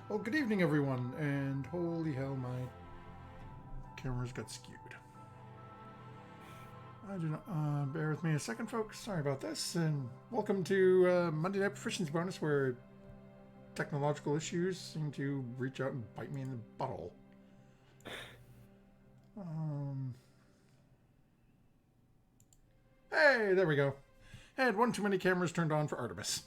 Well, good evening, everyone, and holy hell, my cameras got skewed. I do not, bear with me a second, folks. Sorry about this, and welcome to Monday Night Proficiency Bonus, where technological issues seem to reach out and bite me in the butthole. Hey, there we go. Had one too many cameras turned on for Artemis.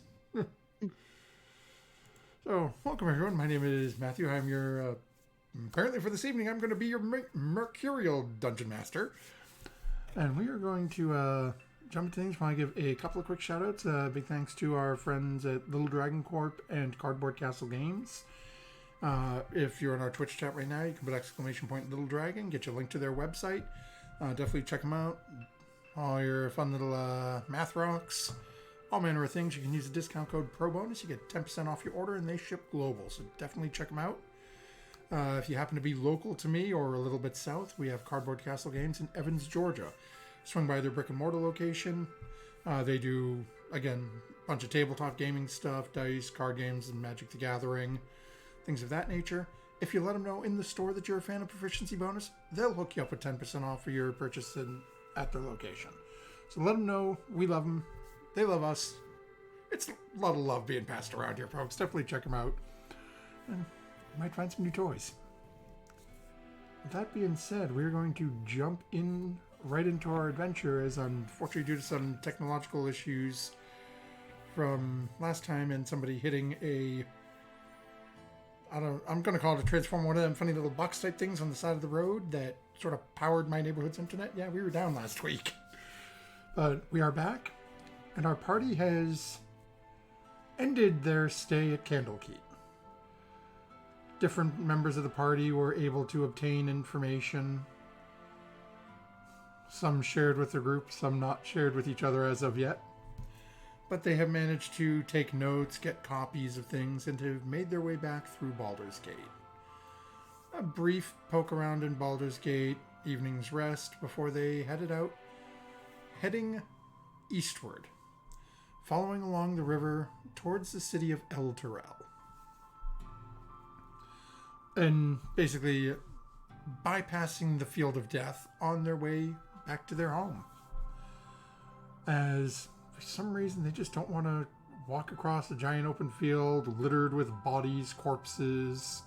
So, welcome everyone. My name is Matthew. I'm your, apparently for this evening, I'm going to be your Mercurial Dungeon Master. And we are going to jump into things. I want to give a couple of quick shout outs. Big thanks to our friends at Little Dragon Corp and Cardboard Castle Games. If you're in our Twitch chat right now, you can put ! Little Dragon, get you a link to their website. Definitely check them out. All your fun little math rocks. All manner of things. You can use the discount code PROBONUS. You get 10% off your order, and they ship global. So definitely check them out. If you happen to be local to me or a little bit south, we have Cardboard Castle Games in Evans, Georgia. Swing by their brick and mortar location. They do, again, a bunch of tabletop gaming stuff, dice, card games, and Magic the Gathering, things of that nature. If you let them know in the store that you're a fan of Proficiency Bonus, they'll hook you up with 10% off for your purchase at their location. So let them know we love them. They love us. It's a lot of love being passed around here, folks. Definitely check them out. And you might find some new toys. With that being said, we're going to jump in right into our adventure, as unfortunately due to some technological issues from last time and somebody hitting I'm going to call it a transformer, one of them funny little box type things on the side of the road that sort of powered my neighborhood's internet. Yeah, we were down last week. But we are back. And our party has ended their stay at Candlekeep. Different members of the party were able to obtain information. Some shared with the group, some not shared with each other as of yet. But they have managed to take notes, get copies of things, and have made their way back through Baldur's Gate. A brief poke around in Baldur's Gate, evening's rest, before they heading eastward, following along the river towards the city of El Terrell. And basically bypassing the field of death on their way back to their home. As for some reason they just don't want to walk across a giant open field littered with bodies, corpses.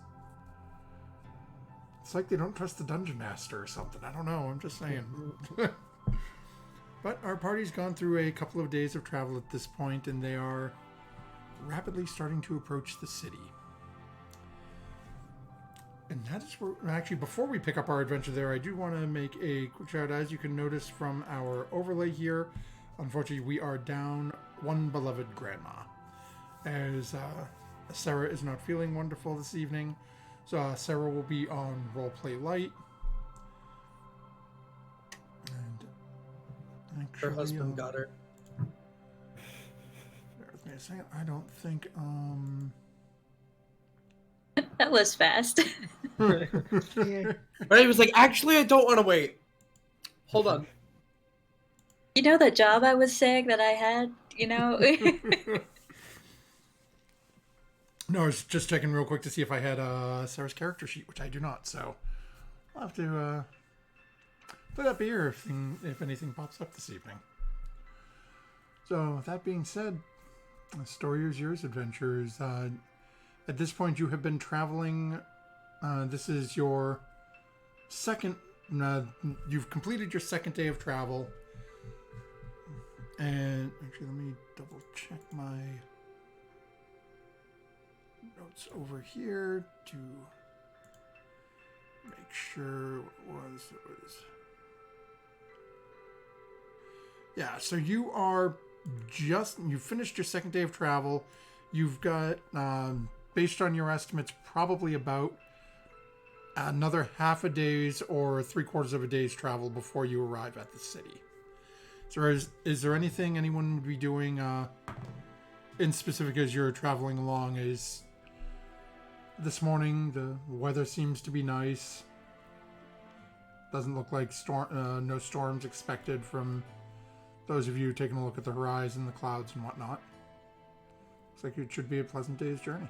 It's like they don't trust the dungeon master or something. I don't know. I'm just saying. But our party's gone through a couple of days of travel at this point, and they are rapidly starting to approach the city. And that is where, actually, before we pick up our adventure there, I do want to make a quick shout out. As you can notice from our overlay here, unfortunately, we are down one beloved grandma, as Sarah is not feeling wonderful this evening. So Sarah will be on Roleplay Light. Actually, her husband got her. Bear with me a second. I don't think, That was fast. Right, he was like, actually, I don't want to wait. Hold on. You know that job I was saying that I had, No, I was just checking real quick to see if I had Sarah's character sheet, which I do not, so I'll have to put up here if anything pops up this evening. So, that being said, the story is yours, adventures. At this point, you have been traveling. This is your second. You've completed your second day of travel. And actually, let me double check my notes over here to make sure what it was. Yeah, so you finished your second day of travel. You've got, based on your estimates, probably about another half a day's or 3/4 of a day's travel before you arrive at the city. So is there anything anyone would be doing in specific as you're traveling along? Is this morning the weather seems to be nice. Doesn't look like no storms expected from those of you taking a look at the horizon, the clouds and whatnot. Looks like it should be a pleasant day's journey.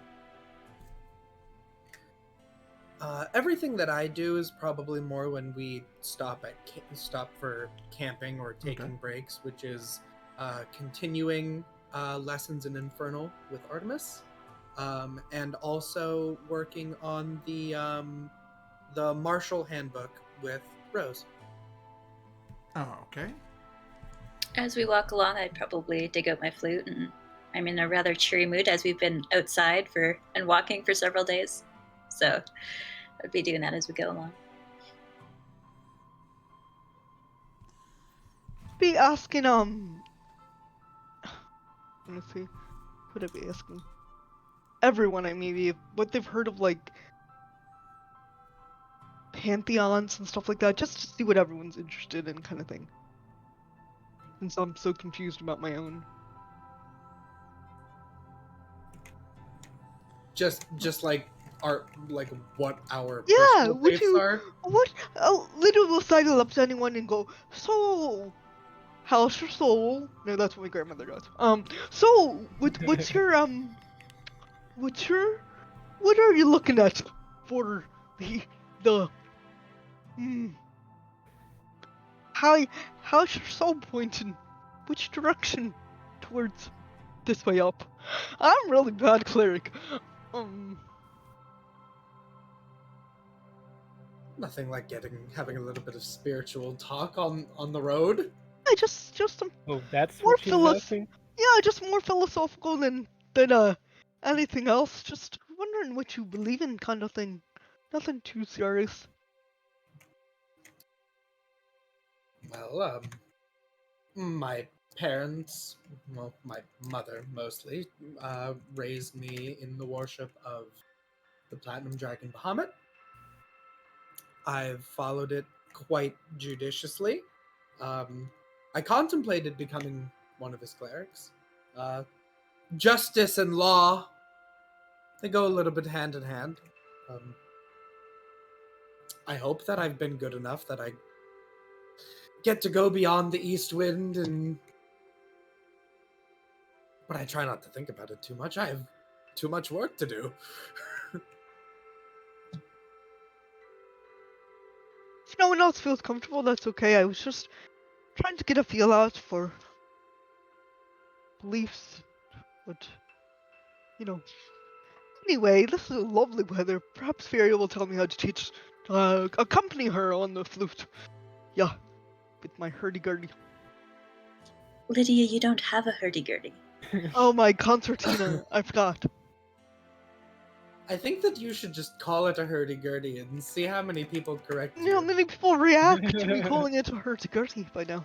Everything that I do is probably more when we stop for camping or taking breaks, which is continuing lessons in Infernal with Artemis, and also working on the Martial Handbook with Rose. Oh, okay. As we walk along, I'd probably dig out my flute, and I'm in a rather cheery mood as we've been outside and walking for several days. So I'd be doing that as we go along. Be asking, let me see, would I be asking? Everyone, maybe, what they've heard of, like, pantheons and stuff like that, just to see what everyone's interested in, kind of thing. Since I'm so confused about my own. Just like what our Yeah, personal faiths are. what, literally will sidle up to anyone and go, so, how's your soul? No, that's what my grandmother does. So, what are you looking at for the, how's your soul pointing? Which direction towards this way up? I'm really bad cleric. Nothing like having a little bit of spiritual talk on the road. I just Oh, that's more what she's asking? yeah, just more philosophical than anything else. Just wondering what you believe in, kind of thing. Nothing too serious. Well, my parents, well, my mother mostly, raised me in the worship of the Platinum Dragon Bahamut. I've followed it quite judiciously. I contemplated becoming one of his clerics. Justice and law, they go a little bit hand in hand. I hope that I've been good enough that I get to go beyond the East Wind, but I try not to think about it too much. I have too much work to do. If no one else feels comfortable, that's okay. I was just trying to get a feel out for beliefs, but Anyway, this is lovely weather. Perhaps Fairy will tell me how to accompany her on the flute. Yeah, with my hurdy-gurdy. Lydia, you don't have a hurdy-gurdy. Oh, my concertina. I forgot. I think that you should just call it a hurdy-gurdy and see how many people correct you. How many people react to me calling it a hurdy-gurdy by now?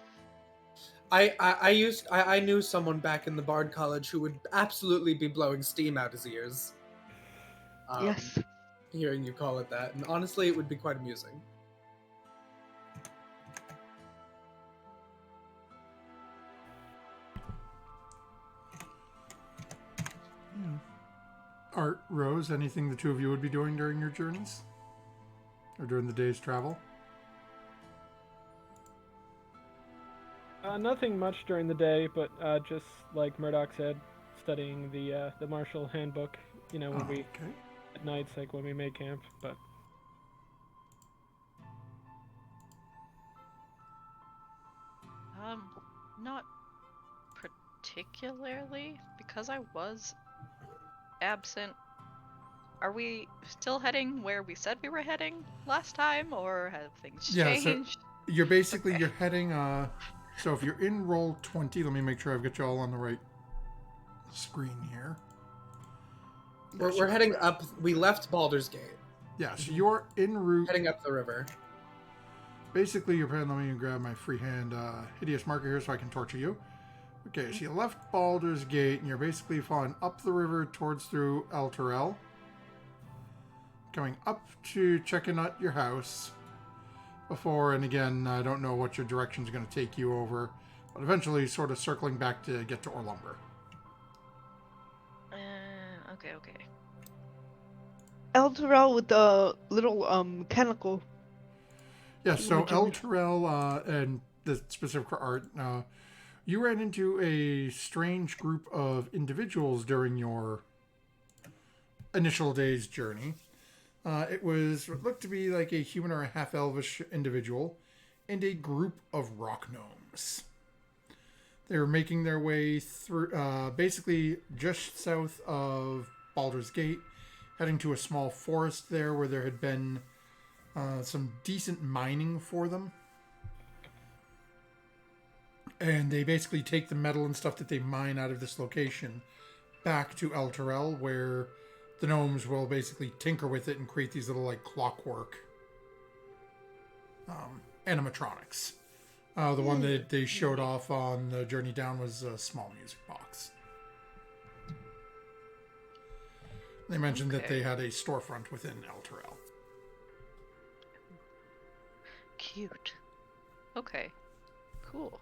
I knew someone back in the Bard College who would absolutely be blowing steam out his ears. Yes. Hearing you call it that, and honestly, it would be quite amusing. Art, Rose, anything the two of you would be doing during your journeys? Or during the day's travel? Nothing much during the day, but just like Murdoch said, studying the martial handbook. When we at nights, like when we make camp. But not particularly, because I was absent. Are we still heading where we said we were heading last time, or have things changed? So you're heading. So if you're in roll 20, let me make sure I've got you all on the right screen here. We're heading up. We left Baldur's Gate. Yeah, so you're en route. Heading up the river. Basically, you're let me grab my freehand hideous marker here so I can torture you. Okay, so you left Baldur's Gate, and you're basically falling up the river towards through El Terrell. Coming up to checking out your house before, and again, I don't know what your direction's going to take you over, but eventually sort of circling back to get to Orlumber. Okay. El Terrell with the little mechanical. Yeah, so El Terrell and the specific for Art, you ran into a strange group of individuals during your initial day's journey. It looked to be like a human or a half-elvish individual and a group of rock gnomes. They were making their way through, basically just south of Baldur's Gate, heading to a small forest there where there had been some decent mining for them. And they basically take the metal and stuff that they mine out of this location back to El Terrell, where the gnomes will basically tinker with it and create these little, like, clockwork animatronics. The one that they showed off on the journey down was a small music box. They mentioned that they had a storefront within El Terrell. Cute. Okay. Cool.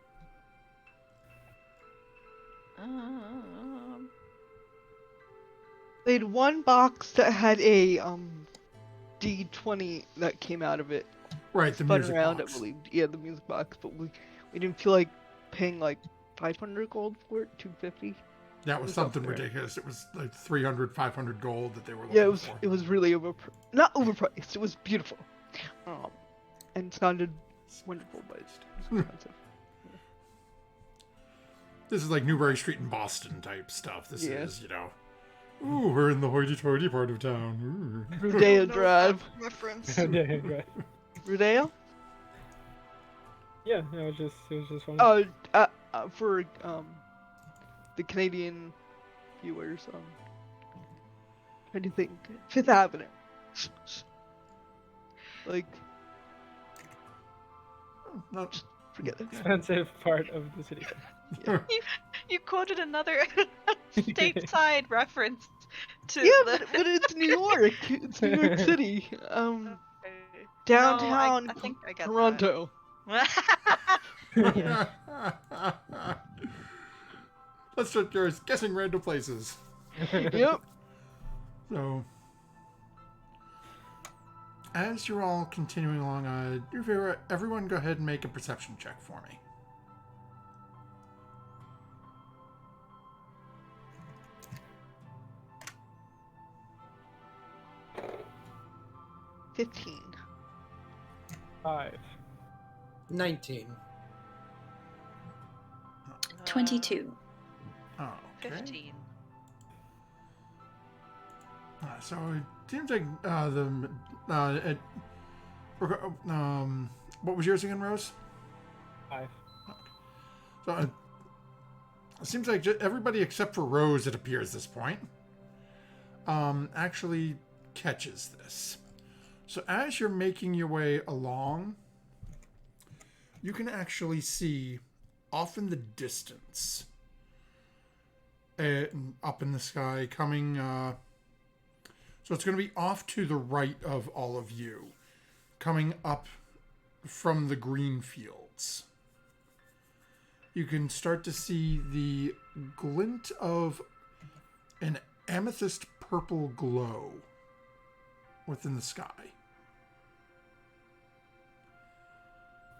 They had one box that had a D20 that came out of it. Right, the Spun music around, box. I believe. Yeah, the music box, but we didn't feel like paying like 500 gold for it, 250. That was something ridiculous. It was like 300, 500 gold that they were looking Yeah, for. it was really not overpriced. It was beautiful, and sounded wonderful, but it's expensive. This is like Newbury Street in Boston type stuff. This Yeah. is, ooh, we're in the hoity-toity part of town. Rudea Drive. Reference. Rudea? Yeah, it was just fun. For the Canadian viewers, trying to think, Fifth Avenue. Like, No, forget it. Expensive part of the city. You quoted another stateside reference to Yeah, the... but it's New York. It's New York City. Okay. Downtown No, I think I get Toronto. that. Let's start yours. Guessing random places. Yep. So, as you're all continuing along, do your favor, everyone go ahead and make a perception check for me. – 15. 5. 19. 22. Oh, okay. 15. So it seems like what was yours again, Rose? 5. So it seems like everybody except for Rose, it appears, this point, actually catches this. So as you're making your way along, you can actually see off in the distance, up in the sky, coming. So it's going to be off to the right of all of you, coming up from the green fields. You can start to see the glint of an amethyst purple glow within the sky.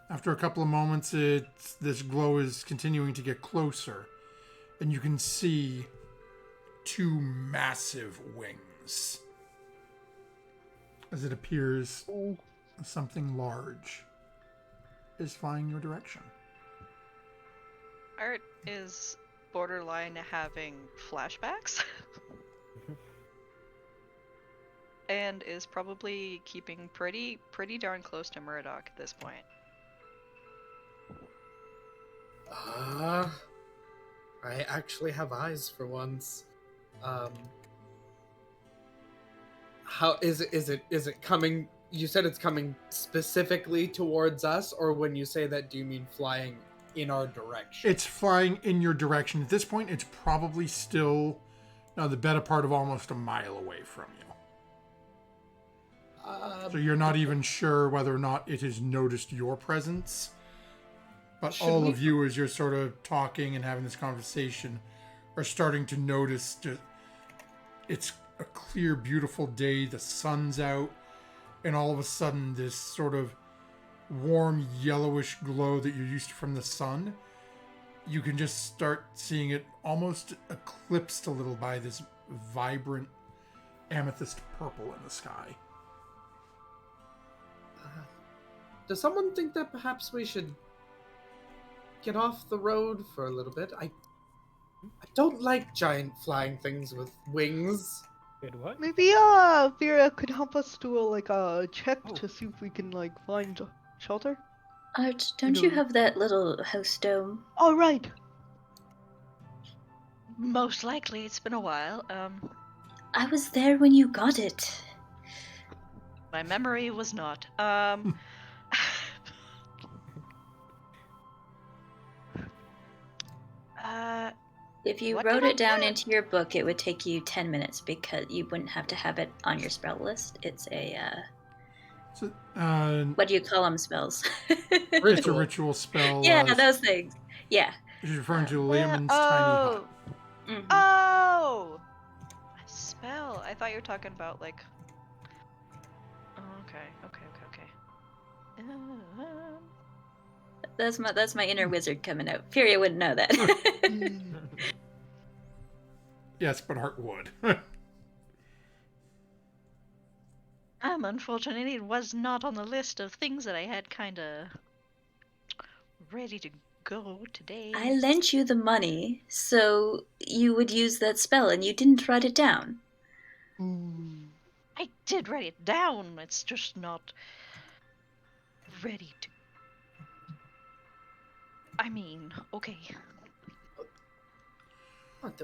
After a couple of moments, this glow is continuing to get closer, and you can see 2 massive wings. As it appears, something large is flying your direction. Art is borderline having flashbacks. And is probably keeping pretty darn close to Murdoch at this point. I actually have eyes for once. How is it coming? You said it's coming specifically towards us, or when you say that, do you mean flying in our direction? It's flying in your direction. At this point, it's probably still the better part of almost a mile away from you. So you're not even sure whether or not it has noticed your presence. But all of you, as you're sort of talking and having this conversation, are starting to notice it's a clear, beautiful day. The sun's out. And all of a sudden, this sort of warm, yellowish glow that you're used to from the sun, you can just start seeing it almost eclipsed a little by this vibrant amethyst purple in the sky. Does someone think that perhaps we should get off the road for a little bit? I don't like giant flying things with wings. Wait, what? Maybe Vera could help us do a check to see if we can find shelter. Art, don't you No. have that little house dome? Oh right. Most likely, it's been a while. I was there when you got it. My memory was not. If you What wrote did I it down get? into your book, it would take you 10 minutes because you wouldn't have to have it on your spell list. It's a, So, what do you call them spells? it's a ritual spell. Yeah, those things. Yeah. She's referring to Where- Leomund's tiny hut. Mhm. Oh! A spell. I thought you were talking about like. Oh, okay. That's my inner wizard coming out. Furia wouldn't know that. Yes, but Hart would. Unfortunately, it was not on the list of things that I had kind of ready to go today. I lent you the money so you would use that spell, and you didn't write it down. I did write it down. It's just not ready to. I mean, okay.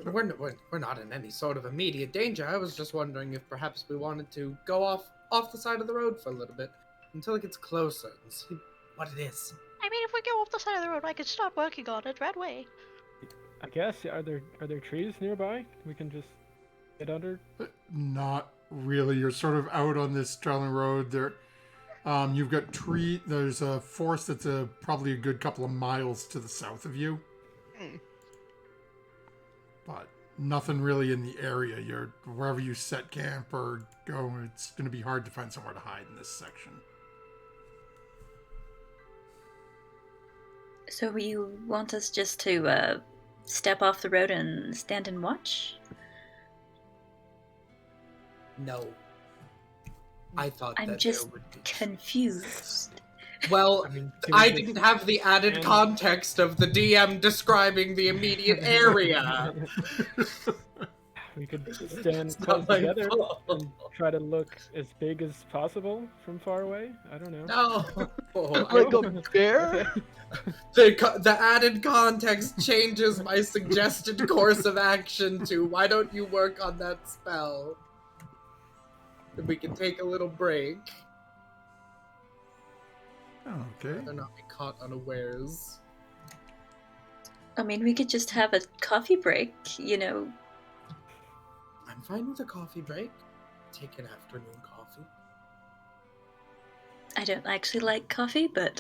We're not in any sort of immediate danger. I was just wondering if perhaps we wanted to go off the side of the road for a little bit until it gets closer and see what it is. I mean, if we go off the side of the road, I could start working on it right away. I guess. Are there trees nearby we can just get under? Not really. You're sort of out on this traveling road. There, you've got There's a forest that's probably a good couple of miles to the south of you, but nothing really in the area. You're wherever you set camp or go. It's going to be hard to find somewhere to hide in this section. So you want us just to step off the road and stand and watch? No. I thought I'm that just there would be. confused. Well, I mean, I didn't have the added context of the DM describing the immediate area. We could stand It's close not my together fault. and try to look as big as possible from far away. I don't know. No. Like a bear? The added context changes my suggested course of action to why don't you work on that spell? And we can take a little break. Okay. Rather not be caught unawares. I mean, we could just have a coffee break, you know. I'm fine with a coffee break. Take an afternoon coffee. I don't actually like coffee, but,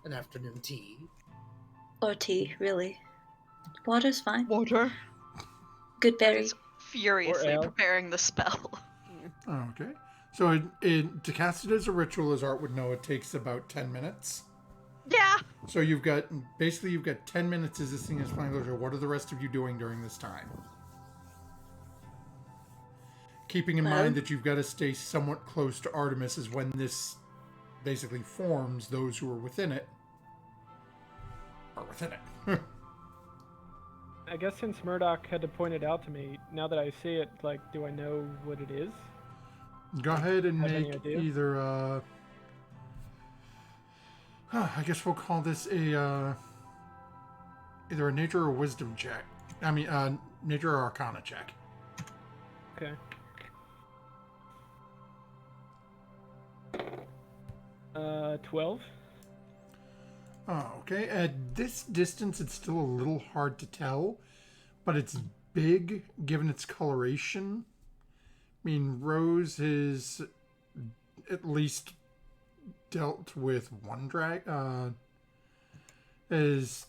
An afternoon tea. or tea, really. Water's fine. Water. Good berry. He's furiously ale. preparing the spell. Okay. So to cast it as a ritual, as Art would know, it takes about 10 minutes. Yeah. So you've got 10 minutes as this thing is flying closer. What are the rest of you doing during this time? Keeping in mind that you've got to stay somewhat close to Artemis is when this basically forms. Those who are within it are within it. I guess since Murdoch had to point it out to me, now that I see it, like, do I know what it is? Go ahead and Have any make idea? either I guess we'll call this either a nature or wisdom check. I mean, nature or arcana check. Okay. 12. Oh, okay. At this distance, it's still a little hard to tell, but it's big given its coloration. I mean, Rose is at least dealt with one is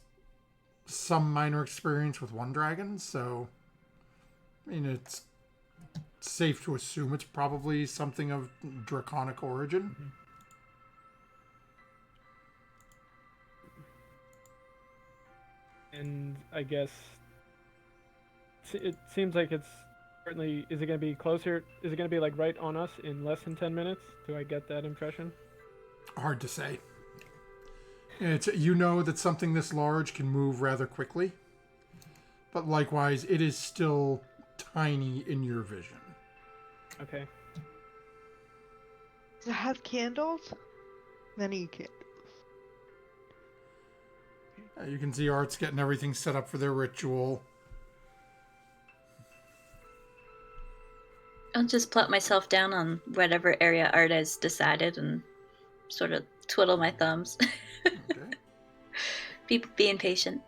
some minor experience with one dragon, so I mean, it's safe to assume it's probably something of draconic origin. And I guess it seems like it's certainly. Is it going to be closer? Is it going to be like right on us in less than 10 minutes? Do I get that impression? Hard to say. It's, you know that something this large can move rather quickly, but likewise, it is still tiny in your vision. Okay. Does it have candles? Many candles. You can see Art's getting everything set up for their ritual. I'll just plop myself down on whatever area Art has decided and sort of twiddle my thumbs. Okay. Being patient.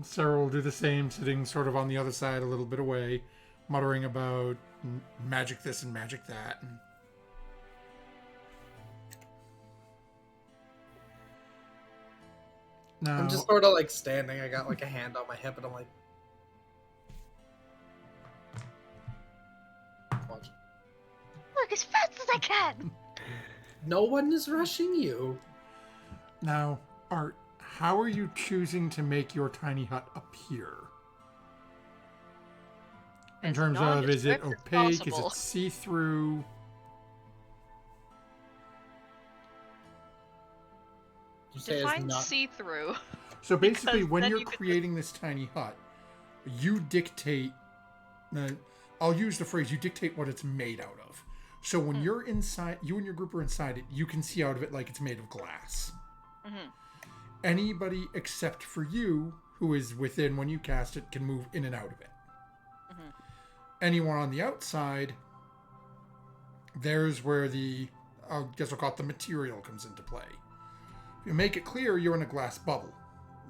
Sarah will do the same, sitting sort of on the other side, a little bit away, muttering about magic this and magic that. Now, I'm just sort of like standing. I got like a hand on my hip, and I'm like, watch. Work as fast as I can. No one is rushing you. Now, Art, how are you choosing to make your tiny hut appear? In As terms of, is it nondescript as opaque? Is possible. it see-through? You say it's Define not. see-through. So basically, Because when then you're you could creating this tiny hut, you dictate. I'll use the phrase, you dictate what it's made out of. So when you're inside, you and your group are inside it, you can see out of it like it's made of glass. Mm-hmm. Anybody except for you, who is within when you cast it, can move in and out of it. Mhm. Anyone on the outside, there's where I guess we'll call it the material comes into play. If you make it clear, you're in a glass bubble.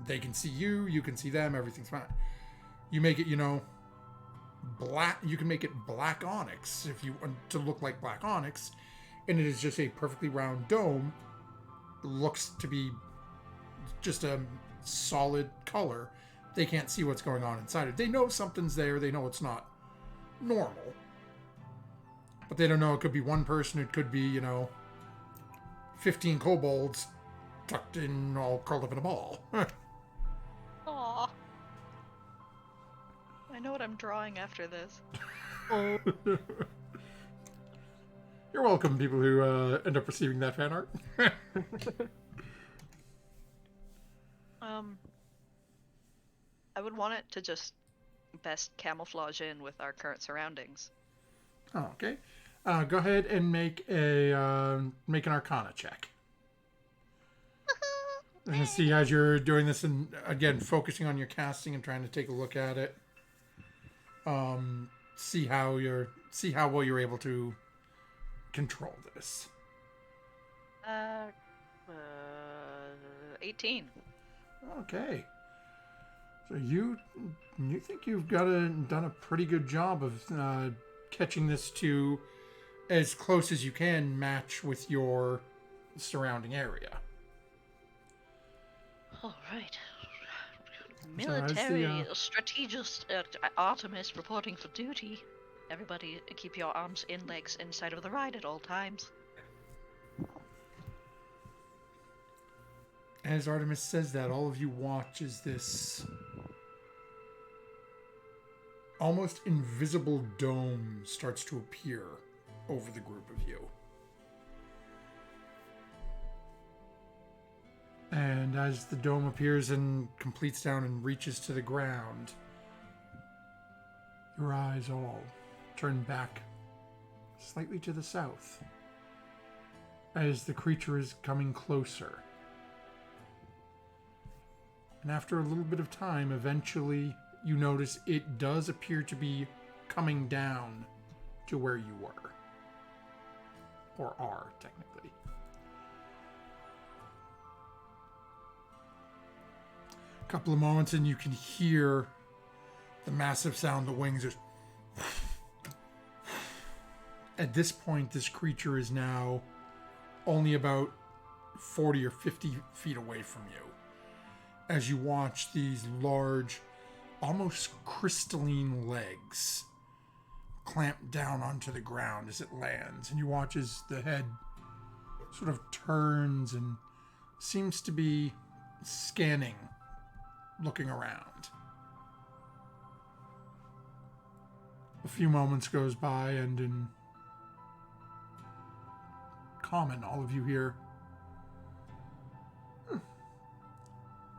They can see you, you can see them, everything's fine. You make it, black. You can make it black onyx if you want to look like black onyx, and it is just a perfectly round dome. Looks to be just a solid color. They can't see what's going on inside it. They know something's there. They know it's not normal, but they don't know. It could be one person. It could be 15 kobolds tucked in, all curled up in a ball. Aw. I know what I'm drawing after this. Oh, You're welcome, people who end up receiving that fan art. I would want it to just best camouflage in with our current surroundings. Oh, okay. Go ahead and make an Arcana check. And you see, as you're doing this, and again focusing on your casting and trying to take a look at it, see how well you're able to control this. 18. Okay. So you think you've done a pretty good job of catching this to as close as you can match with your surrounding area. All right. So as the, Military strategist Artemis reporting for duty. Everybody keep your arms and legs inside of the ride at all times. As Artemis says that, all of you watch as this almost invisible dome starts to appear over the group of you. And as the dome appears and completes down and reaches to the ground, your eyes all turn back slightly to the south as the creature is coming closer. And after a little bit of time, eventually you notice it does appear to be coming down to where you were. Or are, technically. A couple of moments and you can hear the massive sound, the wings just... At this point, this creature is now only about 40 or 50 feet away from you. As you watch these large, almost crystalline legs clamp down onto the ground as it lands. And you watch as the head sort of turns and seems to be scanning, looking around. A few moments goes by, and in common, all of you here.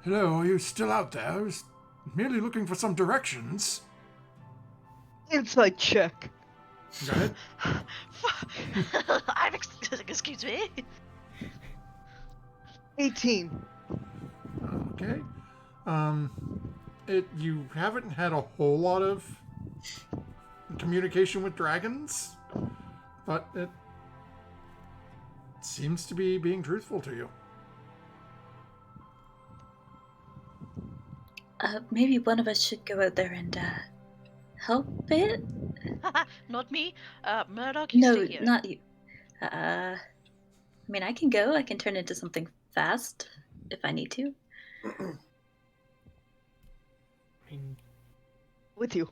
Hello, are you still out there? I was merely looking for some directions. Insight check. Go ahead. Excuse me. 18. Okay. You haven't had a whole lot of communication with dragons, but it seems to be being truthful to you. Maybe one of us should go out there and help it. Not me. Murdoch, you No, stay here. not you. I mean, I can go. I can turn into something fast if I need to. I mean, With you.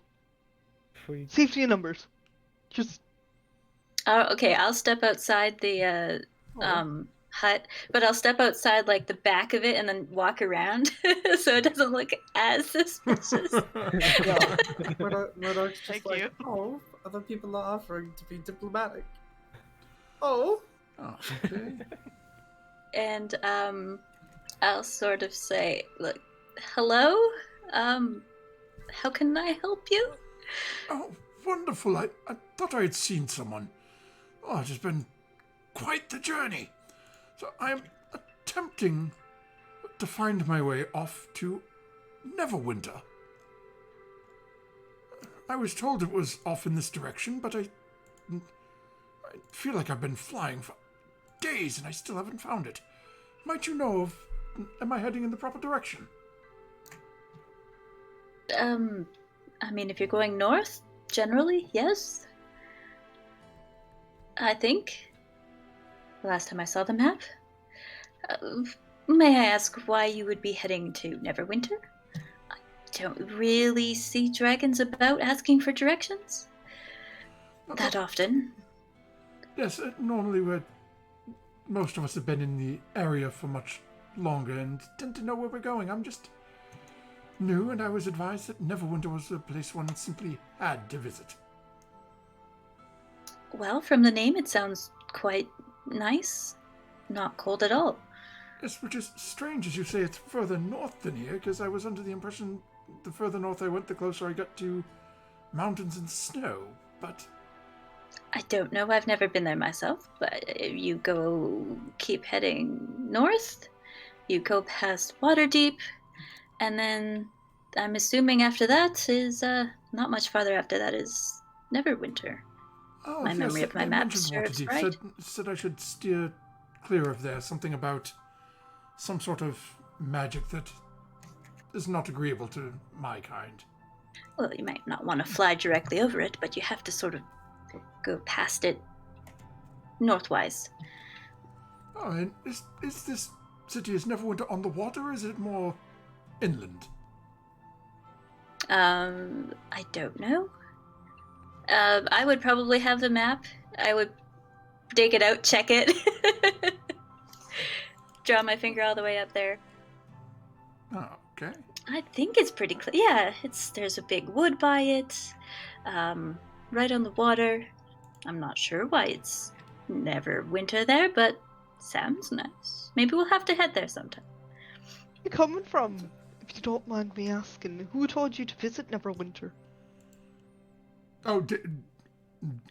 if we Safety in numbers. Just Okay, I'll step outside the hut, but I'll step outside like the back of it and then walk around so it doesn't look as suspicious. Yeah. Murdoch's just Thank like, you. oh, other people are offering to be diplomatic. Oh. Oh, okay. And I'll sort of say, look, hello? How can I help you? Oh, wonderful. I thought I had seen someone. Oh, it has been quite the journey. So I am attempting to find my way off to Neverwinter. I was told it was off in this direction, but I feel like I've been flying for days and I still haven't found it. Might you know of... Am I heading in the proper direction? I mean, if you're going north, generally, yes. I think. Last time I saw the map. May I ask why you would be heading to Neverwinter? I don't really see dragons about asking for directions that often. Yes, normally most of us have been in the area for much longer and tend to know where we're going. I'm just new, and I was advised that Neverwinter was a place one simply had to visit. Well, from the name, it sounds quite nice. Not cold at all. Yes, which is strange as you say it's further north than here, because I was under the impression the further north I went, the closer I got to mountains and snow, but... I don't know. I've never been there myself, but you keep heading north, you go past Waterdeep, and then I'm assuming after that is, not much farther after that is Neverwinter. Oh, My yes, memory of my they map mentioned serves Waterdeep. right. Said I should steer clear of there. Something about some sort of magic that is not agreeable to my kind. Well, you might not want to fly directly over it, but you have to sort of go past it northwise. Oh, and is this city is Neverwinter on the water, or is it more inland? I don't know. I would probably have the map. I would dig it out, check it. Draw my finger all the way up there. Oh, okay. I think it's pretty clear. Yeah, there's a big wood by it, right on the water. I'm not sure why it's never winter there, but sounds nice. Maybe we'll have to head there sometime. where are you coming from? If you don't mind me asking, who told you to visit Neverwinter? Oh,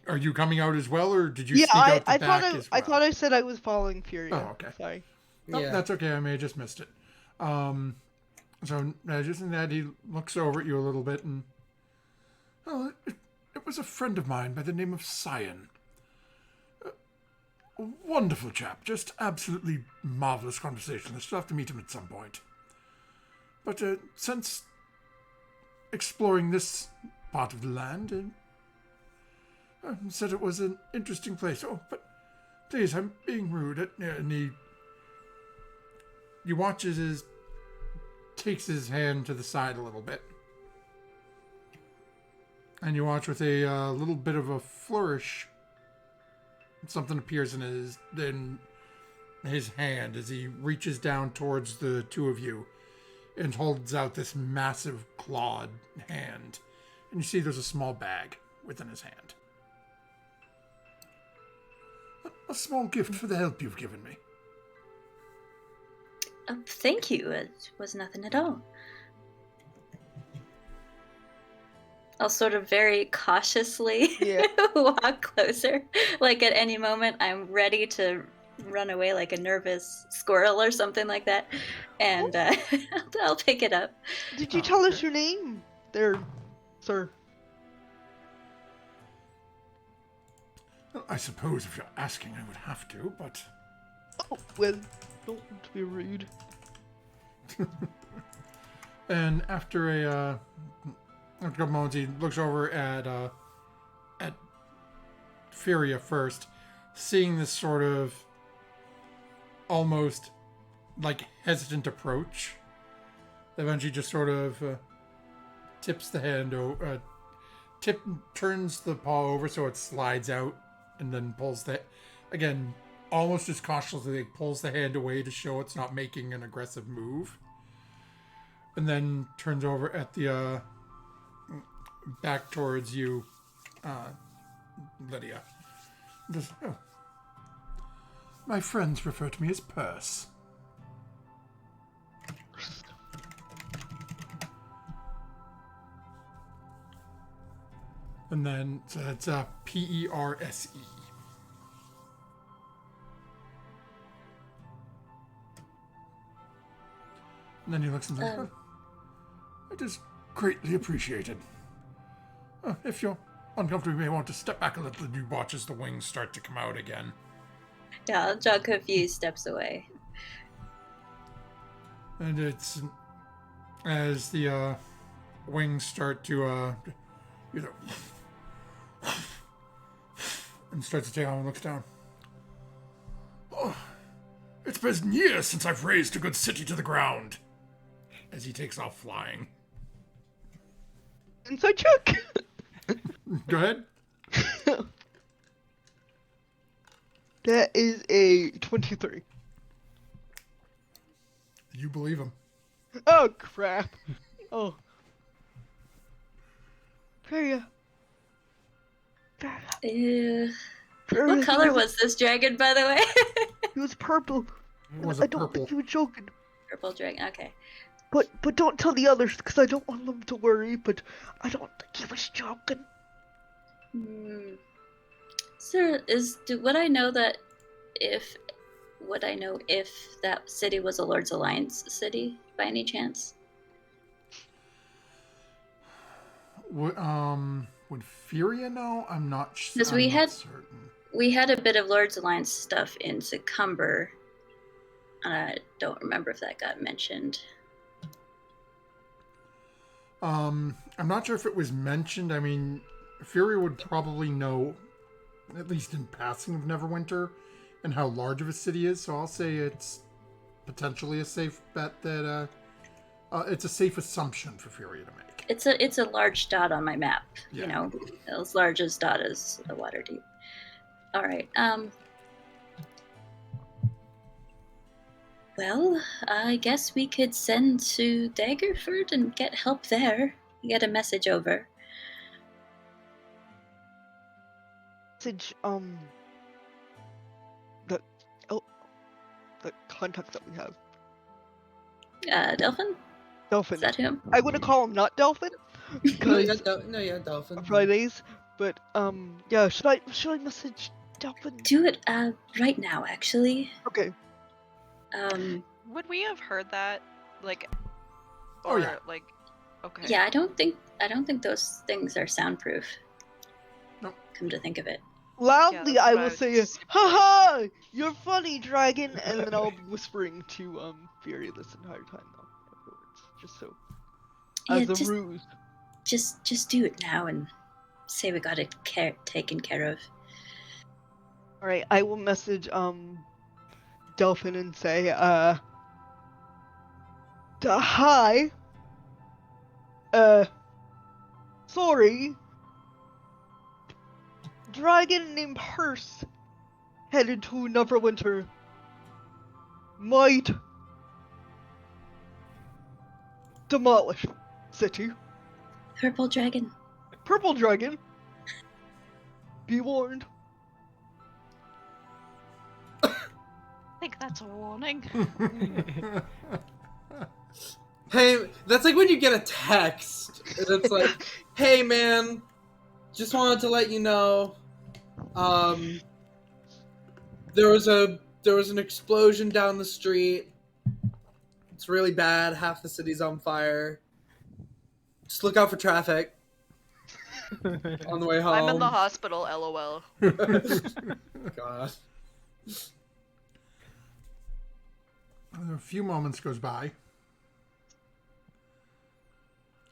are you coming out as well, or did you Yeah, sneak out the I back thought as well? I thought I said I was following Furia. Oh, okay. Sorry. Oh, Yeah. that's okay. I may have just missed it. So just in that, he looks over at you a little bit, and it was a friend of mine by the name of Cyan. A wonderful chap, just absolutely marvelous conversation. I still have to meet him at some point. But since exploring this part of the land, said it was an interesting place. Oh, but please, I'm being rude. And you watch as takes his hand to the side a little bit. And you watch with a little bit of a flourish. Something appears in his hand as he reaches down towards the two of you and holds out this massive clawed hand. And you see there's a small bag within his hand. a small gift for the help you've given me. Thank you. It was nothing at all. I'll sort of very cautiously walk closer. Like at any moment, I'm ready to run away like a nervous squirrel or something like that. And I'll pick it up. Did you tell us your name there, sir? Well, I suppose if you're asking, I would have to, but... Oh, well, don't be rude. And after a couple moments, he looks over at Furia first, seeing this sort of almost like hesitant approach. Eventually, just sort of tips the hand over, turns the paw over so it slides out, and then pulls the, again, almost just cautiously pulls the hand away to show it's not making an aggressive move, and then turns over at the back towards you, Lydia. Just, oh. My friends refer to me as Purse. And then so it's Perse. And then he looks and says, "Oh, it is greatly appreciated. If you're uncomfortable, you may want to step back a little and you watch as the wings start to come out again." Yeah, I'll jog a few steps away. And it's as the wings start to, and starts to take on and looks down. Oh, it's been years since I've raised a good city to the ground. As he takes off flying. Inside check! Go ahead. That is a 23. You believe him. Oh, crap. Oh. Feria. What color was this dragon, by the way? He was purple. Was I don't think he was joking. Purple dragon, okay. But don't tell the others, because I don't want them to worry, but I don't think he was joking. Sir, would I know if that city was a Lord's Alliance city, by any chance? Would Furia know? I'm not sure. Because we had a bit of Lord's Alliance stuff in Succumber, and I don't remember if that got mentioned. I'm not sure if it was mentioned. I mean, Furia would probably know, at least in passing, of Neverwinter and how large of a city is. So I'll say it's potentially a safe bet that it's a safe assumption for Furia to make. It's a large dot on my map. Yeah. You know, as large as dot as a Waterdeep. All right. Well, I guess we could send to Daggerford and get help there. Get a message over. Message, the contact that we have. Delphin? Delphin. Is that him? I want to call him not Delphin. Dolphin. Fridays, but yeah. Should I message Delphin? Do it right now, actually. Okay. Would we have heard that? Like, Oh, yeah. Like, okay. Yeah, I don't think those things are soundproof. Nope. Come to think of it. Loudly, Yeah, I that's will what say, "Ha ha! You're funny, dragon," and then I'll be whispering to Fury this entire time, though. Afterwards, just so as a ruse. Just do it now and say we got it taken care of. All right, I will message Delphin and say, hi. Sorry. Dragon named Hearse headed to Neverwinter. Might demolish city. Purple dragon. Purple dragon. Be warned. think that's a warning. Hey, that's like when you get a text. And it's like, hey man, just wanted to let you know, there was an explosion down the street. It's really bad. Half the city's on fire. Just look out for traffic on the way home. I'm in the hospital, lol. God. A few moments goes by,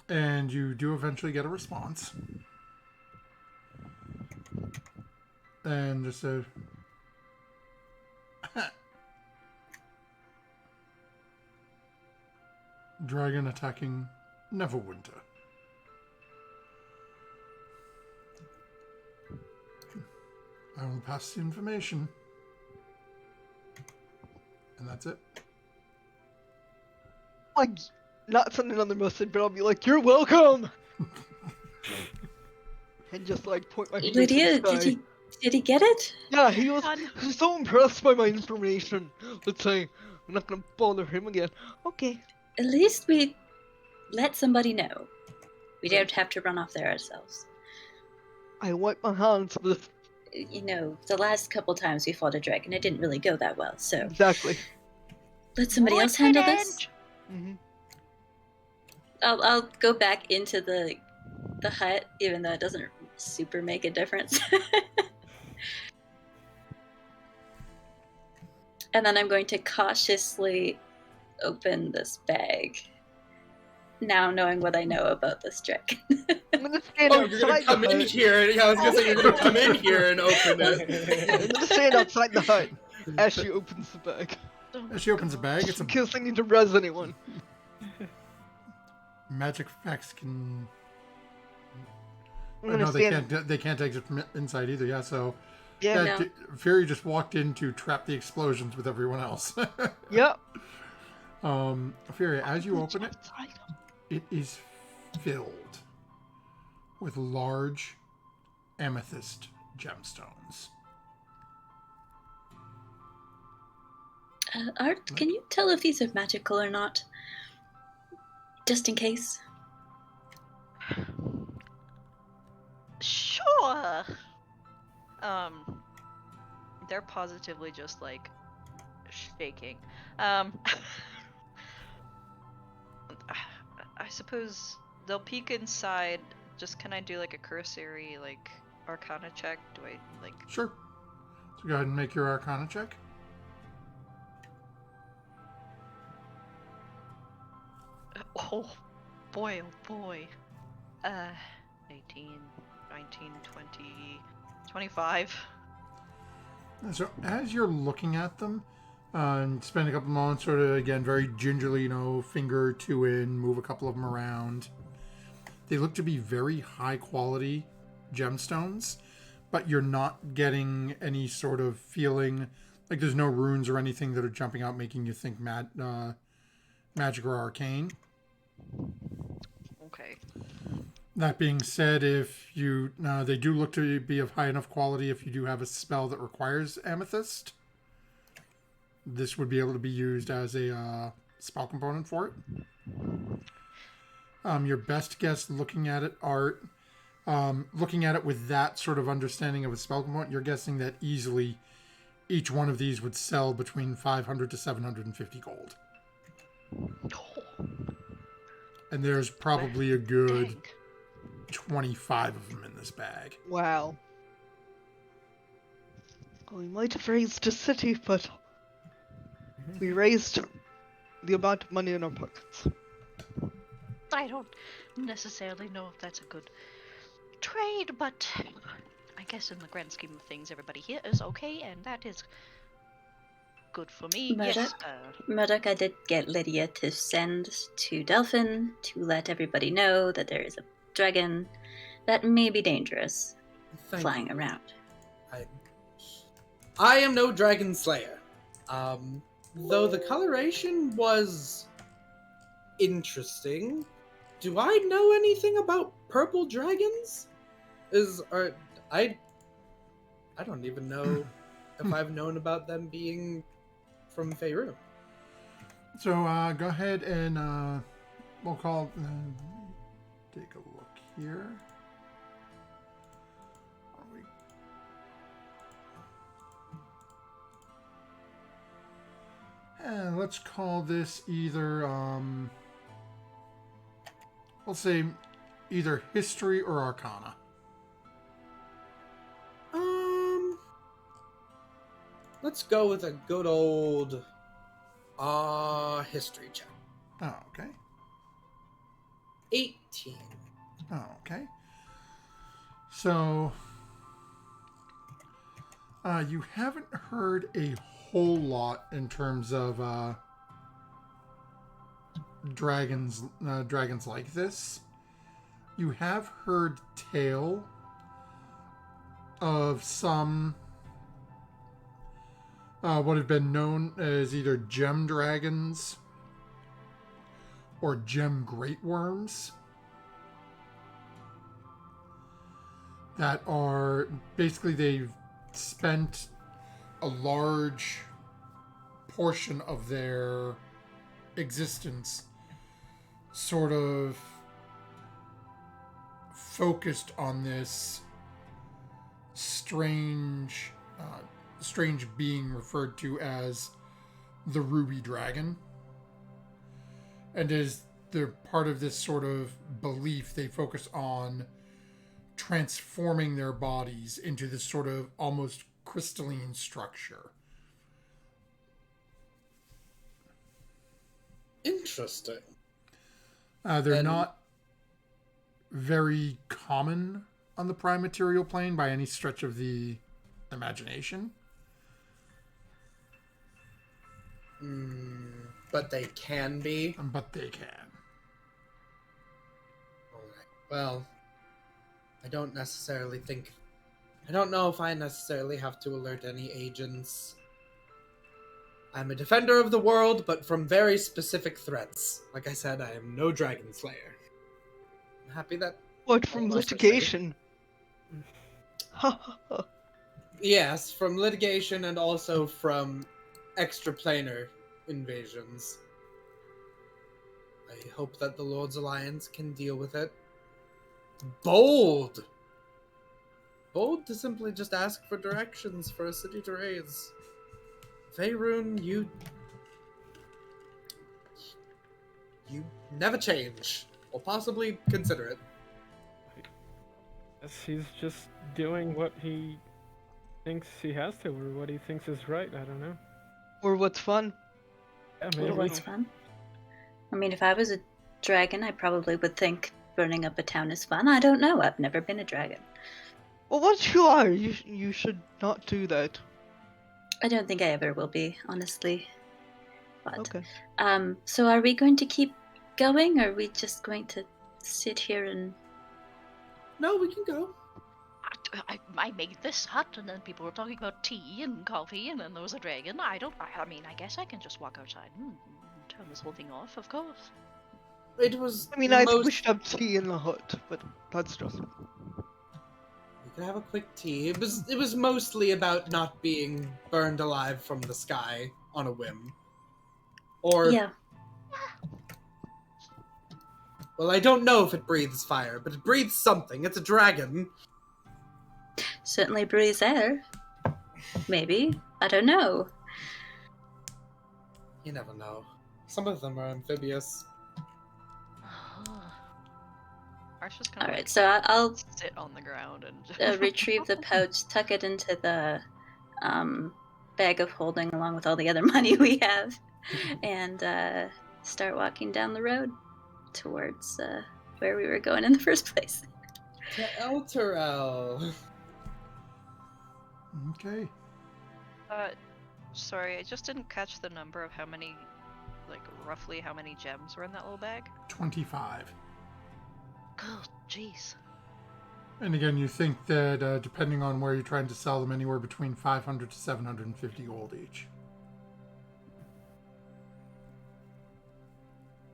and you do eventually get a response. And just a dragon attacking Neverwinter. I will pass the information. And that's it. Like, not send another message, but I'll be like, "You're welcome," and just like point my finger Lydia, to the sky. did he get it? Yeah, he was so impressed by my information. Let's say I'm not gonna bother him again. Okay. At least we let somebody know. We don't have to run off there ourselves. I wipe my hands of this. You know, the last couple times we fought a dragon, it didn't really go that well, so Exactly. let somebody else handle this. Mm-hmm. I'll go back into the hut, even though it doesn't super make a difference. And then I'm going to cautiously open this bag. Now knowing what I know about this dragon. I'm gonna stand Oh, you're gonna outside come the in hut. here. Yeah, I was gonna say you're gonna come in here and open it. I'm gonna stand outside the hut as she opens the bag. As she opens the bag, it's a In case I need to res anyone. magic effects can. I'm gonna No, they stand. can't. They can't exit from inside either. Yeah, so Yeah. No. Fury just walked in to trap the explosions with everyone else. Yep. Fury, as you open it, Outside. it is filled with large amethyst gemstones. Art, can you tell if these are magical or not? Just in case. Sure. They're positively just like shaking. I suppose they'll peek inside. Just can I do like a cursory like Arcana check? Do I like? Sure. So go ahead and make your Arcana check. Oh boy, oh boy. 18, 19, 20, 25. And so as you're looking at them, and spend a couple moments sort of, again, very gingerly, finger or two in, move a couple of them around. They look to be very high quality gemstones, but you're not getting any sort of feeling, like there's no runes or anything that are jumping out making you think magic or arcane. Okay. That being said, if you they do look to be of high enough quality if you do have a spell that requires amethyst. This would be able to be used as a spell component for it. Your best guess looking at it, Art, looking at it with that sort of understanding of a spell component, you're guessing that easily each one of these would sell between 500 to 750 gold. And there's probably a good Dang. 25 of them in this bag. Wow. We might have raised a city, but we raised the amount of money in our pockets. I don't necessarily know if that's a good trade, but I guess in the grand scheme of things, everybody here is okay, and that is good for me. Yes. Murdoch, I did get Lydia to send to Delphin to let everybody know that there is a dragon that may be dangerous Thank flying you. around. I am no dragon slayer. Though the coloration was interesting. Do I know anything about purple dragons? I don't even know if I've known about them being from Faerun. So go ahead and we'll call. Take a look here. Are we... And let's call this either. We'll say either history or arcana. Let's go with a good old history check. Oh, okay. 18. Oh, okay. So, you haven't heard a whole lot in terms of dragons like this. You have heard tale of some what have been known as either gem dragons or gem great worms that are basically they've spent a large portion of their existence sort of focused on this strange being referred to as the Ruby Dragon. And as they're part of this sort of belief, they focus on transforming their bodies into this sort of almost crystalline structure. Interesting. They're not very common on the prime material plane by any stretch of the imagination. But they can be. But they can. Alright. Well, I don't know if I necessarily have to alert any agents. I'm a defender of the world, but from very specific threats. Like I said, I am no dragon slayer. I'm happy that... What, from litigation? Yes, from litigation and also from extraplanar invasions. I hope that the Lord's Alliance can deal with it. Bold! Bold to simply just ask for directions for a city to raise. Faerun, you never change. Or possibly consider it. Guess he's just doing what he thinks he has to, or what he thinks is right. I don't know. Or what's fun? Yeah, Or maybe. what's fun? I mean, if I was a dragon, I probably would think burning up a town is fun. I don't know. I've never been a dragon. Well, once you are, you should not do that. I don't think I ever will be, honestly. But, Okay. so are we going to keep going, or are we just going to sit here and... No, we can go. I made this hut, and then people were talking about tea and coffee, and then there was a dragon. I mean, I guess I can just walk outside and turn this whole thing off, of course. It was. I mean, I think we should have tea in the hut, but that's just... We could have a quick tea. It was mostly about not being burned alive from the sky on a whim. Or Yeah. well, I don't know if it breathes fire, but it breathes something. It's a dragon. Certainly breathes air. Maybe. I don't know. You never know. Some of them are amphibious. Arch just kind of Alright, so I'll sit on the ground and retrieve the pouch, tuck it into the bag of holding along with all the other money we have, and start walking down the road towards where we were going in the first place. To Elturel. Okay. sorry, I just didn't catch the number of how many, like, roughly how many gems were in that little bag. 25. Oh, jeez. And again, you think that depending on where you're trying to sell them, anywhere between 500 to 750 gold each.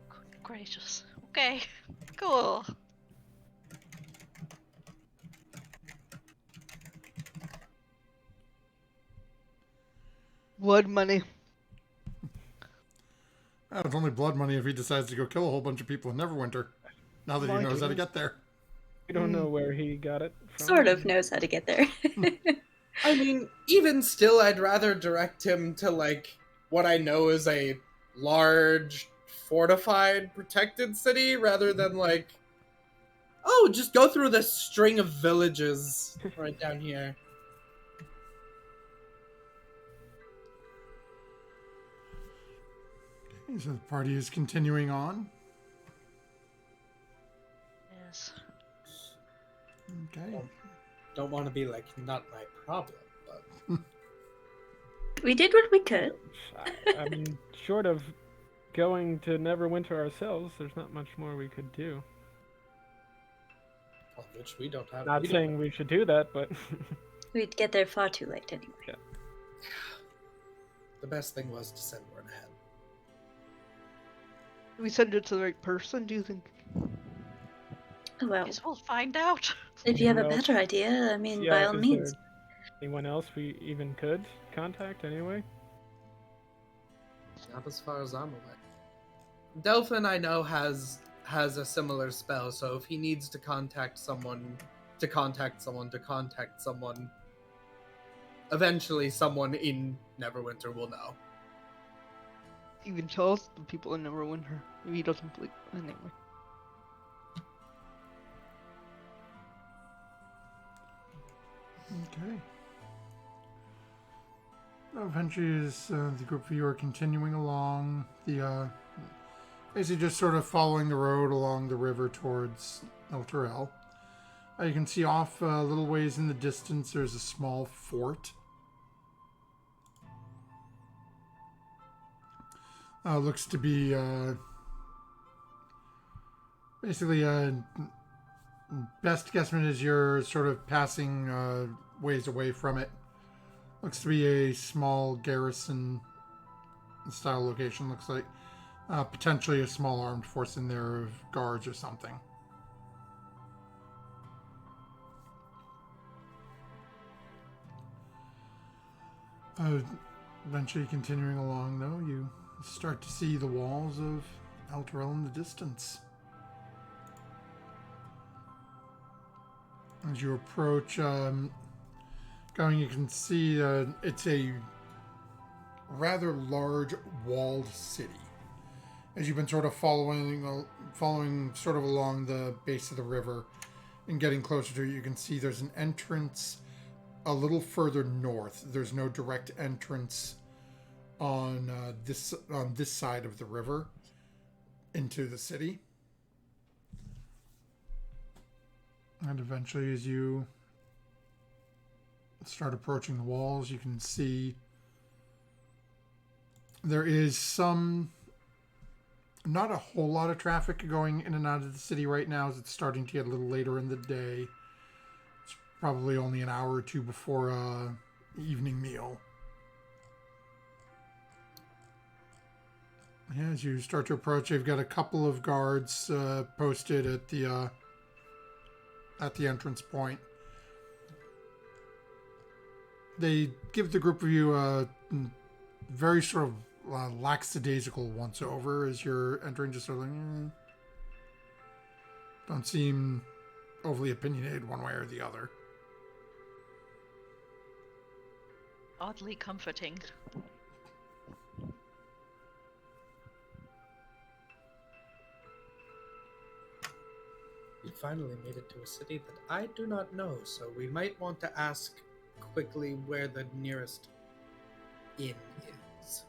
Good gracious. Okay, cool. What money? Oh, it's only blood money if he decides to go kill a whole bunch of people in Neverwinter. Now that he knows how to get there. We don't know where he got it from. Sort of knows how to get there. I mean, even still, I'd rather direct him to, like, what I know is a large, fortified, protected city rather than, like, oh, just go through this string of villages right down here. Okay, so the party is continuing on. Yes. Okay. Don't want to be like, not my problem, but... We did what we could. I mean, short of going to Neverwinter ourselves, there's not much more we could do. Of which we don't have... Not saying we should do that, but... We'd get there far too late anyway. Yeah. The best thing was to send word ahead. Did we send it to the right person, do you think? Well, Guess we'll find out. if you have a Well, better idea, I mean, yeah, by all is means. there anyone else we even could contact anyway? Not as far as I'm aware. Delphin, I know, has a similar spell, so if he needs to contact someone, eventually someone in Neverwinter will know. Even tell us the people in Neverwinter. Maybe he doesn't believe. Anyway. Okay. Eventually, as the group of you are continuing along, basically just sort of following the road along the river towards El Turel. You can see off a little ways in the distance, there's a small fort. Looks to be basically best guesstimate is you're sort of passing ways away from it. Looks to be a small garrison style location. Looks like potentially a small armed force in there of guards or something. Eventually continuing along though, you start to see the walls of El Turel in the distance. As you approach, you can see it's a rather large walled city. As you've been sort of following sort of along the base of the river and getting closer to it, you can see there's an entrance a little further north. There's no direct entrance on this side of the river into the city. And eventually, as you start approaching the walls, you can see there is not a whole lot of traffic going in and out of the city right now, as it's starting to get a little later in the day. It's probably only an hour or two before evening meal. Yeah, as you start to approach, you've got a couple of guards posted at the entrance point. They give the group of you a very sort of lackadaisical once over as you're entering, just sort of like, don't seem overly opinionated one way or the other. Oddly comforting. We finally made it to a city that I do not know, so we might want to ask quickly where the nearest inn is.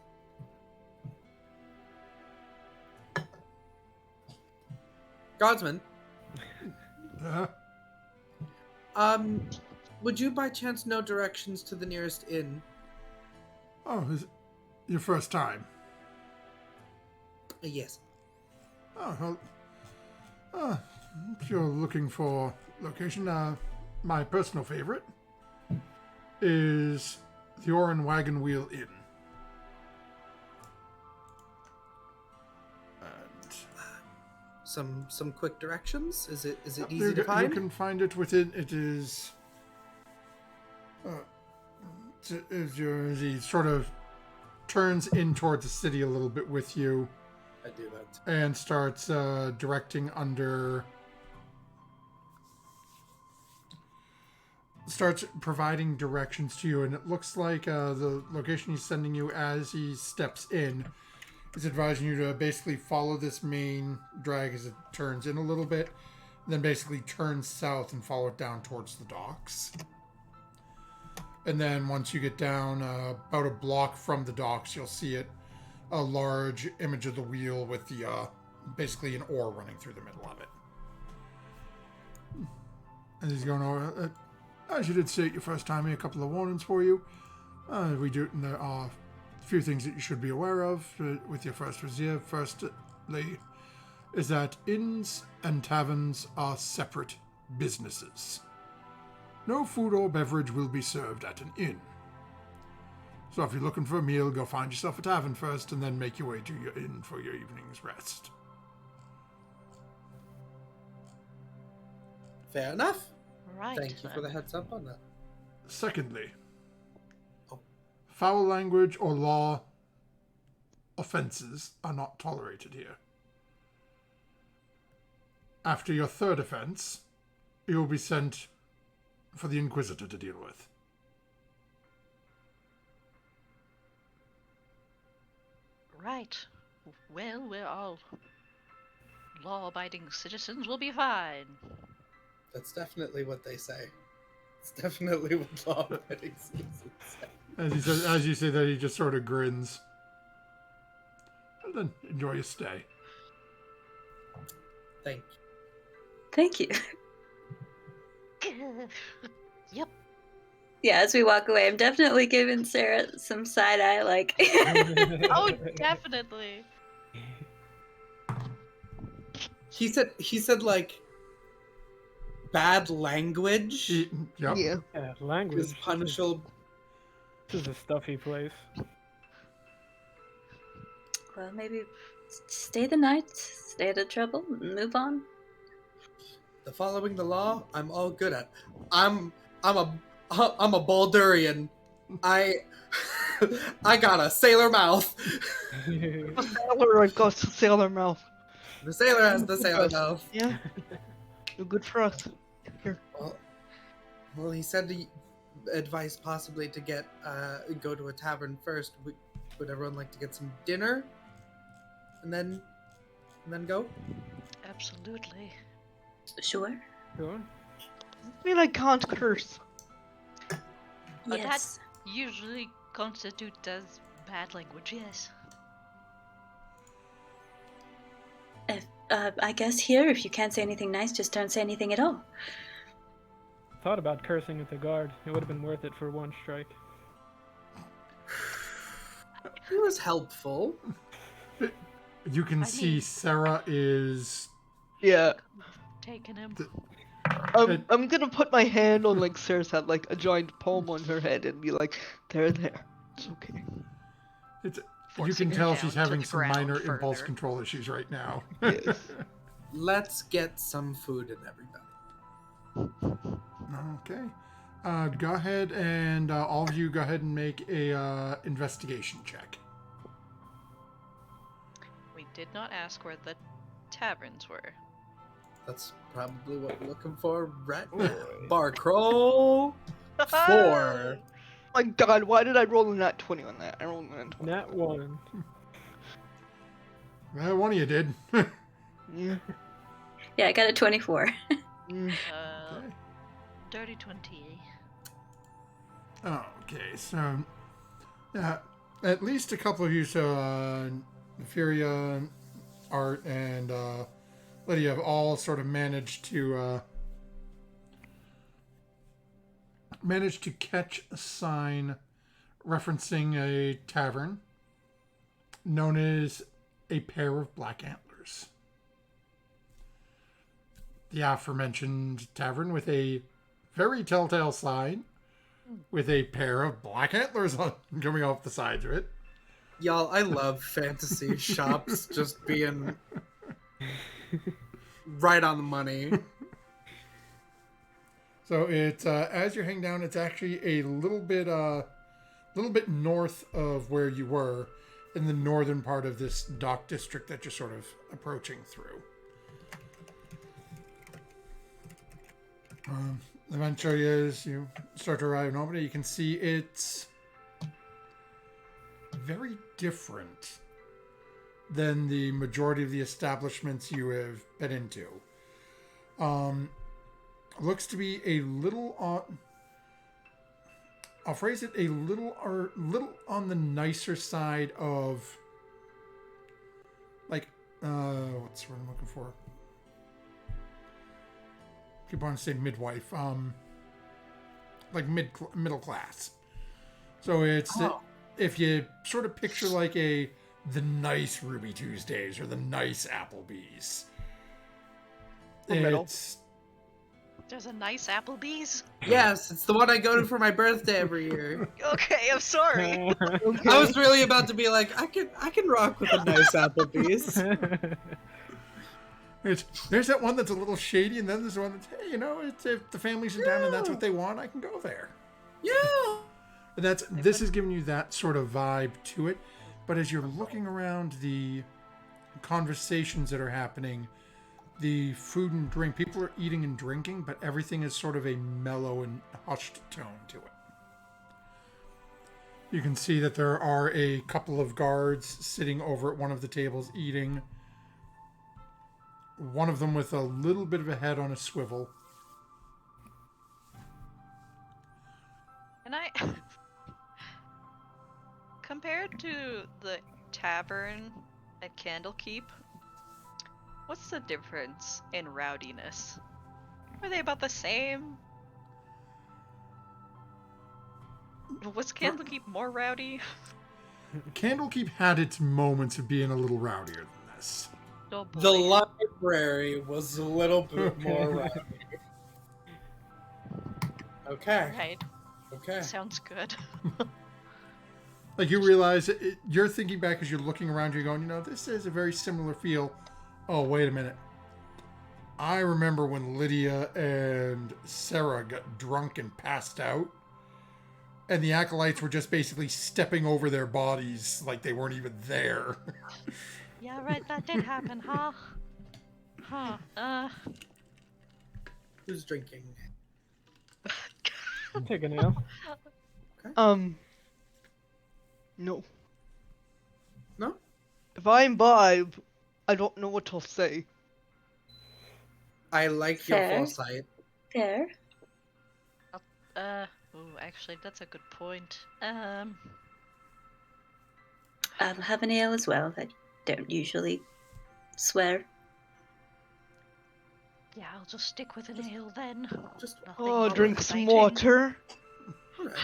Guardsman, would you by chance know directions to the nearest inn? Oh, is it your first time? Yes. Oh, well, if you're looking for location, my personal favorite is the Oran Wagon Wheel Inn. And Some quick directions? Is it easy you to find? You can find it within. It is. He sort of turns in towards the city a little bit with you. I do that. and starts directing under. Starts providing directions to you, and it looks like the location he's sending you as he steps in is advising you to basically follow this main drag as it turns in a little bit, and then basically turn south and follow it down towards the docks. And then once you get down about a block from the docks, you'll see it, a large image of the wheel with the basically an oar running through the middle of it. And he's going over. As you did state your first time here, a couple of warnings for you. There are a few things that you should be aware of with your first visit. Firstly, is that inns and taverns are separate businesses. No food or beverage will be served at an inn. So if you're looking for a meal, go find yourself a tavern first and then make your way to your inn for your evening's rest. Fair enough. Right. Thank you for the heads up on that. Secondly, Oh. foul language or law offenses are not tolerated here. After your third offense, you will be sent for the Inquisitor to deal with. Right. Well, we're all law-abiding citizens. We'll be fine. That's definitely what they say. It's definitely what law-abiding citizens say. As you say that, he just sort of grins. And then enjoy your stay. Thank you. Thank you. Yep. Yeah, as we walk away, I'm definitely giving Sarah some side eye, like. Oh, definitely. He said like bad language Yep. Yeah. Yeah, language. is punishable. This is a stuffy place. Well, maybe stay the night, stay out of trouble, and move on. The following the law, I'm all good at. I'm a Baldurian. I got a sailor mouth. A sailor, I've got a sailor mouth. The sailor has the sailor mouth. Yeah. You're good for us. Here. Well, he said the advice possibly to get go to a tavern first. Would everyone like to get some dinner, and then go? Absolutely. Sure. Sure. I mean, I can't curse. But Yes. that usually constitutes as bad language, yes. I guess here, if you can't say anything nice, just don't say anything at all. Thought about cursing at the guard. It would have been worth it for one strike. He was helpful. You can I see mean- Sarah is... Yeah. Taking him. I'm gonna put my hand on like Sarah's head, like a giant palm on her head, and be like, there. It's okay. You Forcing can her tell down she's to having the some ground minor impulse further. control issues right now. Yes. Let's get some food in everybody. Okay. Go ahead and all of you go ahead and make a investigation check. We did not ask where the taverns were. That's probably what we're looking for right now. Bar crawl 4. My God, why did I roll a nat 20 on that? I rolled a nat 20. Nat 1. Well, one of you did. Yeah. Yeah, I got a 24. Mm. Okay. Dirty 20. Okay, so at least a couple of you, so Furia, Art, and Lydia have all sort of managed to catch a sign referencing a tavern known as a Pair of Black Antlers. The aforementioned tavern with a very telltale sign with a pair of black antlers coming off the sides of it. Y'all, I love fantasy shops just being right on the money. So it's as you're heading down, it's actually a little bit north of where you were. in the northern part of this dock district that you're sort of approaching through. Eventually, as you start to arrive in Albany, you can see it's very different than the majority of the establishments you have been into. Looks to be a little on... I'll phrase it a little on the nicer side of, like, what's the word I'm looking for? Keep on saying midwife. Like middle class. So it's if you sort of picture like the nice Ruby Tuesdays or the nice Applebee's. There's a nice Applebee's. Yes, it's the one I go to for my birthday every year. Okay, I'm sorry. I was really about to be like, I can rock with a nice Applebee's. There's that one that's a little shady, and then there's one that's, hey, it's if the family's in town and that's what they want, I can go there. Yeah. But this is giving you that sort of vibe to it. But as you're looking around the conversations that are happening, the food and drink, people are eating and drinking, but everything is sort of a mellow and hushed tone to it. You can see that there are a couple of guards sitting over at one of the tables eating. One of them with a little bit of a head on a swivel. And compared to the tavern at Candlekeep, what's the difference in rowdiness? Are they about the same? Was Candlekeep more rowdy? Candlekeep had its moments of being a little rowdier than this. Oh boy. The library was a little bit more rowdy. Okay. Right. Okay. Sounds good. Like you realize, you're thinking back as you're looking around, you're going, this is a very similar feel. Oh, wait a minute. I remember when Lydia and Sarah got drunk and passed out, and the acolytes were just basically stepping over their bodies like they weren't even there. Yeah, right, that did happen, huh? Who's drinking? Take a nail. No. No? If I imbibe, I don't know what to say. I like your Fair. foresight. Fair. Actually, that's a good point. I'll have an ale as well. I don't usually swear. Yeah, I'll just stick with an ale then. Just Nothing Oh, more drink some exciting. water. alright.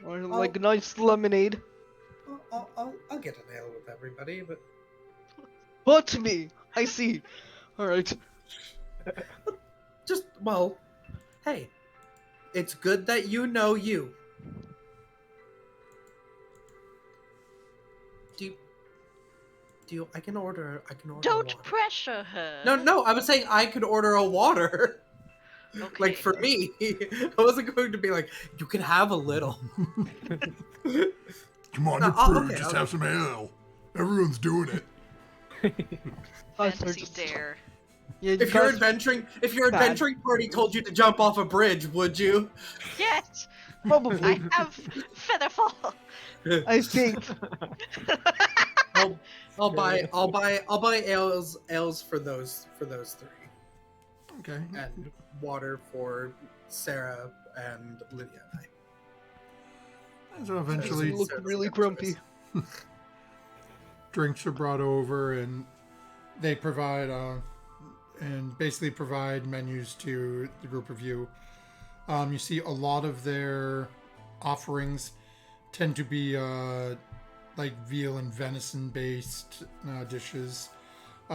Or like nice lemonade. I'll get an ale with everybody, but But me! I see. Alright. hey, it's good that you know you. Do you? I can order. Don't water. pressure her. No. I was saying I could order a water. Okay. Like for me, I wasn't going to be like, you can have a little. Come on, No, you're through. okay, Just okay. have some ale. Everyone's doing it. Fantasy dare. Yeah, you If your guys- adventuring party told you to jump off a bridge, would you? Yes, Probably. I have featherfall. I think. I'll buy ales for those three, Okay. and water for Sarah and Lydia and I. And so You eventually look really grumpy. drinks are brought over and they provide basically provide menus to the group of you. You see a lot of their offerings tend to be like veal and venison based dishes.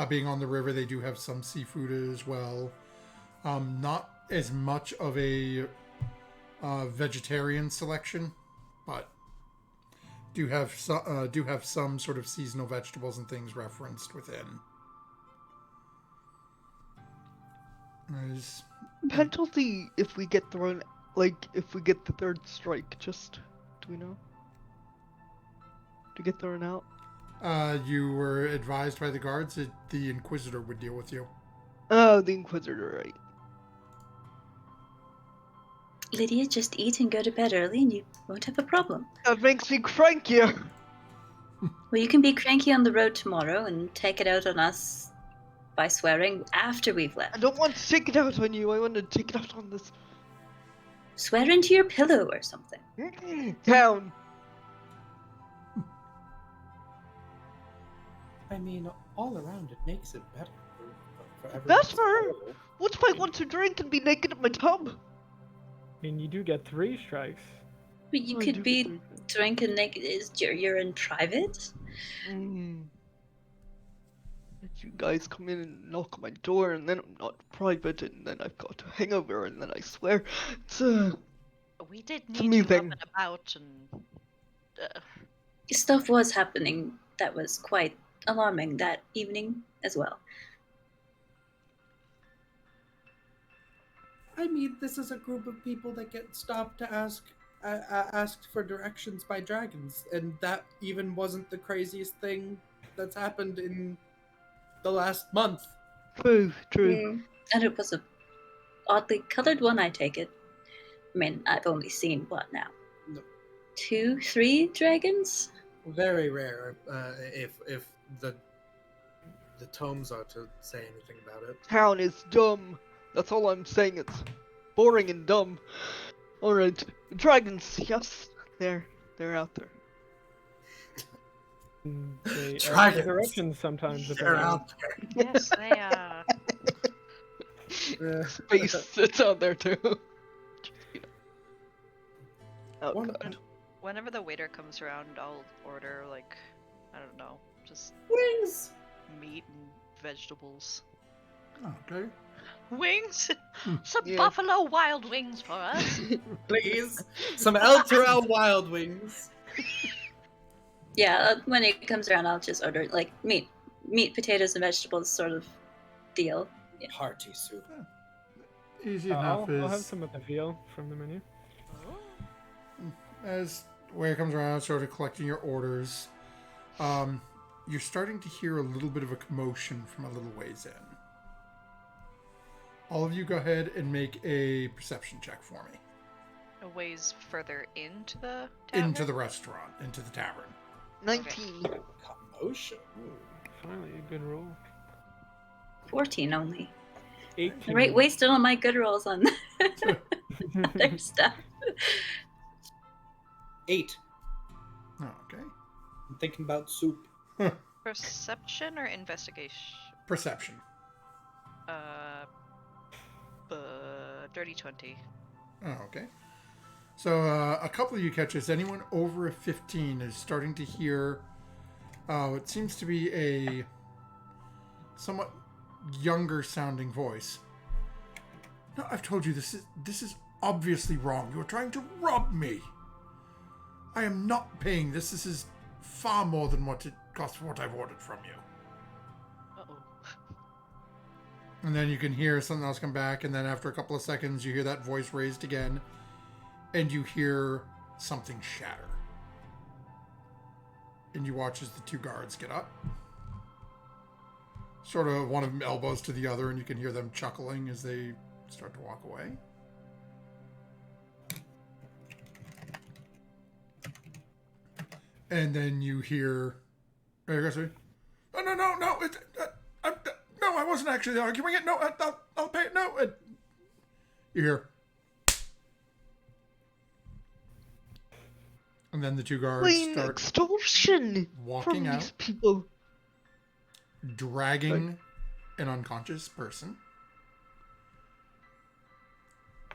Being on the river, they do have some seafood as well. Not as much of a vegetarian selection, but do have some sort of seasonal vegetables and things referenced within. There's Penalty if we get thrown, like, if we get the third strike, just, do we know? To get thrown out? You were advised by the guards that the Inquisitor would deal with you. Oh, the Inquisitor, right. Lydia, just eat and go to bed early and you won't have a problem. That makes me crankier. Well, you can be cranky on the road tomorrow and take it out on us by swearing after we've I left. don't want to take it out on you. I want to take it out on this Swear into your pillow or something. town. I mean, all around, it makes it better for everyone. Better? What's my want to drink and be naked in my tub? I mean, you do get 3 strikes. But you I could do be believe drinking naked. You're in private? Mm. Let you guys come in and knock on my door, and then I'm not private, and then I've got a hangover, and then I swear it's We did It's need you up moving. and about, and Stuff was happening that was quite alarming that evening as well. I mean, this is a group of people that get stopped to asked for directions by dragons, and that even wasn't the craziest thing that's happened in the last month. true. And it was a oddly colored one, I take it. I mean, I've only seen, what now? No. 2, 3 dragons? Very rare, if the tomes are to say anything about it. Town is dumb. That's all I'm saying. It's boring and dumb. All right, dragons. Yes, they're out there. They ask Dragons. for directions sometimes. They're apparently. out yes, they are. there. Space, it's out there too. You know. Oh One- god. Whenever the waiter comes around, I'll order, like, I don't know, just Wings! meat and vegetables. Okay. Wings? Some Yeah. buffalo wild wings for us. Please! Some El Terrell Wild Wings. Yeah, when it comes around, I'll just order, like, meat, potatoes, and vegetables sort of deal. Hearty soup. Easy enough I'll have is some of the veal from the menu. as where it comes around, sort of collecting your orders. You're starting to hear a little bit of a commotion from a little ways in. All of you go ahead and make a perception check for me. A ways further into the tavern? Into the restaurant, into the tavern. 19. Commotion. Finally, a good roll. 14 only. 18. Right, wasted all my good rolls on other stuff. 8. Oh, okay. I'm thinking about soup. Perception or investigation? Perception. Dirty 20. Oh, okay. So a couple of you catch this. Anyone over a 15 is starting to hear what seems to be a somewhat younger sounding voice. No, I've told you this is obviously wrong. You're trying to rob me. I am not paying this. This is far more than what it costs for what I've ordered from you. Uh-oh. And then you can hear something else come back, and then after a couple of seconds, you hear that voice raised again, and you hear something shatter. And you watch as the 2 guards get up. Sort of one of them elbows to the other, and you can hear them chuckling as they start to walk away. And then you hear... No, no, I wasn't actually arguing it. No, I'll pay it. No. You hear... And then the 2 guards Plain start extortion walking from out, these people. dragging an unconscious person.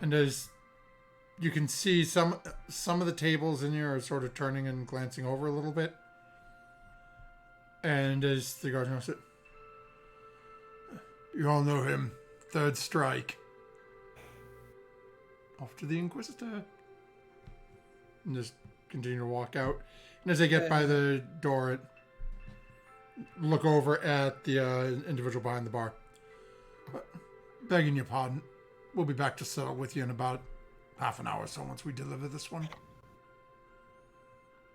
And as you can see, some of the tables in here are sort of turning and glancing over a little bit. And as the guard knows it, you all know him. 3rd strike. Off to the Inquisitor. And just continue to walk out. And as they get by the door, look over at the individual behind the bar. Begging your pardon. We'll be back to settle with you in about half an hour or so once we deliver this one.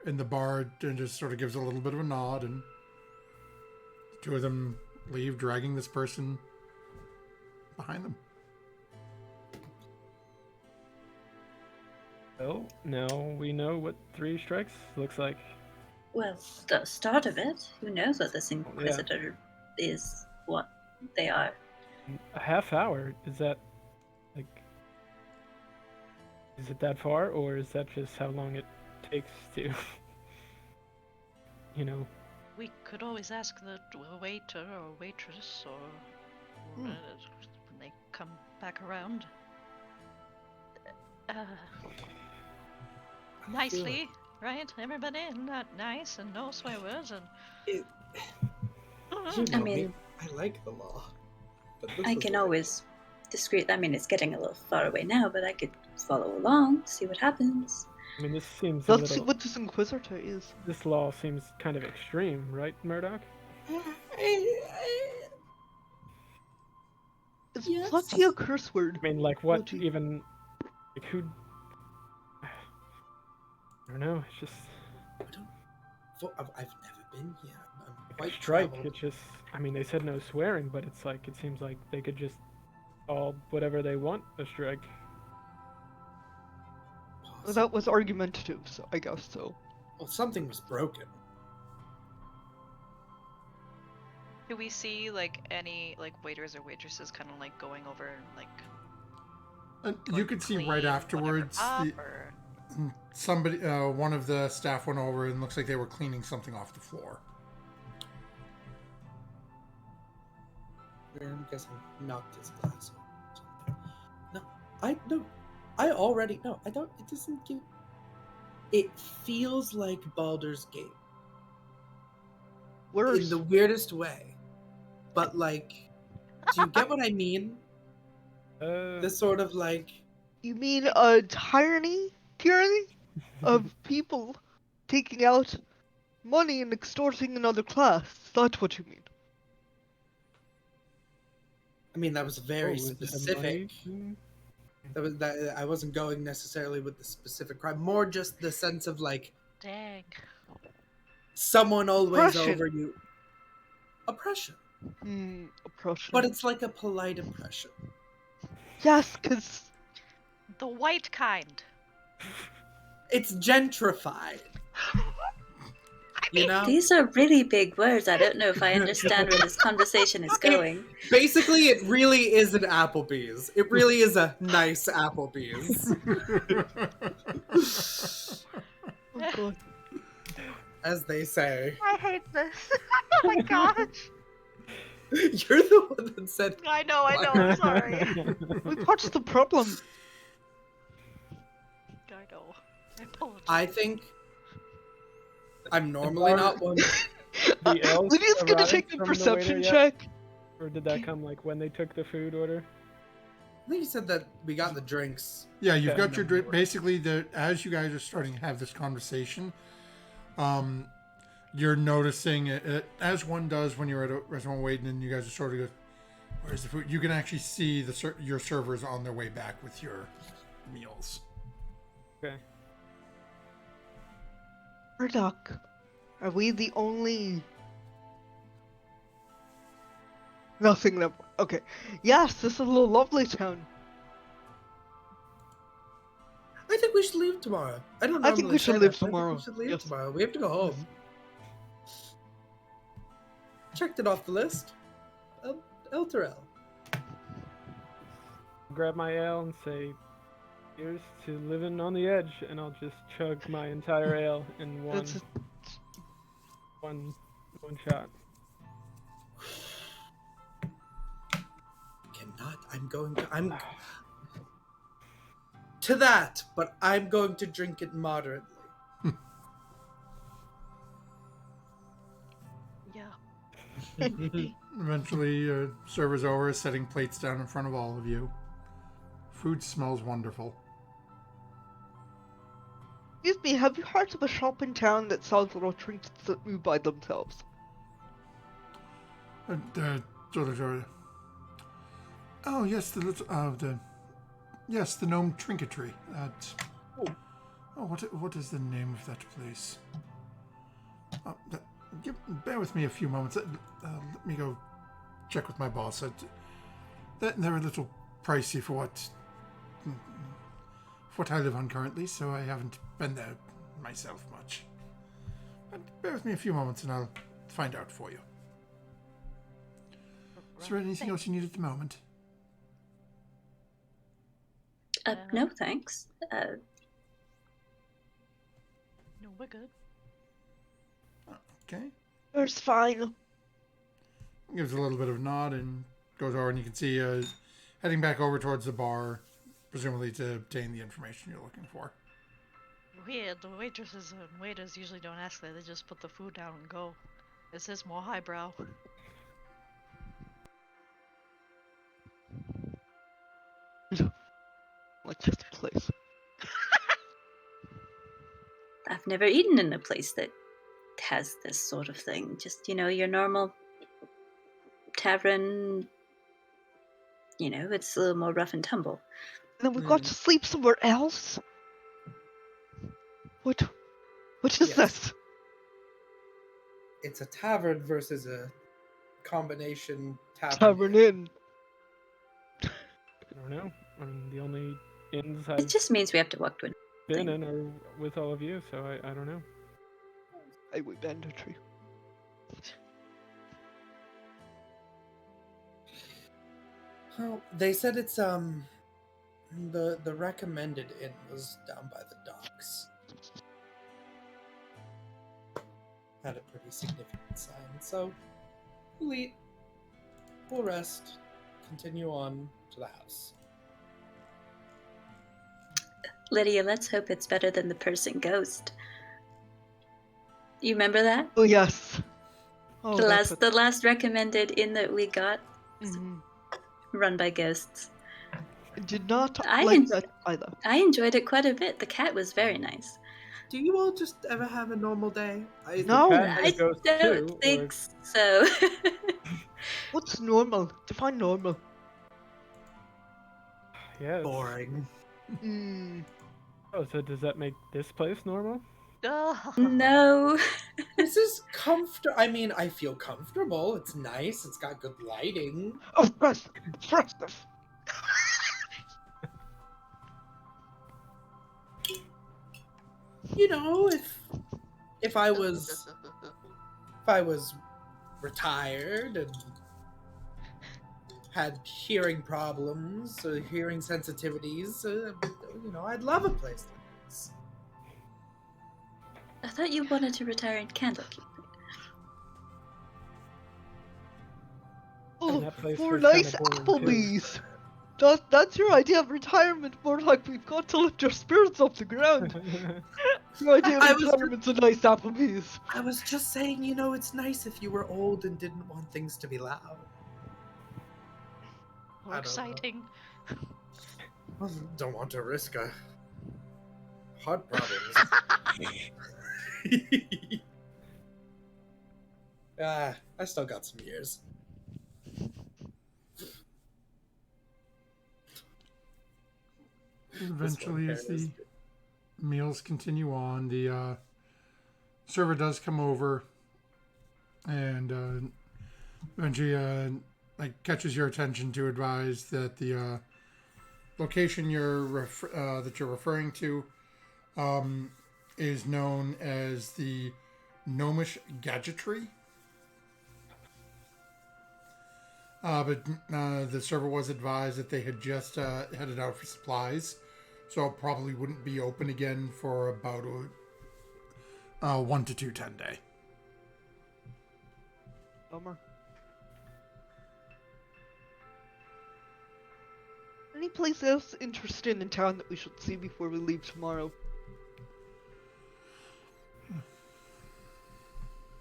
And the bar just sort of gives a little bit of a nod and two of them leave, dragging this person behind them. Well, now we know what 3 strikes looks like. Well, the start of it. Who knows what this Inquisitor is, what they are. A half hour? Is that, like... Is it that far, or is that just how long it takes to... you know... We could always ask the waiter or waitress or when they come back around. Nicely, right? Everybody not nice and no swear words and. You know I mean, me, I like the law. But this I was can a- always discreet. I mean, it's getting a little far away now, but I could follow along, see what happens. I mean, this seems a Let's see little... what this Inquisitor is. This law seems kind of extreme, right, Murdoch? Is Yes. plenty a curse word? I mean, like, what Bloody- even... Like, who... I don't know, it's just... I've never been here. I'm Like quite a strike, traveled. it's just... I mean, they said no swearing, but it's like, it seems like they could just call whatever they want a strike. Well, that was argumentative, so I guess so. Well, something was broken. Do we see like any like waiters or waitresses kind of like going over and like? You going could to see clean right whatever afterwards, up, the, or... somebody, one of the staff went over and looks like they were cleaning something off the floor. I'm guessing knocked his glass over. No, I already know. I don't. It doesn't give. It feels like Baldur's Gate Where's in the weirdest way, but like, do you get what I mean? This sort of like. you mean a tyranny of people taking out money and extorting another class? That's what you mean. I mean, that was very is it a money specific. thing? That I wasn't going necessarily with the specific crime, more just the sense of like Dang. someone always Oppression. over you. Oppression, Oppression. but it's like a polite oppression. Yes, because The white kind. It's gentrified. You know, These are really big words. I don't know if I understand where this conversation is going. basically, it really is an Applebee's. It really is a nice Applebee's, oh god, as they say. I hate this. Oh my gosh. You're the one that said. I know. I'm sorry. what's the problem? I know. I apologize. I think I'm normally not one. The elves Lydia's gonna arrived take a from the perception waiter yet? check. Or did that come, like, when they took the food order? I think you said that we got the drinks. Yeah, you've Okay. got your drink. Basically, as you guys are starting to have this conversation, you're noticing it, as one does when you're at a restaurant waiting, and you guys are sort of go, "Where's the food?" You can actually see your servers on their way back with your meals. Okay. Murdoch, are we the only? Nothing that. Okay. Yes, this is a little lovely town. I think we should leave tomorrow. I don't. I think normally we should say leave this, but I think tomorrow. We should leave Yes. tomorrow. We have to go home. Checked it off the list. Elturel. Grab my ale and say, "Here's to living on the edge," and I'll just chug my entire ale in one That's one shot. Cannot. I'm to that, but I'm going to drink it moderately. Yeah. Eventually, server's over, setting plates down in front of all of you. Food smells wonderful. Excuse me, have you heard of a shop in town that sells little trinkets that move by themselves? Oh yes, the Gnome Trinketry. What is the name of that place? bear with me a few moments. Let me go check with my boss. They're a little pricey for what I live on currently, so I haven't been there myself much. But bear with me a few moments and I'll find out for you. Is there anything else you need at the moment? No, thanks. No, we're good. Okay. It's fine. Gives a little bit of a nod and goes over, and you can see heading back over towards the bar, presumably to obtain the information you're looking for. Weird, the waitresses and waiters usually don't ask that, they just put the food down and go. This is more highbrow. Like just a place. I've never eaten in a place that has this sort of thing. Just, your normal tavern, it's a little more rough and tumble. And then we've got to sleep somewhere else? What is Yes. this? It's a tavern versus a combination Tavern Inn. I don't know. I mean, the only inns It I've just means we have to walk to it. been in are with all of you, so I don't know. I would banditry. Well, they said it's the recommended inn was down by the docks. Had a pretty significant sign, so we'll eat, we'll rest, continue on to the house. Lydia, let's hope it's better than the person ghost. You remember that? Oh yes. Oh, the last recommended inn that we got, Mhm. run by ghosts. I did not I like en- that either. I enjoyed it quite a bit. The cat was very nice. Do you all just ever have a normal day? No. Cat I is a ghost don't too, think so. What's normal? Define normal. Yeah. Boring. Oh, so does that make this place normal? No. This is comfortable. I mean, I feel comfortable. It's nice. It's got good lighting. Oh, fresh. You know, if I was retired and had hearing problems, hearing sensitivities, I'd love a place like this. I thought you wanted to retire in Candlekeep. Oh, that place for was nice kinda boring, too. Applebee's. That's your idea of retirement, more like we've got to lift our spirits off the ground. Your idea I of was- retirement's a nice Applebee's. I was just saying, it's nice if you were old and didn't want things to be loud. More I don't know. exciting. Don't want to risk heart problems. I still got some years. Eventually, as This the meals continue on, the server does come over and eventually catches your attention to advise that the location that you're referring to is known as the Gnomish Gadgetry. But the server was advised that they had just headed out for supplies, so it probably wouldn't be open again for about a 1 to 2 10 day. Bummer. Any place else interesting in town that we should see before we leave tomorrow?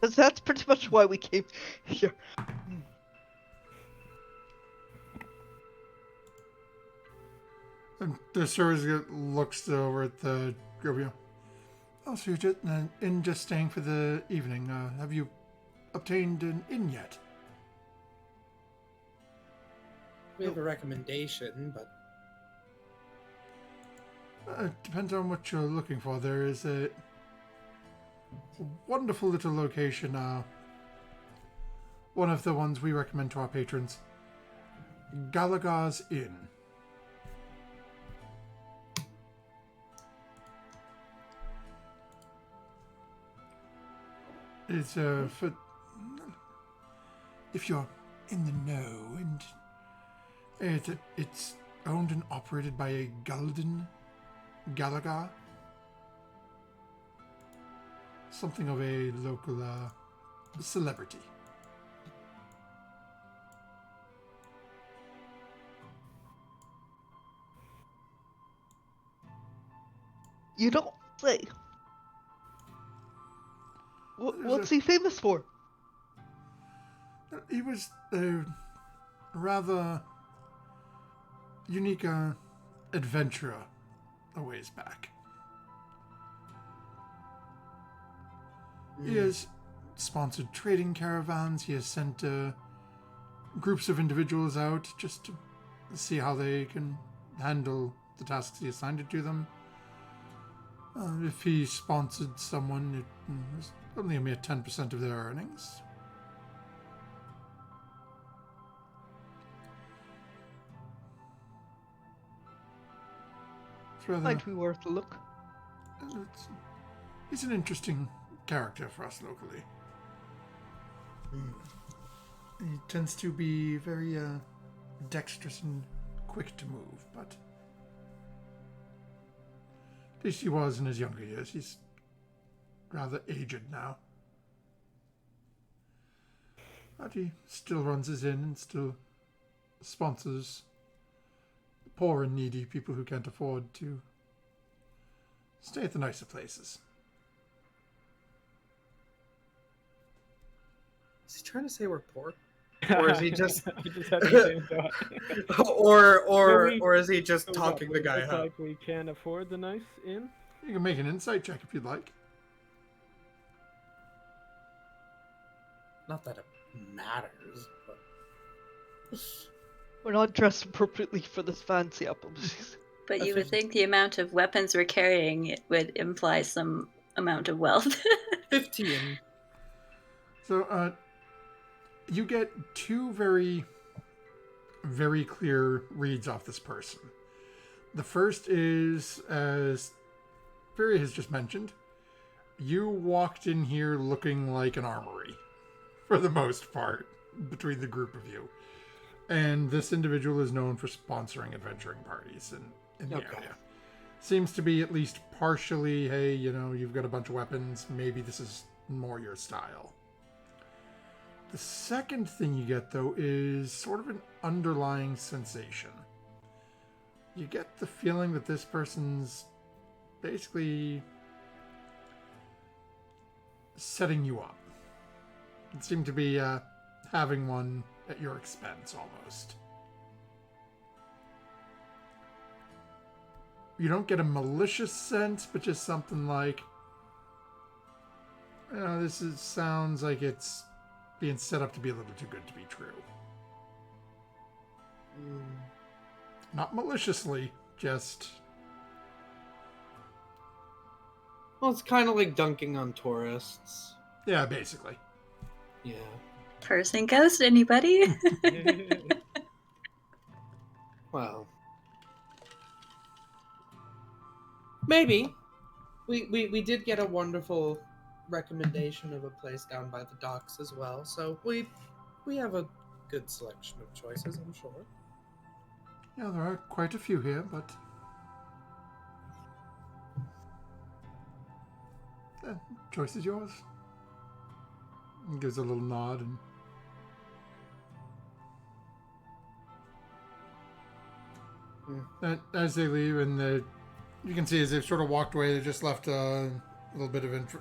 Because that's pretty much why we came here. And the server looks over at the Grubio. Oh, so you're just staying for the evening. Have you obtained an inn yet? We have a recommendation, but It depends on what you're looking for. There is wonderful little location. One of the ones we recommend to our patrons. Galagas Inn. It's for if you're in the know, and it's owned and operated by a Galaga. Something of a local celebrity. You don't say. What's he famous for? He was a rather unique adventurer a ways back. He has sponsored trading caravans. He has sent groups of individuals out just to see how they can handle the tasks he assigned to them. If he sponsored someone, it was only a mere 10% of their earnings. It's rather, Might be worth a look. he's an interesting character for us locally. He tends to be very dexterous and quick to move, but at least he was in his younger years. He's rather aged now. But he still runs his inn and still sponsors poor and needy people who can't afford to stay at the nicer places. Is he trying to say we're poor? Or is he just I just had the same thought. or is he just talking the guy Looks up? like we can afford the nice inn. You can make an insight check if you'd like. Not that it matters, but We're not dressed appropriately for this fancy Applebee's. But you would think the amount of weapons we're carrying would imply some amount of wealth. 15. So, you get two very, very clear reads off this person. The first is, as Fury has just mentioned, you walked in here looking like an armory, for the most part, between the group of you. And this individual is known for sponsoring adventuring parties in the area. Seems to be at least partially, hey, you know, you've got a bunch of weapons, maybe this is more your style. The second thing you get, though, is sort of an underlying sensation. You get the feeling that this person's basically setting you up. It seemed to be having one at your expense, almost. You don't get a malicious sense, but just something like, you know, sounds like it's being set up to be a little too good to be true. Not maliciously, just... Well, it's kind of like dunking on tourists. Yeah, basically. Yeah. Person ghost, anybody? Well, maybe. We did get a wonderful recommendation of a place down by the docks as well, so we have a good selection of choices, I'm sure. Yeah, there are quite a few here, but... choice is yours. He gives a little nod and... As they leave, and you can see as they've sort of walked away, they just left a little bit of info.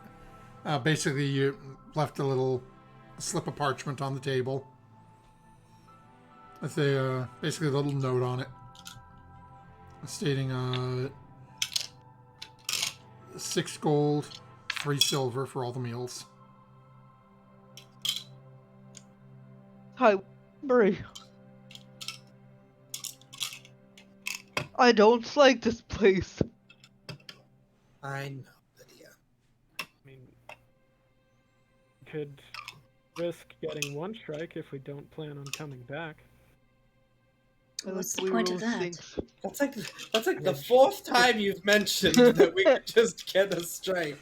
Basically, you left a little slip of parchment on the table with basically a little note on it stating 6 gold, 3 silver for all the meals. Hi, Murray. I don't like this place. I know, Lydia. I mean, could risk getting one strike if we don't plan on coming back. I like What's the the way point of Rose that? thinks. That's like the fourth time you've mentioned that we could just get a strike.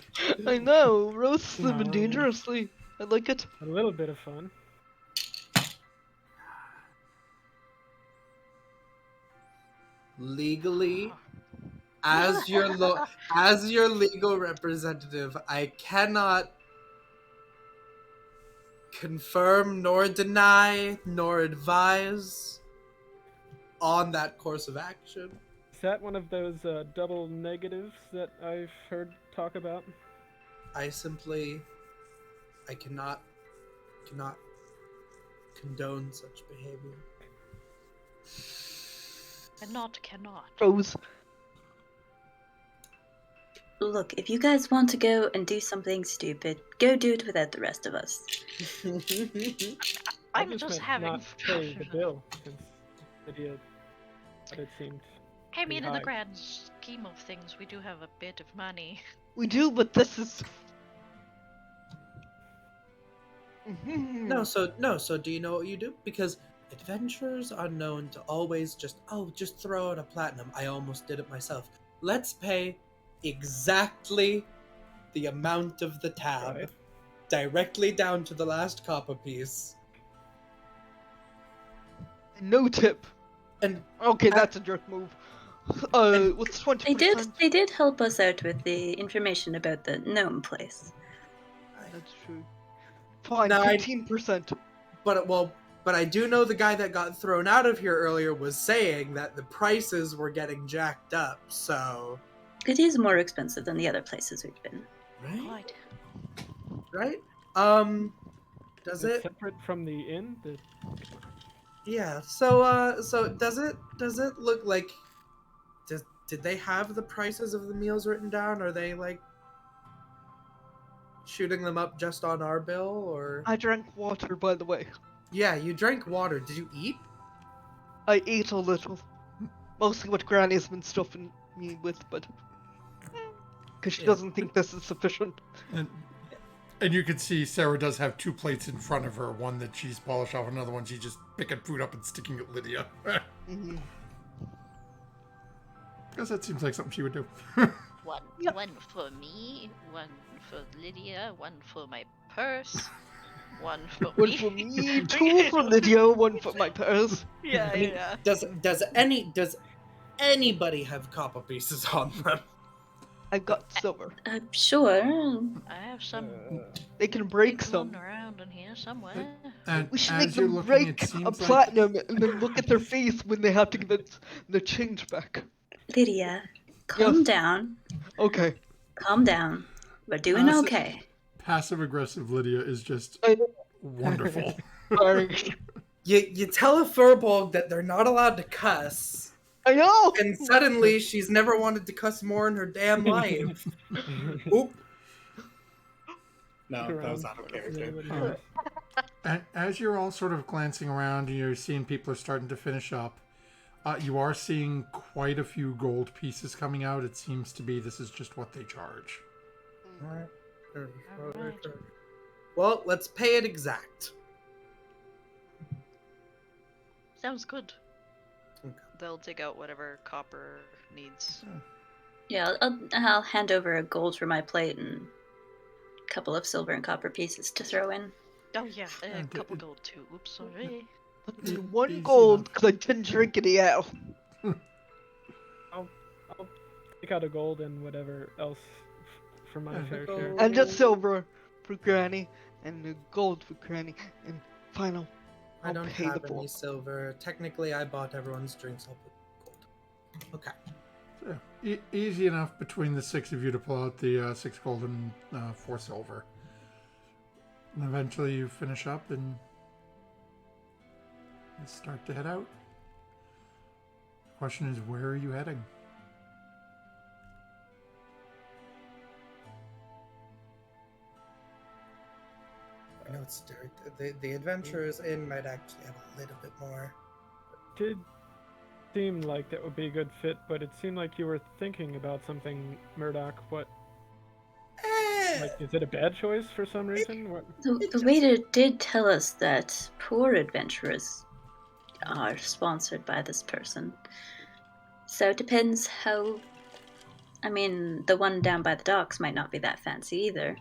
I know, Rose is living No. dangerously. I like it. A little bit of fun. Legally, as your legal representative, I cannot confirm nor deny nor advise on that course of action. Is that one of those double negatives that I've heard talk about? I cannot condone such behavior. Cannot. Rose. Look, if you guys want to go and do something stupid, go do it without the rest of us. I I'm just meant having. not pay the bill, since Lydia thought it seemed I mean, in the high. grand scheme of things, we do have a bit of money. We do, but this is. No, so do you know what you do? Because adventurers are known to always just throw out a platinum. I almost did it myself. Let's pay exactly the amount of the tab, Right. directly down to the last copper piece. No tip. And Okay, that's a jerk move. What's 20%? They did help us out with the information about the gnome place. That's true. Fine, No, 15%. but I do know the guy that got thrown out of here earlier was saying that the prices were getting jacked up. So It is more expensive than the other places we've been. right, Right. right. Does It's it? separate from the inn? Yeah. So does it look like? Did they have the prices of the meals written down? Are they like shooting them up just on our bill, or? I drank water, by the way. Yeah, you drank water. Did you eat? I ate a little. Mostly what Granny's been stuffing me with, but. Because she Yeah. doesn't think this is sufficient. And you can see Sarah does have two plates in front of her. One that she's polished off, another one she's just picking food up and sticking at Lydia. Mhm. Guess that seems like something she would do. One for me, one for Lydia, one for my purse, one for One me. for me, two for Lydia, one for my purse. Yeah, I mean, yeah. Does anybody have copper pieces on them? I've got silver. I'm sure. I have some They can break big some. one around in here somewhere. And We should as make you're them looking, break it a seems like platinum and then look at their face when they have to give it the change back. Lydia, calm Yes. down. Okay. Calm down. We're doing Honestly- okay. passive-aggressive Lydia is just I know. wonderful. Sorry. You tell a furbolg that they're not allowed to cuss, I know! and suddenly she's never wanted to cuss more in her damn life. Oop. No, that was out of character. And as you're all sort of glancing around and you're seeing people are starting to finish up, you are seeing quite a few gold pieces coming out. It seems to be this is just what they charge. Alright. Well, let's pay it exact. Sounds good. Okay. They'll dig out whatever copper needs. Yeah, I'll hand over a gold for my plate and a couple of silver and copper pieces to throw in. Oh yeah, a Okay. couple gold too. Oops, sorry. That's Easy one gold enough. because I didn't drink any ale. I'll take out a gold and whatever else for my fair share. And just silver for Granny, and the gold for Granny, and final. I I'll don't pay have the any bill. silver. Technically, I bought everyone's drinks. I'll put gold. Okay. So, easy enough between the six of you to pull out the 6 gold and 4 silver. And eventually you finish up and start to head out. The question is, where are you heading? I know it's dirt. The Adventurers Inn might actually have a little bit more. Did seem like that would be a good fit, but it seemed like you were thinking about something, Murdoch. What? Like, is it a bad choice for some reason? What? The waiter did tell us that poor adventurers are sponsored by this person. So it depends how. I mean, the one down by the docks might not be that fancy either.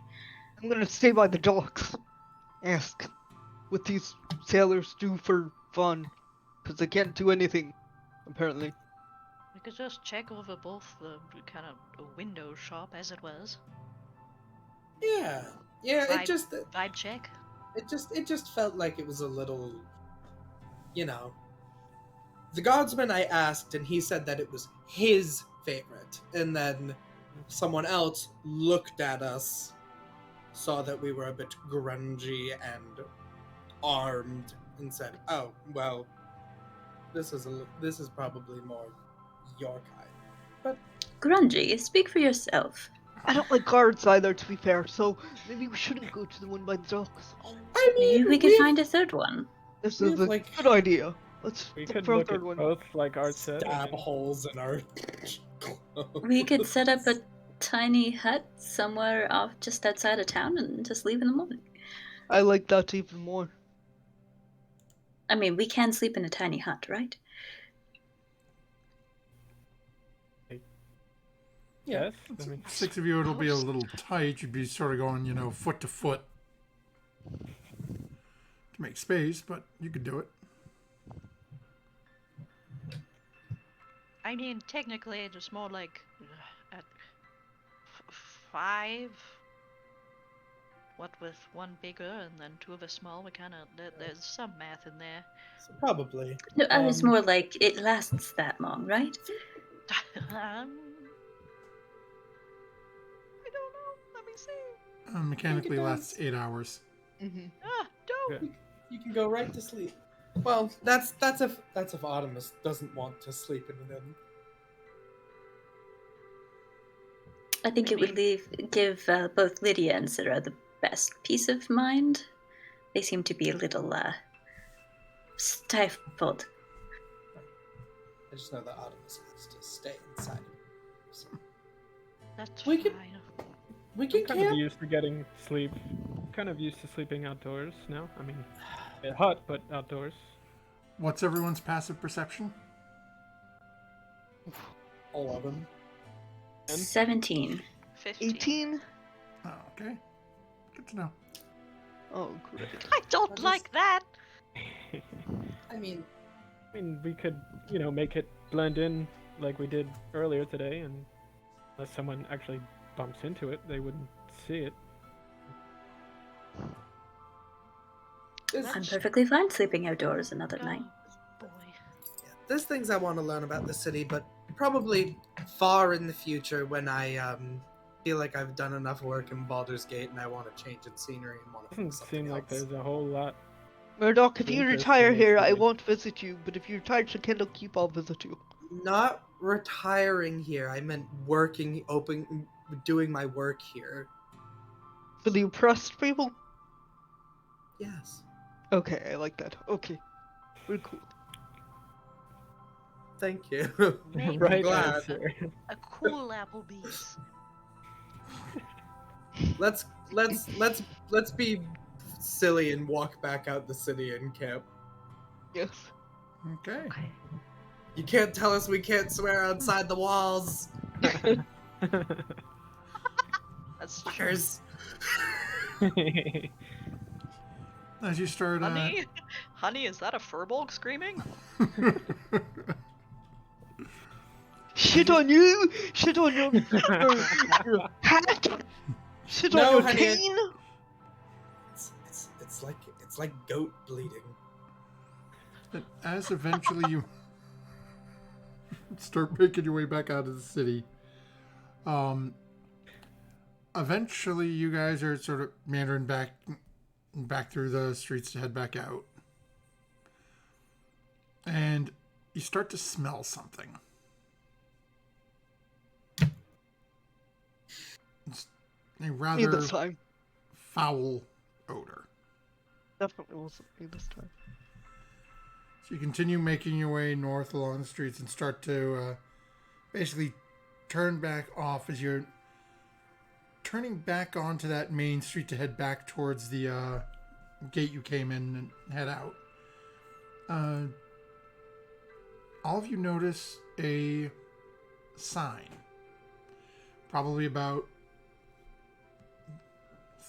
I'm gonna stay by the docks. Ask what these sailors do for fun, because they can't do anything, apparently. We could just check over both the kind of window shop as it was. Yeah. Vibe- Vibe check. It just felt like it was a little, you know. The guardsman I asked, and he said that it was his favorite, and then someone else looked at us, saw that we were a bit grungy and armed, and said, "Oh, well, this is probably more your kind." But Grungy, speak for yourself. I don't like guards either, to be fair, so maybe we shouldn't go to the one by the docks. I mean, Maybe we could find a third one. This we is have, a like, good idea. Let's We look could for a look third at one. both, like Art said. stab and- holes in our. We could set up a tiny hut somewhere off just outside of town and just leave in the morning. I like that even more. I mean, we can sleep in a tiny hut, right? Yes. I mean, 6 of you, it'll be a little tight. You'd be sort of going, foot to foot to make space, but you could do it. I mean, technically, it's more like at 5. What with one bigger and then 2 of us small? We kind of there's some math in there. Probably. No, I was more like it lasts that long, right? I don't know. Let me see. Mechanically lasts 8 hours. Mm-hmm. Ah, dope. Yeah. You can go right to sleep. Well, that's if Artemis doesn't want to sleep in an inn. I think it would give both Lydia and Sarah the best peace of mind. They seem to be a little stifled. I just know that Artemis has to stay inside. So That's We fine. could- we can I'm kind of camp. used to getting sleep. Kind of used to sleeping outdoors now. I mean, a hut, but outdoors. What's everyone's passive perception? 11. 17. 15. 18? Oh, okay. Good to know. Oh, great. I don't What like is- that. I mean, We could, make it blend in like we did earlier today, and unless someone actually bumps into it, they wouldn't see it. I'm perfectly fine sleeping outdoors another night. Boy. there's things I want to learn about the city, but probably far in the future when I feel like I've done enough work in Baldur's Gate and I want to change its scenery and want to Doesn't seem like there's a whole lot. Murdoch, if you Interesting, retire here, I actually. won't visit you, but if you retire to Kendall Keep, I'll visit you. Not retiring here. I meant doing my work here. For the oppressed people? Yes. Okay, I like that. Okay. We're cool. Thank you. Maybe Right glad. answer. a cool Applebee's. let's be silly and walk back out the city and camp. Yes. Okay. Okay. You can't tell us we can't swear outside the walls. That's true. Fuckers. As you start, Honey? Honey, is that a furbolg screaming? Shit on you! Shit on your hat! Shit No, on your honey. cane! It's like goat bleeding. as eventually you start making your way back out of the city, eventually you guys are sort of meandering back through the streets to head back out. And you start to smell something. It's a Me rather this time. foul odor. Definitely wasn't me this time. So you continue making your way north along the streets and start to basically turn back off as you're turning back onto that main street to head back towards the gate you came in and head out, all of you notice a sign, probably about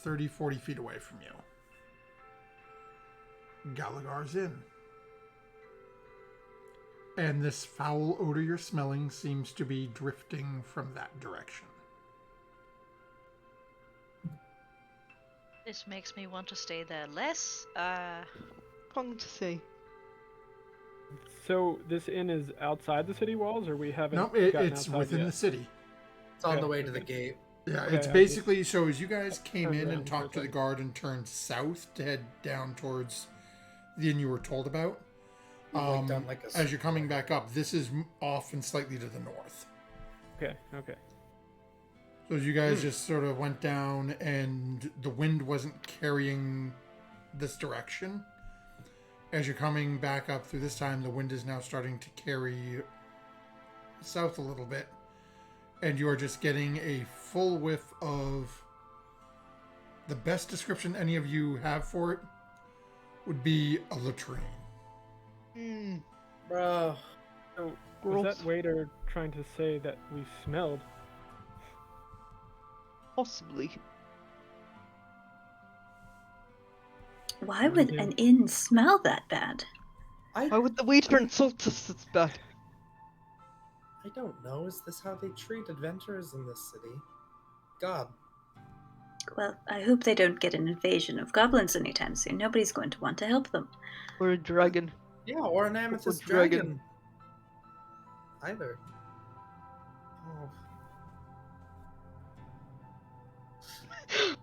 30, 40 feet away from you. Galagas Inn. And this foul odor you're smelling seems to be drifting from that direction. This makes me want to stay there less. Wrong to say. So this inn is outside the city walls, or we haven't? No, gotten it's outside within yet? the city. It's on Okay. the way to the gate. Yeah, Okay, it's I basically, so as you guys came turned in around and for a talked to the second. guard and turned south to head down towards the inn you were told about, Like done like a as you're coming back up, this is off and slightly to the north. Okay. Okay. So as you guys just sort of went down and the wind wasn't carrying this direction, as you're coming back up through this time, the wind is now starting to carry south a little bit. And you are just getting a full whiff of the best description any of you have for it would be a latrine. Bro. So was Gross. that waiter trying to say that we smelled? Possibly. Why would Yeah. an inn smell that bad? Why would the waiter insult us this bad? I don't know. Is this how they treat adventurers in this city? God. Well, I hope they don't get an invasion of goblins anytime soon. Nobody's going to want to help them. Or a dragon. Yeah, or an amethyst dragon. dragon. Either. Oh.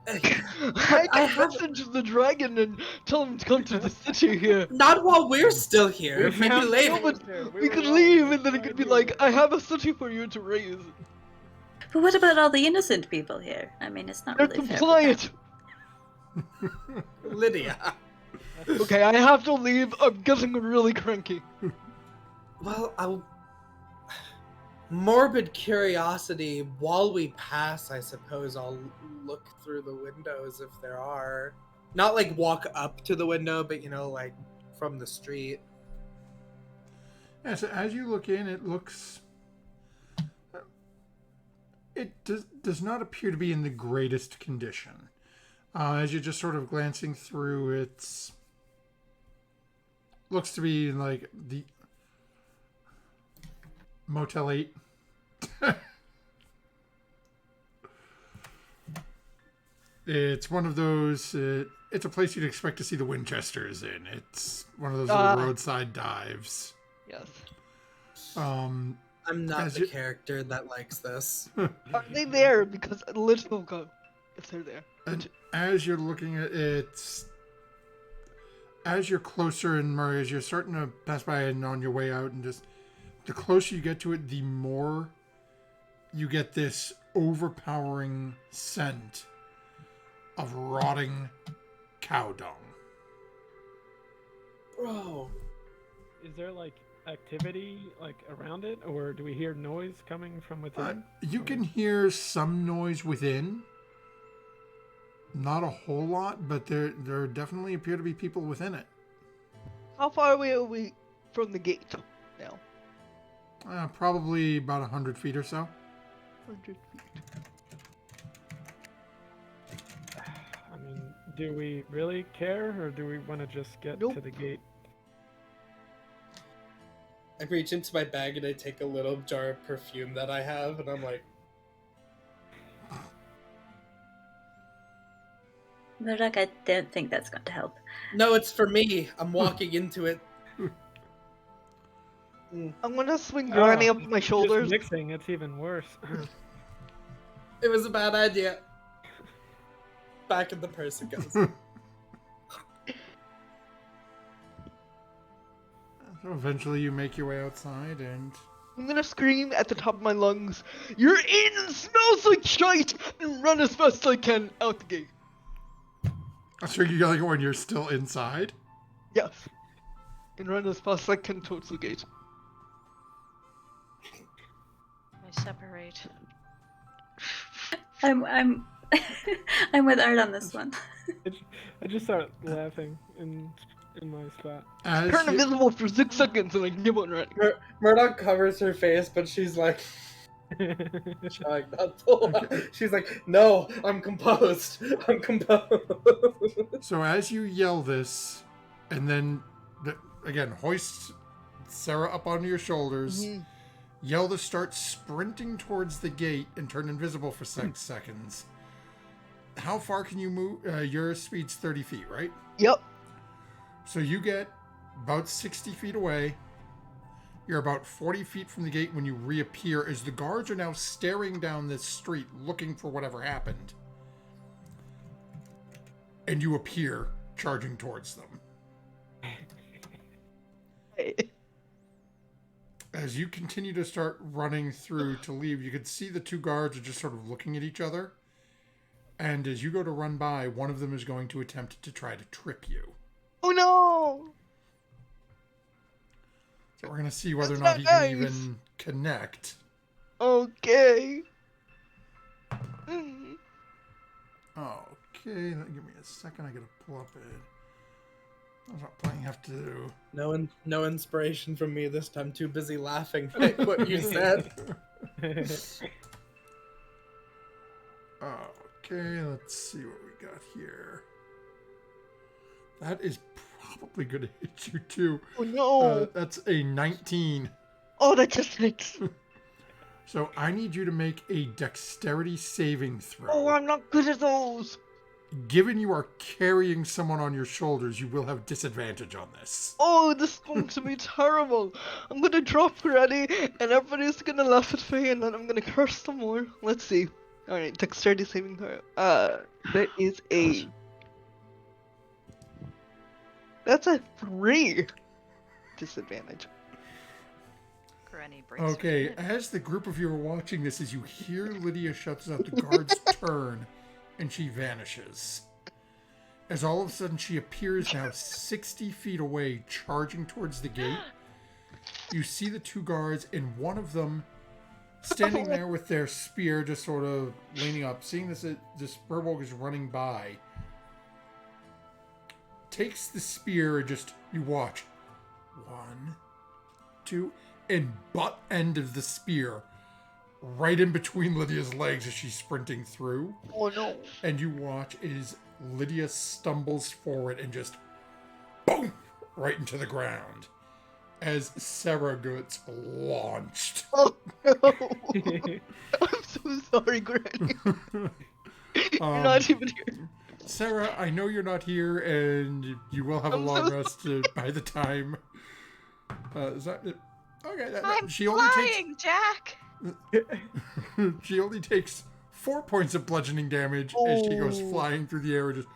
I have- message the dragon and tell him to come to the city here. Not while we're still here. We Maybe found- later. No, but We we were could wrong. leave We and then it tried could be to- like, I have a city for you to raise. But what about all the innocent people here? I mean, it's not They're really fair. compliant. Lydia. Okay, I have to leave. I'm getting really cranky. Well, I'll. Morbid curiosity. While we pass, I suppose I'll look through the windows if there are. Not like walk up to the window, but like from the street. Yeah, so as you look in, it looks... It does not appear to be in the greatest condition. As you're just sort of glancing through, it's... Looks to be like the... Motel 8. It's one of those... it's a place you'd expect to see the Winchesters in. It's one of those little roadside dives. Yes. I'm not As the you- character that likes this. Are they there? Because a list will go if they're there. And as you're looking at it, as you're closer and more, as you're starting to pass by and on your way out, and just the closer you get to it, the more you get this overpowering scent of rotting cow dung. Bro. Is there like activity like around it, or do we hear noise coming from within? You can hear some noise within. Not a whole lot, but there definitely appear to be people within it. How far away are we from the gate now? Probably about 100 feet or so. 100 feet. I mean, do we really care, or do we want to just get Nope. to the gate? I reach into my bag and I take a little jar of perfume that I have, and I'm like, Murdoch, I don't think that's going to help. no, it's for me. I'm walking into it. I'm gonna swing Granny up my Just shoulders. mixing, it's even worse. It was a bad idea. Back in the purse it goes. So eventually you make your way outside and... I'm gonna scream at the top of my lungs, "Your inn smells like shite!" and run as fast as I can out the gate. So you're yelling it when you're still inside? Yes. And run as fast as I can towards the gate. I separate. I'm I'm with Art on this one. I just start laughing in my spot. As Turn you- invisible for 6 seconds and I give on running. Murdoch covers her face, but she's like trying not to laugh. She's like, "No, I'm composed. I'm composed." So as you yell this, and then again hoist Sarah up onto your shoulders, yell to start sprinting towards the gate and turn invisible for 6 seconds. How far can you move? Your speed's 30 feet, right? Yep. So you get about 60 feet away. You're about 40 feet from the gate when you reappear, as the guards are now staring down this street looking for whatever happened. And you appear, charging towards them. As you continue to start running through to leave, you can see the two guards are just sort of looking at each other. And as you go to run by, one of them is going to attempt to try to trip you. Oh no! So we're going to see whether or That's not he not can nice. even connect. Okay. Okay, give me a second. I got to pull up it. I was not playing. Have to. No inspiration from me this time. Too busy laughing at what you said. Okay, let's see what we got here. That is probably going to hit you too. Oh no! That's a 19. Oh, that just hits. So I need you to make a dexterity saving throw. Oh, I'm not good at those. Given you are carrying someone on your shoulders, you will have disadvantage on this. Oh, this is going to be terrible. I'm gonna drop Granny, and everybody's gonna laugh at me, and then I'm gonna curse them more. Let's see. Alright, dexterity saving throw. That is a... That's a 3 disadvantage. Granny breaks her Okay, head. as the group of you are watching this, as you hear Lydia shouts out, the guards turn, and she vanishes. As all of a sudden she appears now 60 feet away, charging towards the gate. You see the two guards, and one of them standing there with their spear just sort of leaning up. Seeing this Spurbolg is running by, takes the spear and just, you watch. 1, 2, and butt end of the spear right in between Lydia's legs as she's sprinting through. Oh no. And you watch as Lydia stumbles forward and just boom right into the ground as Sarah gets launched. Oh no. I'm so sorry, Granny. You're not even here. Sarah, I know you're not here, and you will have a I'm long so rest by the time. Is that it? Okay, I'm she only flying, Jack! she only takes 4 points of bludgeoning damage as she goes Oh. flying through the air. Just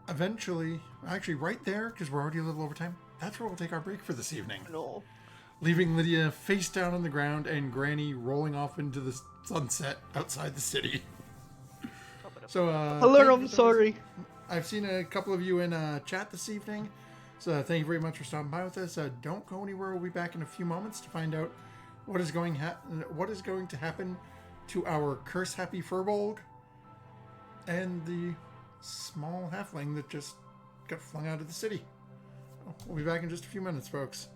eventually, actually, right there, because we're already a little over time. That's where we'll take our break for this evening. No. Leaving Lydia face down on the ground and Granny rolling off into the sunset outside the city. So, Hello, thank you I'm for sorry. I've seen a couple of you in chat this evening, so thank you very much for stopping by with us. Don't go anywhere. We'll be back in a few moments to find out what is going to happen to our curse-happy Furbolg and the small halfling that just got flung out of the city. We'll be back in just a few minutes, folks.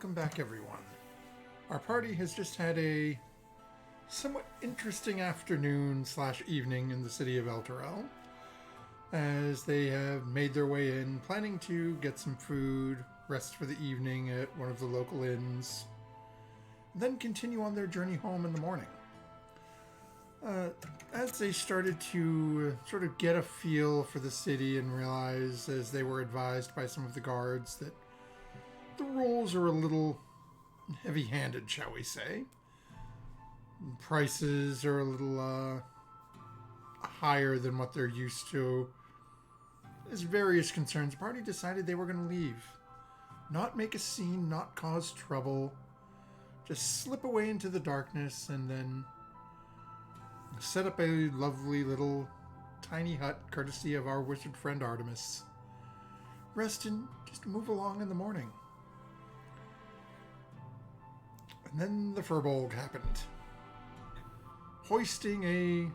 welcome back, everyone. Our party has just had a somewhat interesting afternoon/evening in the city of Elturel, as they have made their way in, planning to get some food, rest for the evening at one of the local inns, then continue on their journey home in the morning. As they started to sort of get a feel for the city and realize, as they were advised by some of the guards, that the rules are a little heavy-handed, shall we say. Prices are a little higher than what they're used to. There's various concerns. The party decided they were going to leave. Not make a scene, not cause trouble. Just slip away into the darkness and then set up a lovely little tiny hut, courtesy of our wizard friend Artemis. Rest and just move along in the morning. And then the Furbolg happened. Hoisting a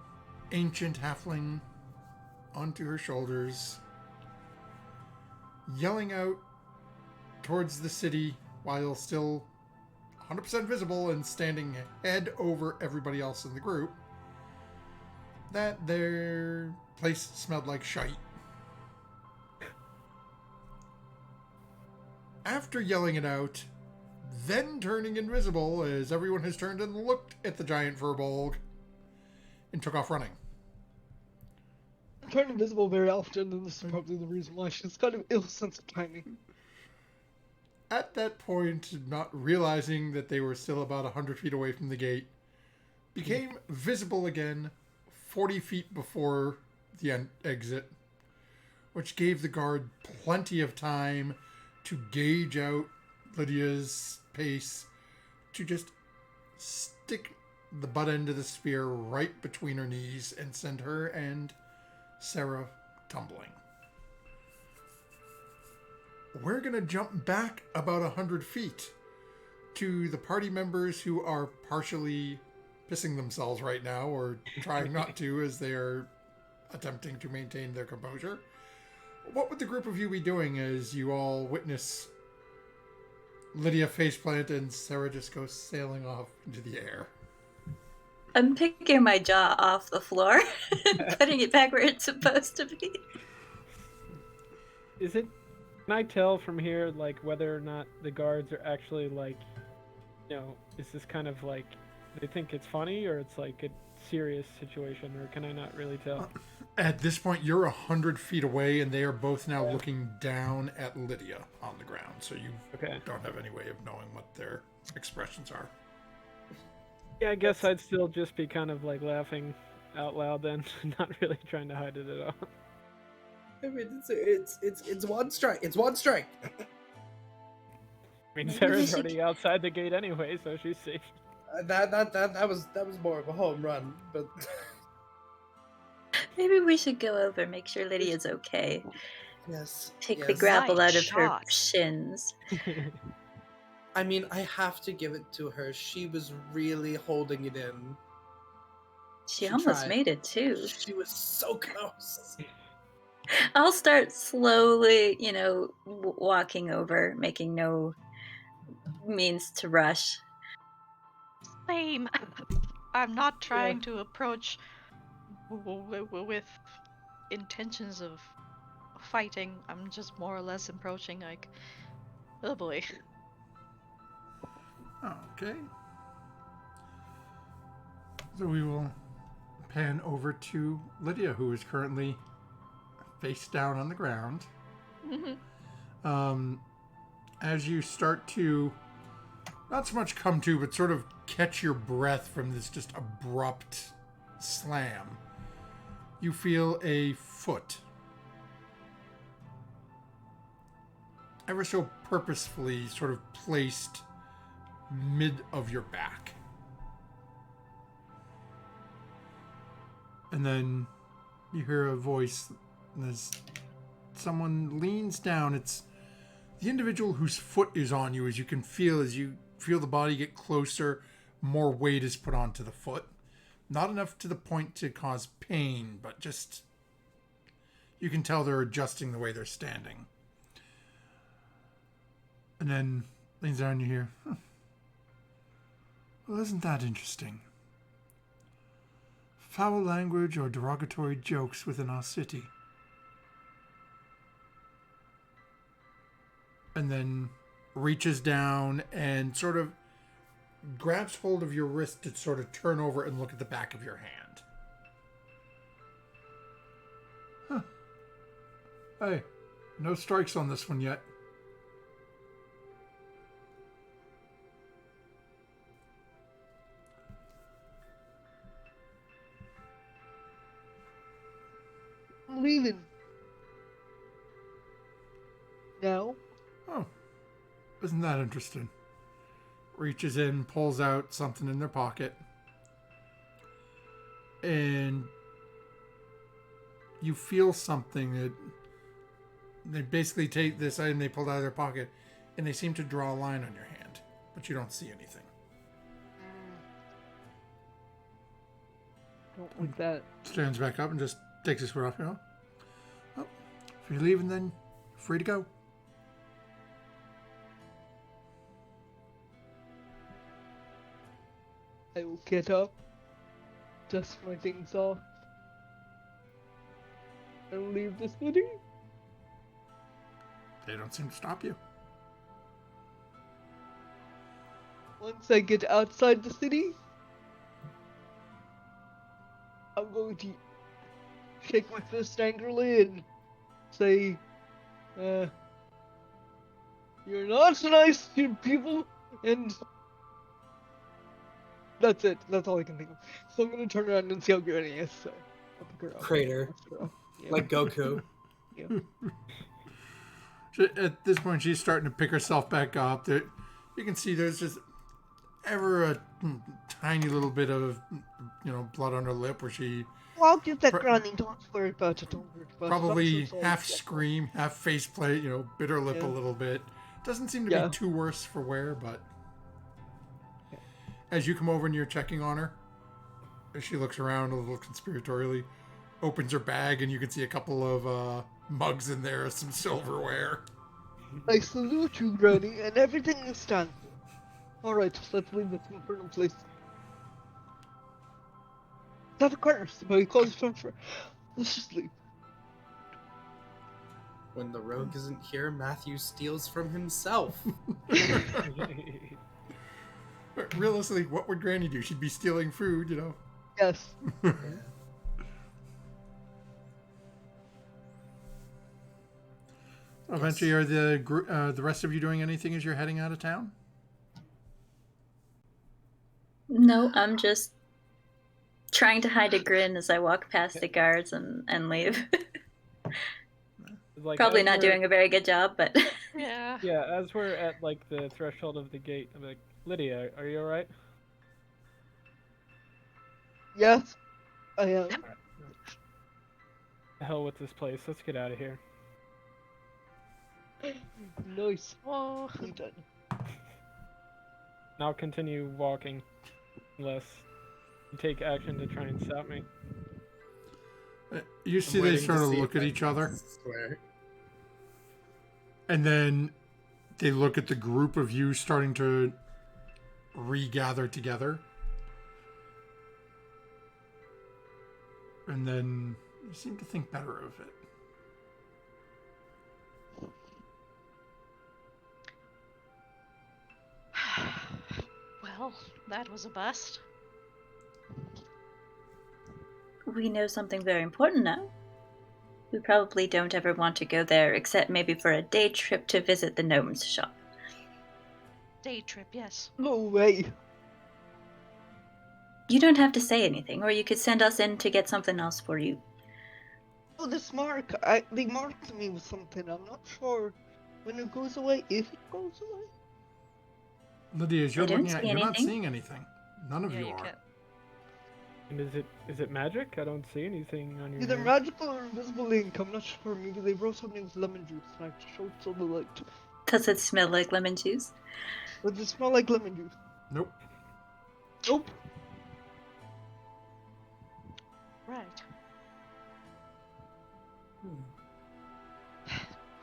ancient halfling onto her shoulders, yelling out towards the city while still 100% visible and standing head over everybody else in the group, that their place smelled like shite. After yelling it out, then turning invisible as everyone has turned and looked at the giant Furbolg and took off running. I turn invisible very often, and this is probably the reason why she's got an ill sense of timing. At that point, not realizing that they were still about 100 feet away from the gate, became visible again 40 feet before the exit, which gave the guard plenty of time to gauge out Lydia's pace, to just stick the butt end of the spear right between her knees and send her and Sarah tumbling. We're going to jump back about 100 feet to the party members who are partially pissing themselves right now, or trying not to, as they are attempting to maintain their composure. What would the group of you be doing as you all witness Lydia faceplant and Sarah just go sailing off into the air? I'm picking my jaw off the floor and putting it back where it's supposed to be. Can I tell from here, like, whether or not the guards are actually, like, is this kind of like, they think it's funny, or it's like a serious situation, or can I not really tell? At this point, you're 100 feet away, and they are both now looking down at Lydia on the ground, so you don't have any way of knowing what their expressions are. Yeah, I guess I'd still just be kind of like laughing out loud then, not really trying to hide it at all. I mean, it's one strike. It's one strike. I mean, Sarah's already outside the gate anyway, so she's safe. That was more of a home run, but Maybe we should go over, make sure Lydia's okay. yes. Take the grapple Nice out of her shot. shins. I mean, I have to give it to her. She was really holding it in. She She almost tried. made it too. She was so close. I'll start slowly, walking over, making no means to rush. Same. I'm not trying to approach with intentions of fighting. I'm just more or less approaching like, oh boy. Okay. So we will pan over to Lydia, who is currently face down on the ground. As you start to, not so much come to, but sort of catch your breath from this just abrupt slam, you feel a foot ever so purposefully sort of placed mid of your back. And then you hear a voice as someone leans down. It's the individual whose foot is on you, as you can feel, as you feel the body get closer, more weight is put onto the foot. Not enough to the point to cause pain, but just, you can tell they're adjusting the way they're standing. And then Leans down, you hear. Well, isn't that interesting? Foul language or derogatory jokes within our city. And then reaches down and sort of grabs hold of your wrist to sort of turn over and look at the back of your hand. Huh. Hey, no strikes on this one yet. I'm leaving. Now? Oh, isn't that interesting? Reaches in, pulls out something in their pocket, and you feel something that they basically take this item they pulled out of their pocket, and they seem to draw a line on your hand, but you don't see anything. Don't like that. Stands back up and just takes his foot off. You know, well, if you're leaving, then you're free to go. I will get up, dust my things off, and leave the city. They don't seem to stop you. Once I get outside the city, I'm going to shake my fist angrily and say, you're not nice to people, and that's it. That's all I can think of. So I'm gonna turn around and see how Granny is. So I'll pick her up. Crater. Yeah. Like Goku. Yeah. At this point, she's starting to pick herself back up. There, you can see there's just ever a tiny little bit of, blood on her lip where she Well, I'll get that Granny. Don't worry about it. Don't worry about probably it. half scream, half face plate, bit her lip a Yeah. little bit. Doesn't seem to Yeah. be too worse for wear, but as you come over and you're checking on her, as she looks around a little conspiratorially, opens her bag, and you can see a couple of mugs in there, some silverware. I salute you, Granny, and everything is done. Alright, let's leave this infernal place. It's not a curse, but it calls for. Let's just leave. When the rogue isn't here, Matthew steals from himself. Realistically, what would Granny do? She'd be stealing food, Yes. Eventually, are the rest of you doing anything as you're heading out of town? No, I'm just trying to hide a grin as I walk past the guards and leave. Like, Probably as not we're- doing a very good job, but Yeah. Yeah, as we're at like the threshold of the gate, I'm like, Lydia, are you alright? Yes. I am. The hell with this place. Let's get out of here. Nice. Oh, I'm done. And I'll continue walking unless you take action to try and stop me. You see I'm they waiting sort to of see look if at I each other, swear. and then they look at the group of you starting to regather together. And then you seem to think better of it. well, that was a bust. we know something very important now. We probably don't ever want to go there except maybe for a day trip to visit the gnome's shop. Day trip, yes. No way. You don't have to say anything, or you could send us in to get something else for you. Oh, this mark. They marked me with something. I'm not sure when it goes away. If it goes away. Lydia, as you're I don't looking at, see you're not anything. seeing anything. None of Yeah, you you are. can't. And is it magic? I don't see anything on your Either hand. magical or invisible ink. I'm not sure. Maybe they wrote something with lemon juice, and I showed some of the light. Does it smell like lemon juice? Does it smell like lemon juice? Nope. Nope. Right.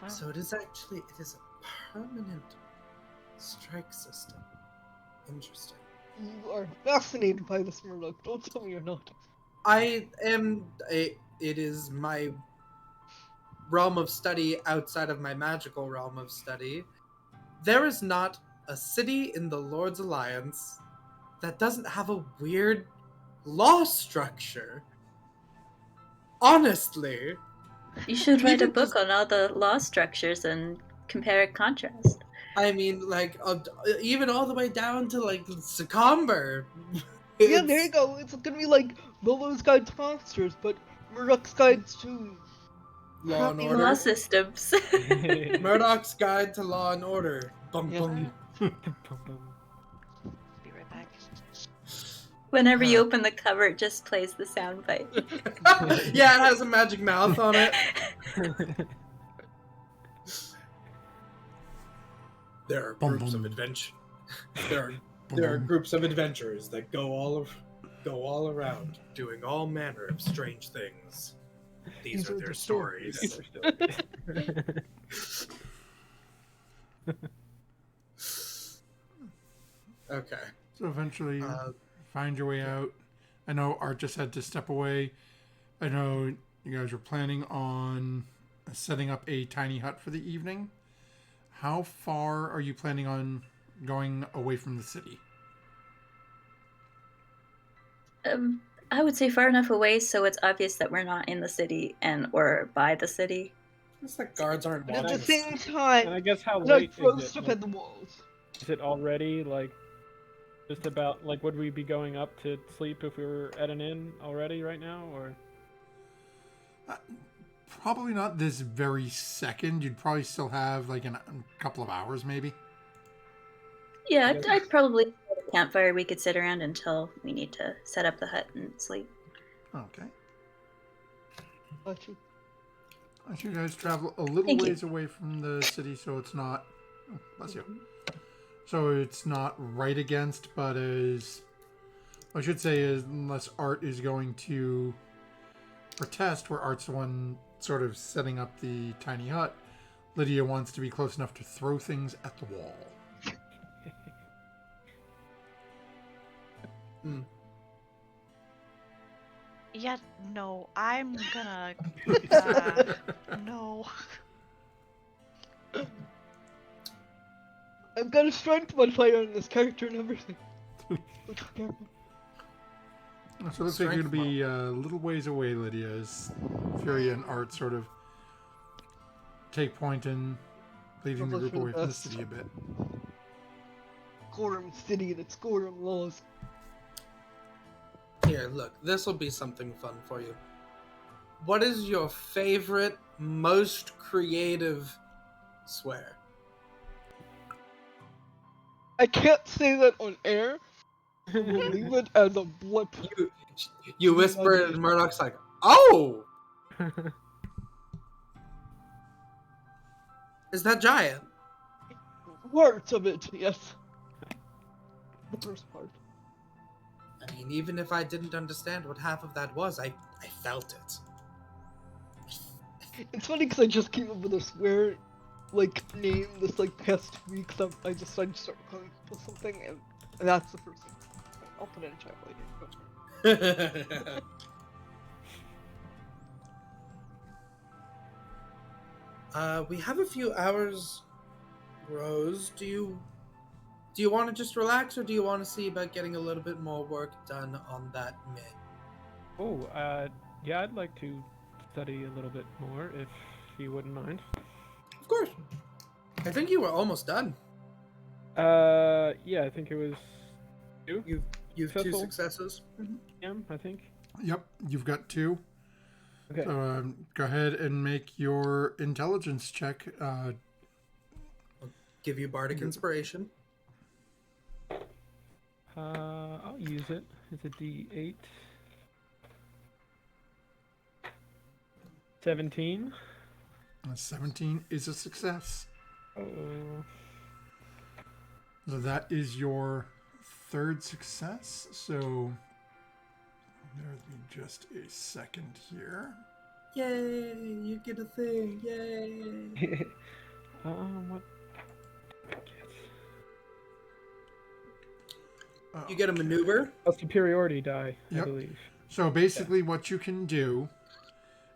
Well, So it is a permanent Strike system. Interesting. You are fascinated by this, Murdoch. Don't tell me you're not. I am. It is my realm of study outside of my magical realm of study. There is not a city in the Lord's Alliance that doesn't have a weird law structure. Honestly. You should write a Even book on all the law structures and compare and contrast. I mean, like, even all the way down to, like, Succumber. Yeah, there you go. It's gonna be like Lolo's Guide to Monsters, but Murdoch's Guide to Law and Happy Order. Law systems. Murdoch's Guide to Law and Order. Bum, Yeah. bum. Be right back. Whenever you open the cover, it just plays the sound bite. Yeah, it has a magic mouth on it. There are Bum, groups bum. of adventure. There are groups of adventurers that go all around doing all manner of strange things. These are their stories. Okay. So eventually, you find your way out. I know Art just had to step away. I know you guys were planning on setting up a tiny hut for the evening. How far are you planning on going away from the city? I would say far enough away so it's obvious that we're not in the city or by the city. It's like guards aren't But at the watching. same time, And I guess how like late throw is it? stuff Like, at the walls. is it already like just about like would we be going up to sleep if we were at an inn already right now, or? Probably not this very second. You'd probably still have like a couple of hours, maybe. Yeah, I'd probably have a campfire we could sit around until we need to set up the hut and sleep. Okay. But you- As you guys travel a little Thank you. ways away from the city, so it's not. Oh, bless you. So it's not right against, but is. I should say is unless Art is going to protest, where Art's the one sort of setting up the tiny hut. Lydia wants to be close enough to throw things at the wall. Yeah, no, I'm gonna. No. I've got a strength modifier on this character and everything. So it looks like you're going to be a little ways away, Lydia, as Fury and Art sort of take point in leading the group away from the city a bit. Gorham City and its Gorham laws. Here, look, this will be something fun for you. What is your favorite, most creative swear? I can't say that on air. We'll leave it as a blip. You whisper and Murdoch's like, oh! Is that giant? Parts of it, yes. The first part. I mean, even if I didn't understand what half of that was, I felt it. It's funny because I just came up with a swear, like, name this, like, past week. So I decided to start calling people something, and that's the first thing. I'll put it in chat later. We have a few hours, Rose. Do you want to just relax, or do you want to see about getting a little bit more work done on that mid? Oh, yeah, I'd like to study a little bit more if you wouldn't mind. Of course. I think you were almost done. Yeah, I think it was two. You've two Successful. successes. Yeah, I think. Yep, you've got two. Okay. So go ahead and make your intelligence check. Give you bardic inspiration. I'll use it. It's a D8. 17. 17 is a success. Oh. So that is your third success. So there's me just a second here. Yay! You get a thing. Yay! What did I get? You get a maneuver. A superiority die, I Yep. believe. So basically, what you can do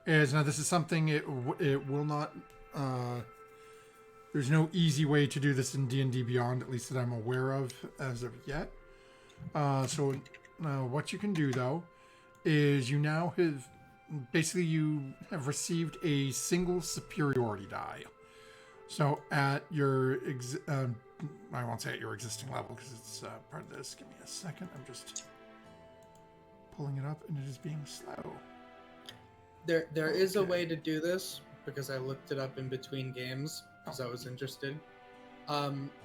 is, now this is something it will not. There's no easy way to do this in D&D Beyond, at least that I'm aware of as of yet. So what you can do though is you now have you have received a single superiority die. So at your I won't say at your existing level because it's part of this. Give me a second. I'm just pulling it up and it is being slow. There is a way to do this because I looked it up in between games because I was interested.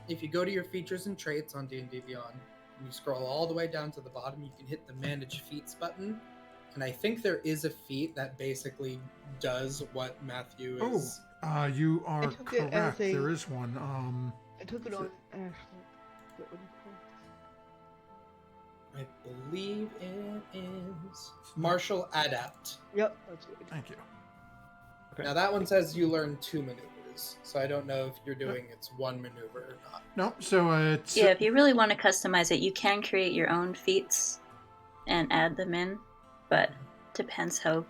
If you go to your features and traits on D&D Beyond, and you scroll all the way down to the bottom, you can hit the Manage Feats button, and I think there is a feat that basically does what Matthew is. You are I took it as correct. a- There is one. I took it on Ashley. What was it called? I believe it is Martial Adept. Yep, that's good. Thank you. Okay. Now that one says you learn 2 maneuvers, so I don't know if you're doing it's 1 maneuver or not. No, so it's Yeah, if you really want to customize it, you can create your own feats and add them in, but depends how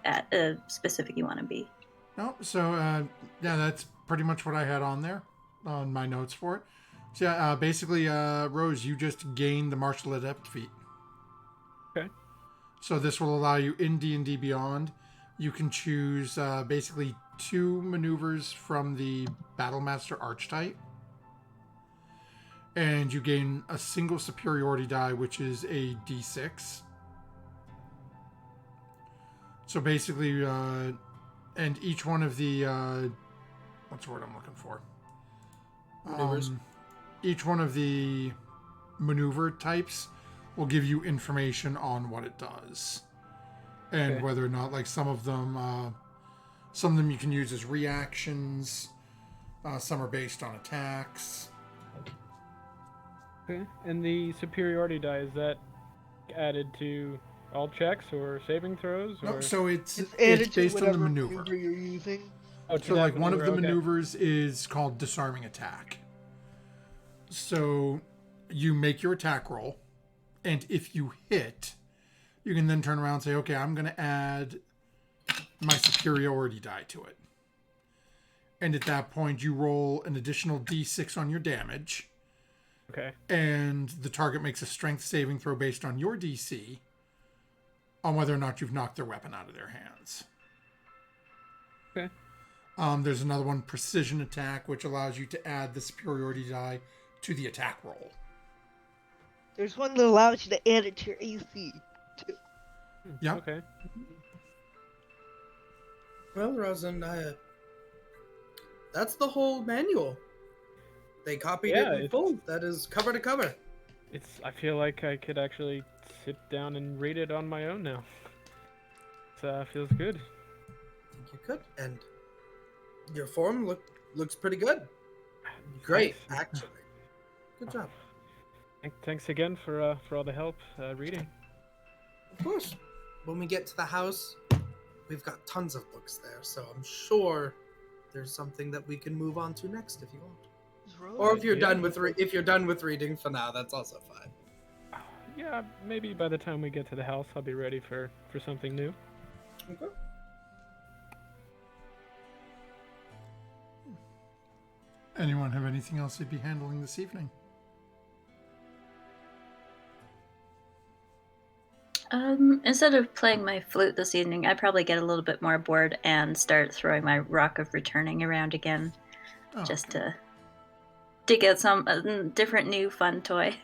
specific you want to be. no. So yeah, that's pretty much what I had on there on my notes for it. So yeah, basically, Rose, you just gained the Martial Adept feat. Okay. So this will allow you in D&D Beyond. You can choose basically 2 maneuvers from the Battlemaster archetype. And you gain a single superiority die, which is a d6. So basically, and each one of the, what's the word I'm looking for? Maneuvers. Each one of the maneuver types will give you information on what it does. And Okay. whether or not, like some of them you can use as reactions. Some are based on attacks. Okay. And the superiority die, is that added to all checks or saving throws? Or... No, so it's added based to on the whatever maneuver. you're using. Oh, to So that like one of the maneuver, okay. maneuvers is called Disarming Attack. So you make your attack roll, and if you hit, you can then turn around and say, okay, I'm going to add my superiority die to it. And at that point, you roll an additional d6 on your damage, Okay. and the target makes a strength saving throw based on your DC on whether or not you've knocked their weapon out of their hands. Okay. There's another one, Precision Attack, which allows you to add the superiority die to the attack roll. There's one that allows you to add it to your AC, too. Yeah. Okay. Well, Rosen, that's the whole manual. They copied Yeah, it in it's- full. That is cover to cover. I feel like I could actually sit down and read it on my own now. It feels good. I think you could. And your form looks pretty good. Great, Thanks. actually. Good job. Thanks again for all the help reading. Of course. When we get to the house, we've got tons of books there, so I'm sure there's something that we can move on to next if you want. Or if you're Yeah. done with reading for now, that's also fine. Yeah, maybe by the time we get to the house, I'll be ready for something new. Okay. Anyone have anything else they'd be handling this evening? Instead of playing my flute this evening, I'd probably get a little bit more bored and start throwing my Rock of Returning around again, Oh, just to dig out some different new fun toy.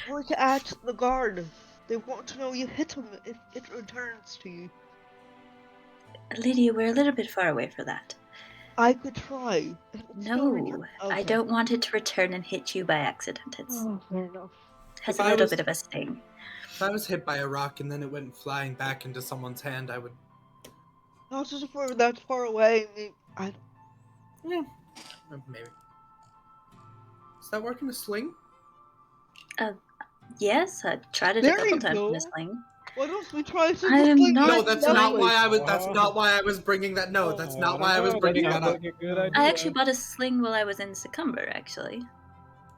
Or to add to the guard. They want to know you hit them if it returns to you. Lydia, we're a little bit far away for that. I could try. It will still No, return. I Okay. don't want it to return and hit you by accident. It Oh, fair enough. has If a I little was- bit of a sting. If I was hit by a rock and then it went flying back into someone's hand, I would. Not just if we're that far away. Maybe. Does that work in a sling? Yes, I tried it There a couple you times in go. a sling. Why don't we try I something am like not- No, that? that's No, not wait. why I was. That's not why I was bringing that. No, that's not why I was bringing that up. Like a good idea. I actually bought a sling while I was in Succumber, actually.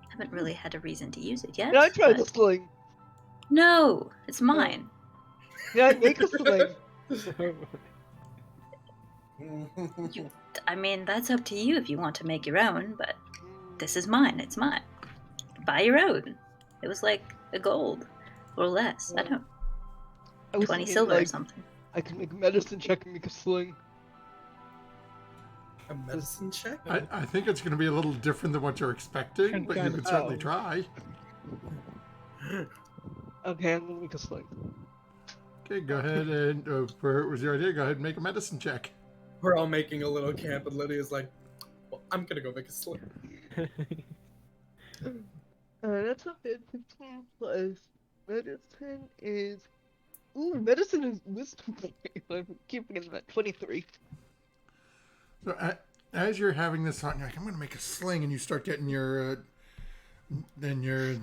Haven't really had a reason to use it yet. Yeah, I tried the but sling. No, it's mine. Yeah, make a sling. I mean, that's up to you if you want to make your own, but this is mine. It's mine. Buy your own. It was like a gold or less. I don't. I was 20 thinking, silver or like, something. I can make a medicine check and make a sling. A medicine check? I think it's going to be a little different than what you're expecting, but you Kind of- could certainly Oh. try. Okay, I'm gonna make a sling. Okay, go ahead and, where was your idea? Go ahead and make a medicine check. We're all making a little camp, and Lydia's like, well, I'm gonna go make a sling. That's not bad. 15 plus medicine is. Ooh, medicine is wisdom. I'm keeping it at 23. So as you're having this thought, you're like, I'm going to make a sling, and you start getting your, then you're,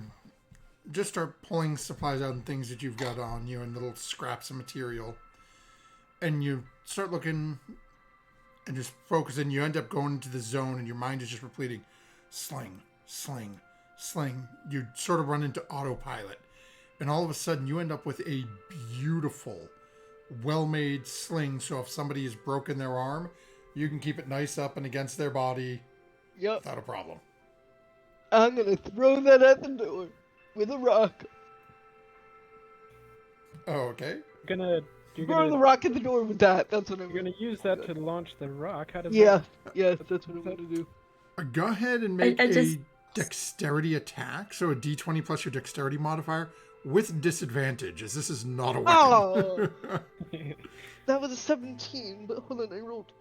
just start pulling supplies out and things that you've got on you and little scraps of material. And you start looking and just focusing. You end up going into the zone, and your mind is just repeating, sling, sling, sling. You sort of run into autopilot. And all of a sudden, you end up with a beautiful, well-made sling. So if somebody has broken their arm, you can keep it nice up and against their body Yep. without a problem. I'm gonna throw that at the door with a rock. Oh, okay. You're Throw the gonna rock at the door with that. That's what I'm you're gonna use that to launch the rock. How does Yeah, that? yes, that's what I'm gonna do. Go ahead and make I just- a dexterity attack. So a d20 plus your dexterity modifier with disadvantage, as this is not a weapon. Oh. That was a 17, but hold on, I rolled.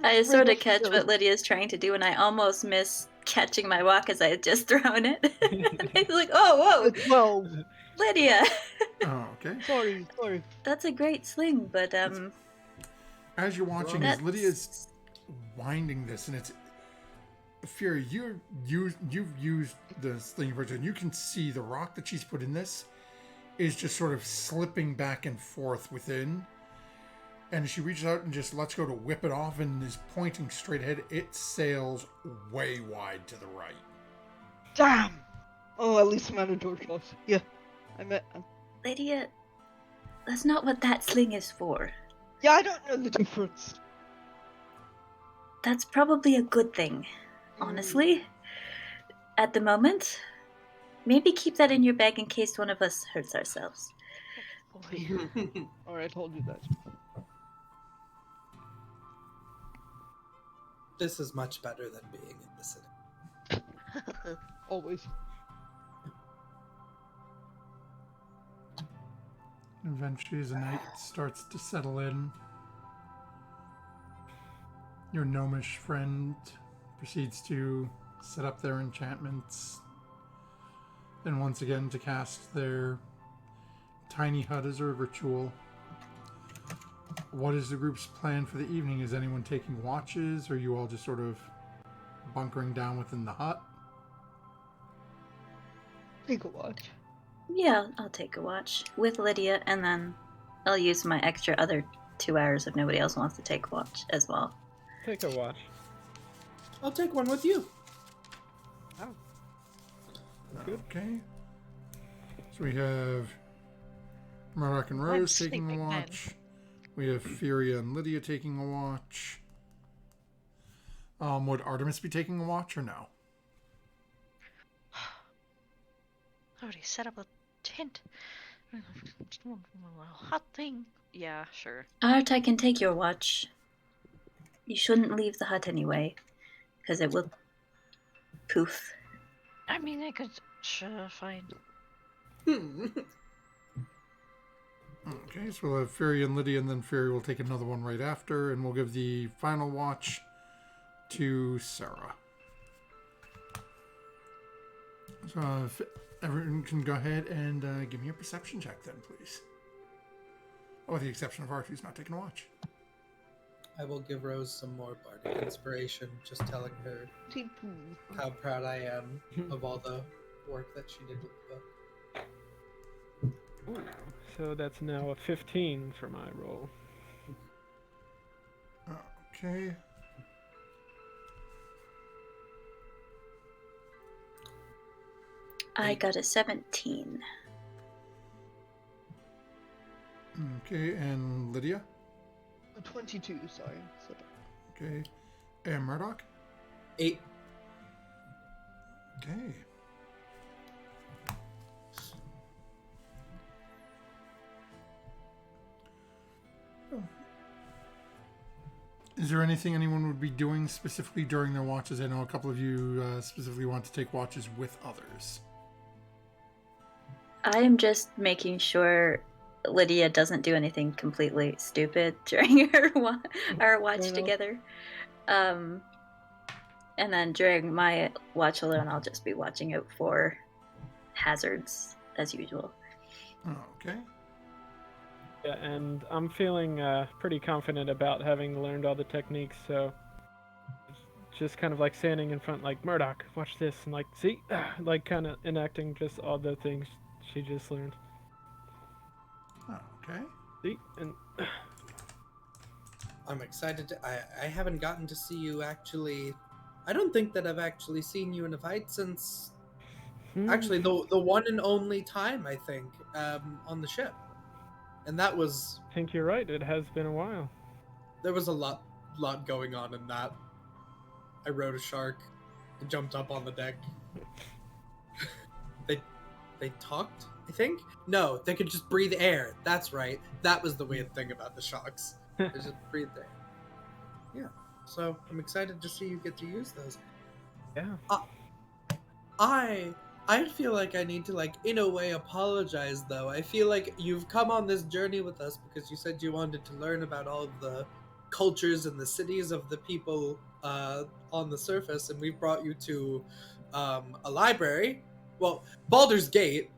I sort of Right catch off the what nose. Lydia's trying to do, and I almost miss catching my walk as I had just thrown it. It's like, oh, whoa, 12. Lydia, Oh, okay. Sorry. that's a great sling, but As you're watching, that's as Lydia's winding this, and it's Fury, you've used the sling version. You can see the rock that she's put in this is just sort of slipping back and forth within. And she reaches out and just lets go to whip it off and is pointing straight ahead. It sails way wide to the right. Damn! Oh, at least I'm out of door shots. Yeah. Lydia, that's not what that sling is for. Yeah, I don't know the difference. That's probably a good thing, honestly. At the moment, maybe keep that in your bag in case one of us hurts ourselves. Alright, I'll do that. This is much better than being in the city. Always. Eventually, as the night starts to settle in, your gnomish friend proceeds to set up their enchantments, and once again to cast their tiny hut as a ritual. What is the group's plan for the evening? Is anyone taking watches, or are you all just sort of bunkering down within the hut? Take a watch. Yeah, I'll take a watch with Lydia, and then I'll use my extra other 2 hours if nobody else wants to take a watch as well. Take a watch. I'll take one with you. Good. Okay. So we have Murdoch and Rose I'm taking a sleeping then. watch. We have Furia and Lydia taking a watch. Would Artemis be taking a watch or no? Already set up a tent. Hot thing. Yeah, sure. Art, I can take your watch. You shouldn't leave the hut anyway, because it will poof. I mean, I could. Sure, fine. Okay, so we'll have Fury and Lydia, and then Fury will take another one right after, and we'll give the final watch to Sarah. So if everyone can go ahead and give me a perception check then, please. Oh, with the exception of Art, who's not taking a watch. I will give Rose some more bardic inspiration, just telling her how proud I am of all the work that she did with the book. So that's now a 15 for my roll. Okay. I got a 17. Okay, and Lydia? A 22, sorry. So, Okay. And Murdoch? 8. Okay. Is there anything anyone would be doing specifically during their watches? I know a couple of you specifically want to take watches with others. I am just making sure Lydia doesn't do anything completely stupid during our watch enough. together. And then during my watch alone, I'll just be watching out for hazards as usual. Okay. Yeah, and I'm feeling pretty confident about having learned all the techniques, so just kind of like standing in front, like, Murdoch, watch this, and like, see? Like, kind of enacting just all the things she just learned. Okay. See? And I'm excited. I haven't gotten to see you actually. I don't think that I've actually seen you in a fight since actually the one and only time, I think, on the ship. And that was, I think you're right, it has been a while. there was a lot going on in that. I rode a shark, I jumped up on the deck. They talked, I think? No, they could just breathe air. That's right. That was the weird thing about the sharks. They just breathe air. Yeah. So I'm excited to see you get to use those. Yeah. I feel like I need to, like, in a way, apologize, though. I feel like you've come on this journey with us because you said you wanted to learn about all of the cultures and the cities of the people on the surface, and we've brought you to a library. Well, Baldur's Gate.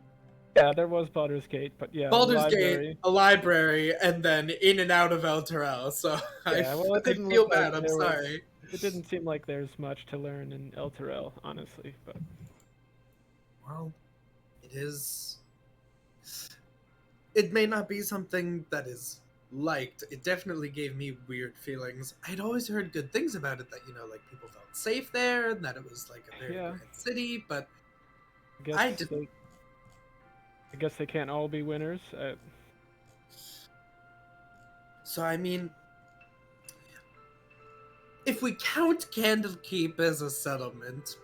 Yeah, there was Baldur's Gate, but yeah, Baldur's library. Gate, a library, and then in and out of El Terrell. So Yeah, well, it I didn't feel look like bad. I'm there was- sorry. It didn't seem like there's much to learn in El Terrell, honestly, but Well, it is. It may not be something that is liked. It definitely gave me weird feelings. I'd always heard good things about it, that, you know, like, people felt safe there, and that it was like a very Yeah. grand city, but I guess I didn't. I guess they can't all be winners. So, I mean, if we count Candlekeep as a settlement,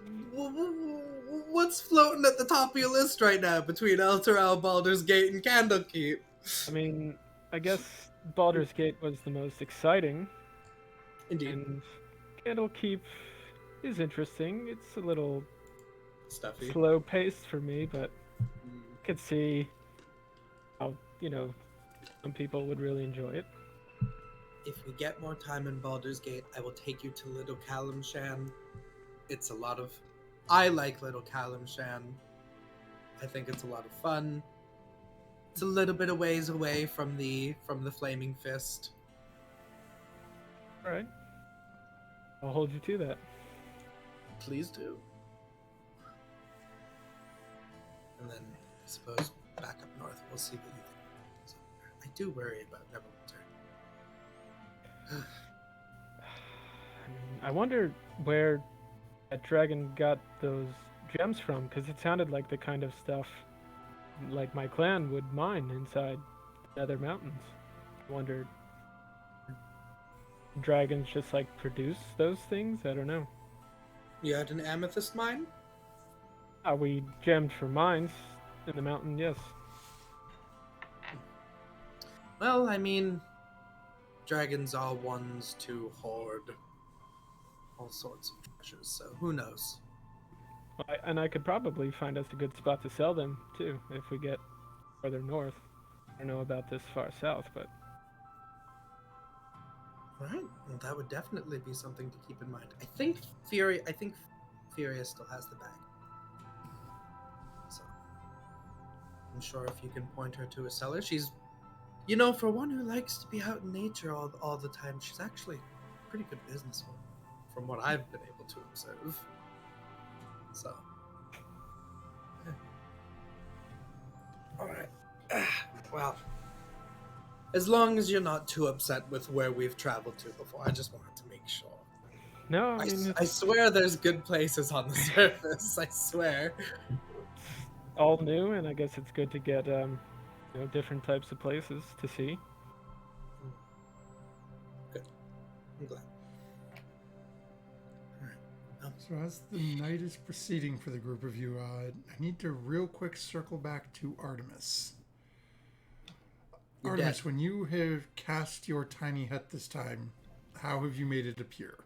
what's floating at the top of your list right now between El Terrell, Baldur's Gate, and Candlekeep? I mean, I guess Baldur's Gate was the most exciting, Indeed. and Candlekeep is interesting. It's a little Stuffy. slow paced for me, but Mm. I could see how, you know, some people would really enjoy it. If we get more time in Baldur's Gate, I will take you to Little Calimshan. It's a lot of... I like Little Calimshan. I think it's a lot of fun. It's a little bit of ways away from the Flaming Fist. All right, I'll hold you to that. Please do. And then, I suppose, back up north, we'll see what you think. So, I do worry about Neverwinter. I mean, I wonder where that dragon got those gems from, because it sounded like the kind of stuff like my clan would mine inside the Nether Mountains. I wondered, dragons just like produce those things? I don't know. You had an amethyst mine? We gemmed for mines in the mountain, yes. Well, I mean, dragons are ones to hoard all sorts of treasures, so who knows? And I could probably find us a good spot to sell them, too, if we get further north. I don't know about this far south, but... Right. Well, that would definitely be something to keep in mind. I think Furia still has the bag. So I'm sure if you can point her to a seller, she's, you know, for one who likes to be out in nature all the time, she's actually a pretty good businesswoman, from what I've been able to observe. So, yeah. All right. Well, as long as you're not too upset with where we've traveled to before, I just wanted to make sure. No, I mean, I swear there's good places on the surface. I swear. all new, and I guess it's good to get different types of places to see. Good. I'm glad. So as the night is proceeding for the group of you, I need to real quick circle back to Artemis. You're Artemis, dead. when you have cast your tiny hut this time, how have you made it appear?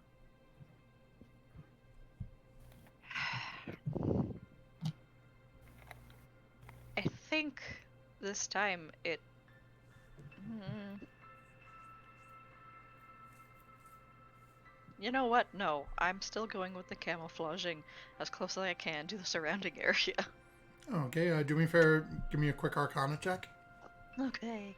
I think this time it. Hmm. You know what? No, I'm still going with the camouflaging as close as I can to the surrounding area. Okay, do me a favor, give me a quick Arcana check. Okay.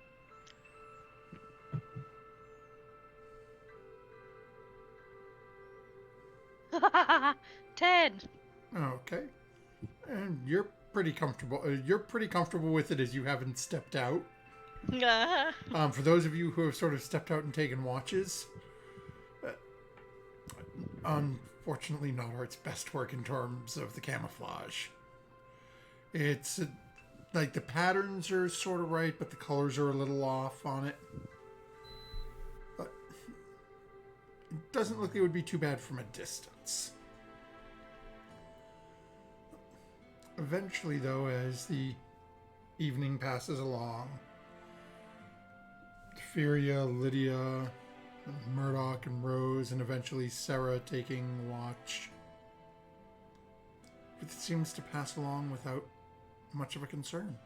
Ten. Okay. And you're pretty comfortable. You're pretty comfortable with it as you haven't stepped out. For those of you who have sort of stepped out and taken watches, unfortunately not Art's best work in terms of the camouflage. It's like the patterns are sort of right, but the colors are a little off on it. But it doesn't look like it would be too bad from a distance. Eventually, though, as the evening passes along, Furia, Lydia, Murdoch, and Rose, and eventually Sarah taking watch, it seems to pass along without much of a concern.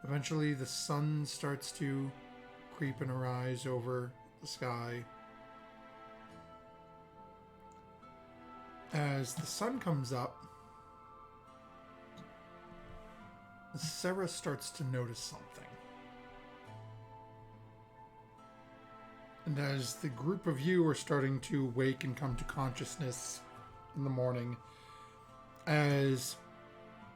Eventually, the sun starts to creep and arise over the sky. As the sun comes up, Sarah starts to notice something. And as the group of you are starting to wake and come to consciousness in the morning, as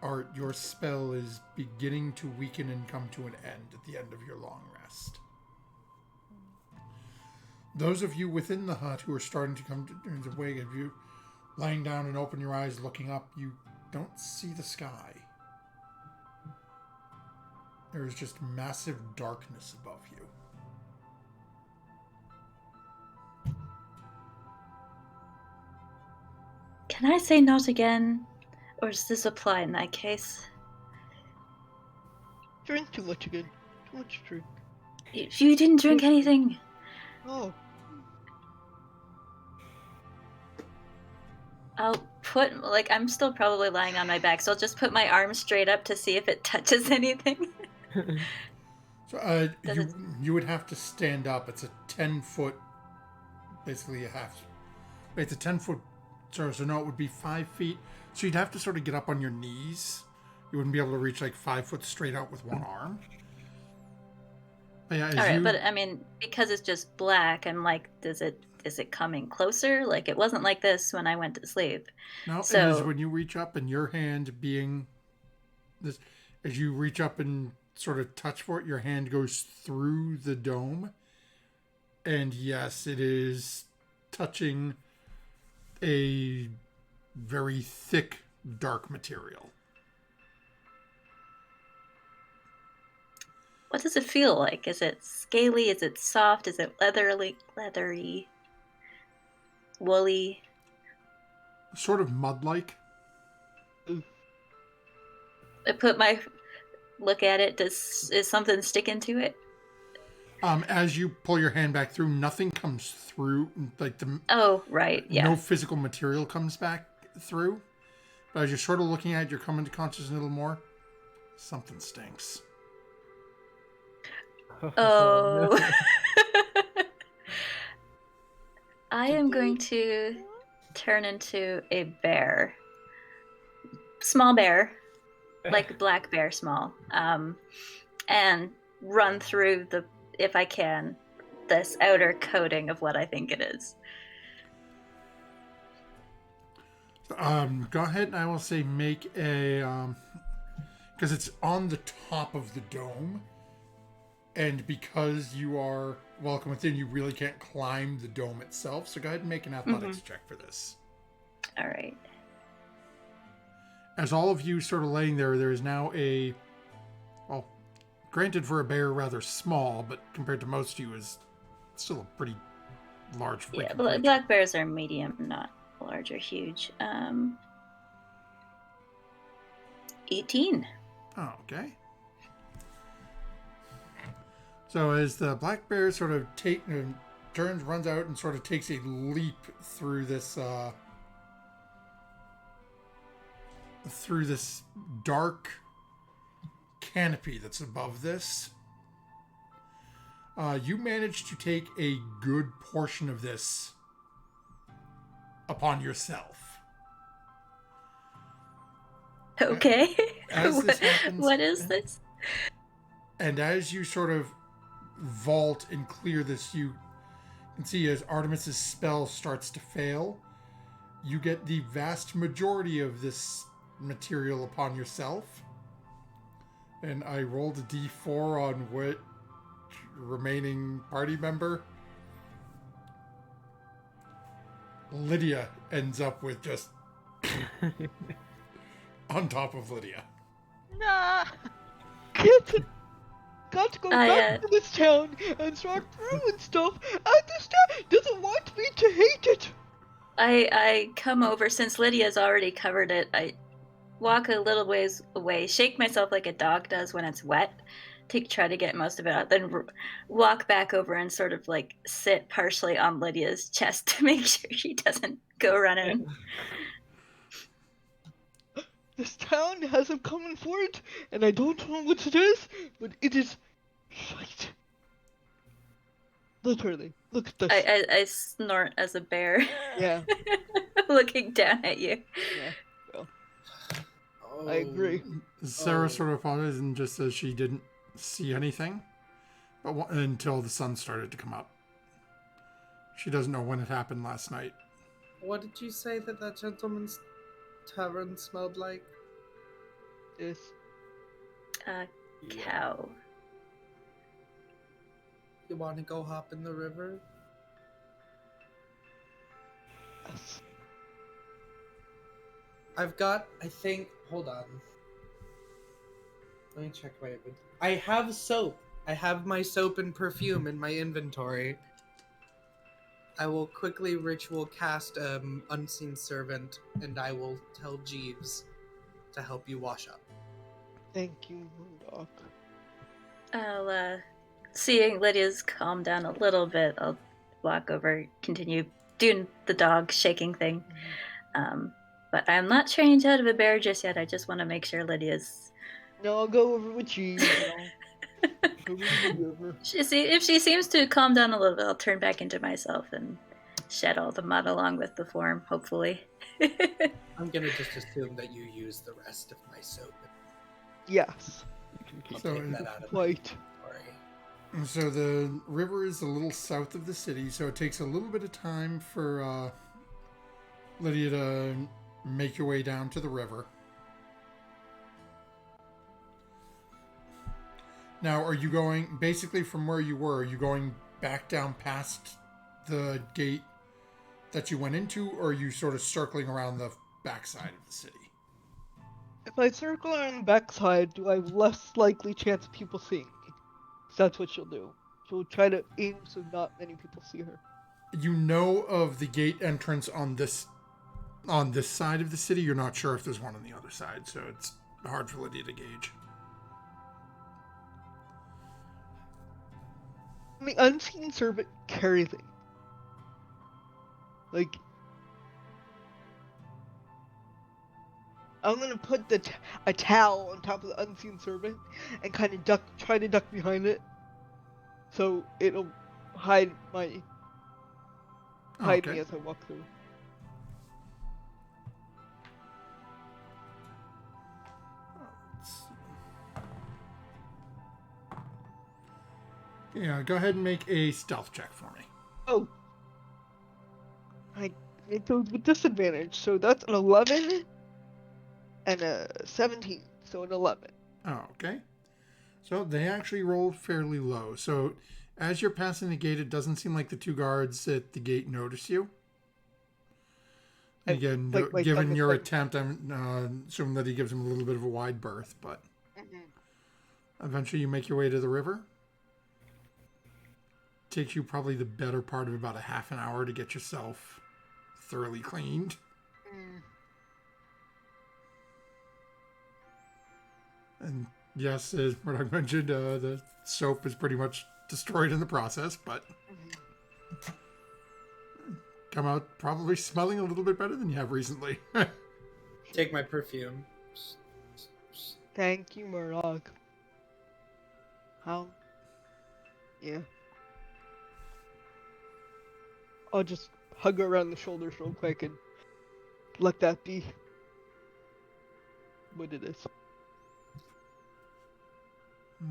Art, your spell is beginning to weaken and come to an end at the end of your long rest. Those of you within the hut who are starting to come to wake, if you lying down and open your eyes looking up, you don't see the sky. There is just massive darkness above you. Can I say not again? Or does this apply in that case? Drink too much again. Too much drink. If you didn't drink anything. Oh. I'll put, I'm still probably lying on my back, so I'll just put my arm straight up to see if it touches anything. So you would have to stand up. It's a 10-foot, basically a half. It's a 10-foot, so no, it would be 5 feet. So you'd have to sort of get up on your knees. You wouldn't be able to reach 5 foot straight out with one arm. But yeah, Alright, but I mean, because it's just black, I'm like, is it coming closer? It wasn't like this when I went to sleep. No, so, it is when you reach up and your hand being this, as you reach up and sort of touch for it, your hand goes through the dome. And yes, it is touching a very thick, dark material. what does it feel like? Is it scaly? Is it soft? Is it leathery? Woolly? Sort of mud-like. I put my look at it. Is something sticking to it? As you pull your hand back through, nothing comes through. Oh, right, yeah. No physical material comes back through. But as you're sort of looking at it, you're coming to consciousness a little more. Something stinks. Oh. I am going to turn into a bear. Small bear. Like black bear small. And run through if I can, this outer coating of what I think it is. Go ahead and I will say make a... because it's on the top of the dome. And because you are welcome within, you really can't climb the dome itself. So go ahead and make an athletics check for this. All right. As all of you sort of laying there, there is now a, well, granted for a bear, rather small, but compared to most of you is still a pretty large freaking Yeah, creature. black bears are medium, not large or huge. 18. Oh, okay. So as the black bear sort of turns, runs out, and sort of takes a leap through this dark canopy that's above this, you manage to take a good portion of this upon yourself. Okay. As this happens, what is this? And as you sort of vault and clear this, you can see as Artemis's spell starts to fail, you get the vast majority of this material upon yourself. And I rolled a d4 on which remaining party member. Lydia ends up with just on top of Lydia. Nah. Got to go back to this town and start throwing stuff at this town. Doesn't want me to hate it. I come over, since Lydia's already covered it, I walk a little ways away, shake myself like a dog does when it's wet, try to get most of it out, then walk back over and sort of like sit partially on Lydia's chest to make sure she doesn't go running. This town has him coming for it, and I don't know what it is, but it is shite. Literally, look at this. I snort as a bear. Yeah. Looking down at you. Yeah. Well, I agree. Sarah sort of apologizes and just says she didn't see anything, but until the sun started to come up. She doesn't know when it happened last night. What did you say that gentleman's tavern smelled like? Yes. Cow. You want to go hop in the river? Yes. I've got, I think, hold on. Let me check my inventory. I have soap. I have my soap and perfume in my inventory. I will quickly ritual cast Unseen Servant, and I will tell Jeeves to help you wash up. Thank you, Doc. I'll, seeing Lydia's calmed down a little bit, I'll walk over, continue doing the dog shaking thing. But I'm not trained out of a bear just yet. I just want to make sure Lydia's... No, I'll go over with you. If she seems to calm down a little bit, I'll turn back into myself and shed all the mud along with the form, hopefully. I'm gonna just assume that you use the rest of my soap. Yes. I'll So take that out of Quite. my inventory. So the river is a little south of the city, so it takes a little bit of time for Lydia to make your way down to the river. Now, are you going, basically from where you were, are you going back down past the gate that you went into, or are you sort of circling around the backside of the city? If I circle around the backside, do I have less likely chance of people seeing me? So that's what she'll do. She'll try to aim so not many people see her. You know of the gate entrance on this side of the city. You're not sure if there's one on the other side, so it's hard for Lydia to gauge. The Unseen Servant carry thing. Like, I'm gonna put a towel on top of the Unseen Servant and kind of try to duck behind it, so it'll hide me as I walk through. Yeah, go ahead and make a stealth check for me. Oh, it goes with disadvantage, so that's an 11 and a 17, so an 11. Oh, okay. So they actually rolled fairly low. So as you're passing the gate, it doesn't seem like the two guards at the gate notice you. And, Again, like, given I'm your like- attempt, I'm assuming that he gives him a little bit of a wide berth, but eventually you make your way to the river. Takes you probably the better part of about a half an hour to get yourself thoroughly cleaned. And yes, as Murdoch mentioned, the soap is pretty much destroyed in the process, but come out probably smelling a little bit better than you have recently. Take my perfume. Thank you, Murdoch. How? Yeah. I'll just hug her around the shoulders real quick and let that be what it is.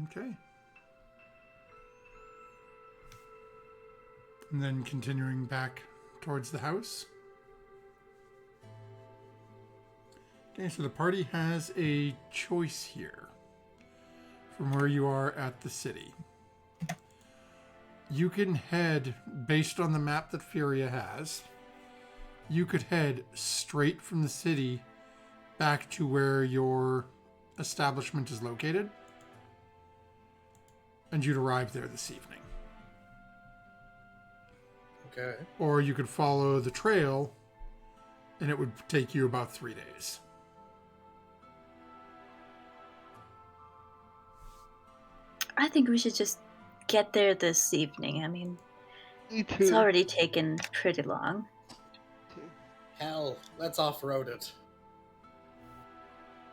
Okay. And then continuing back towards the house. Okay, so the party has a choice here from where you are at the city. You can head, based on the map that Furia has, you could head straight from the city back to where your establishment is located, and you'd arrive there this evening. Okay. Or you could follow the trail, and it would take you about 3 days. I think we should just get there this evening. I mean, Me too. it's already taken pretty long. Hell, let's off-road it.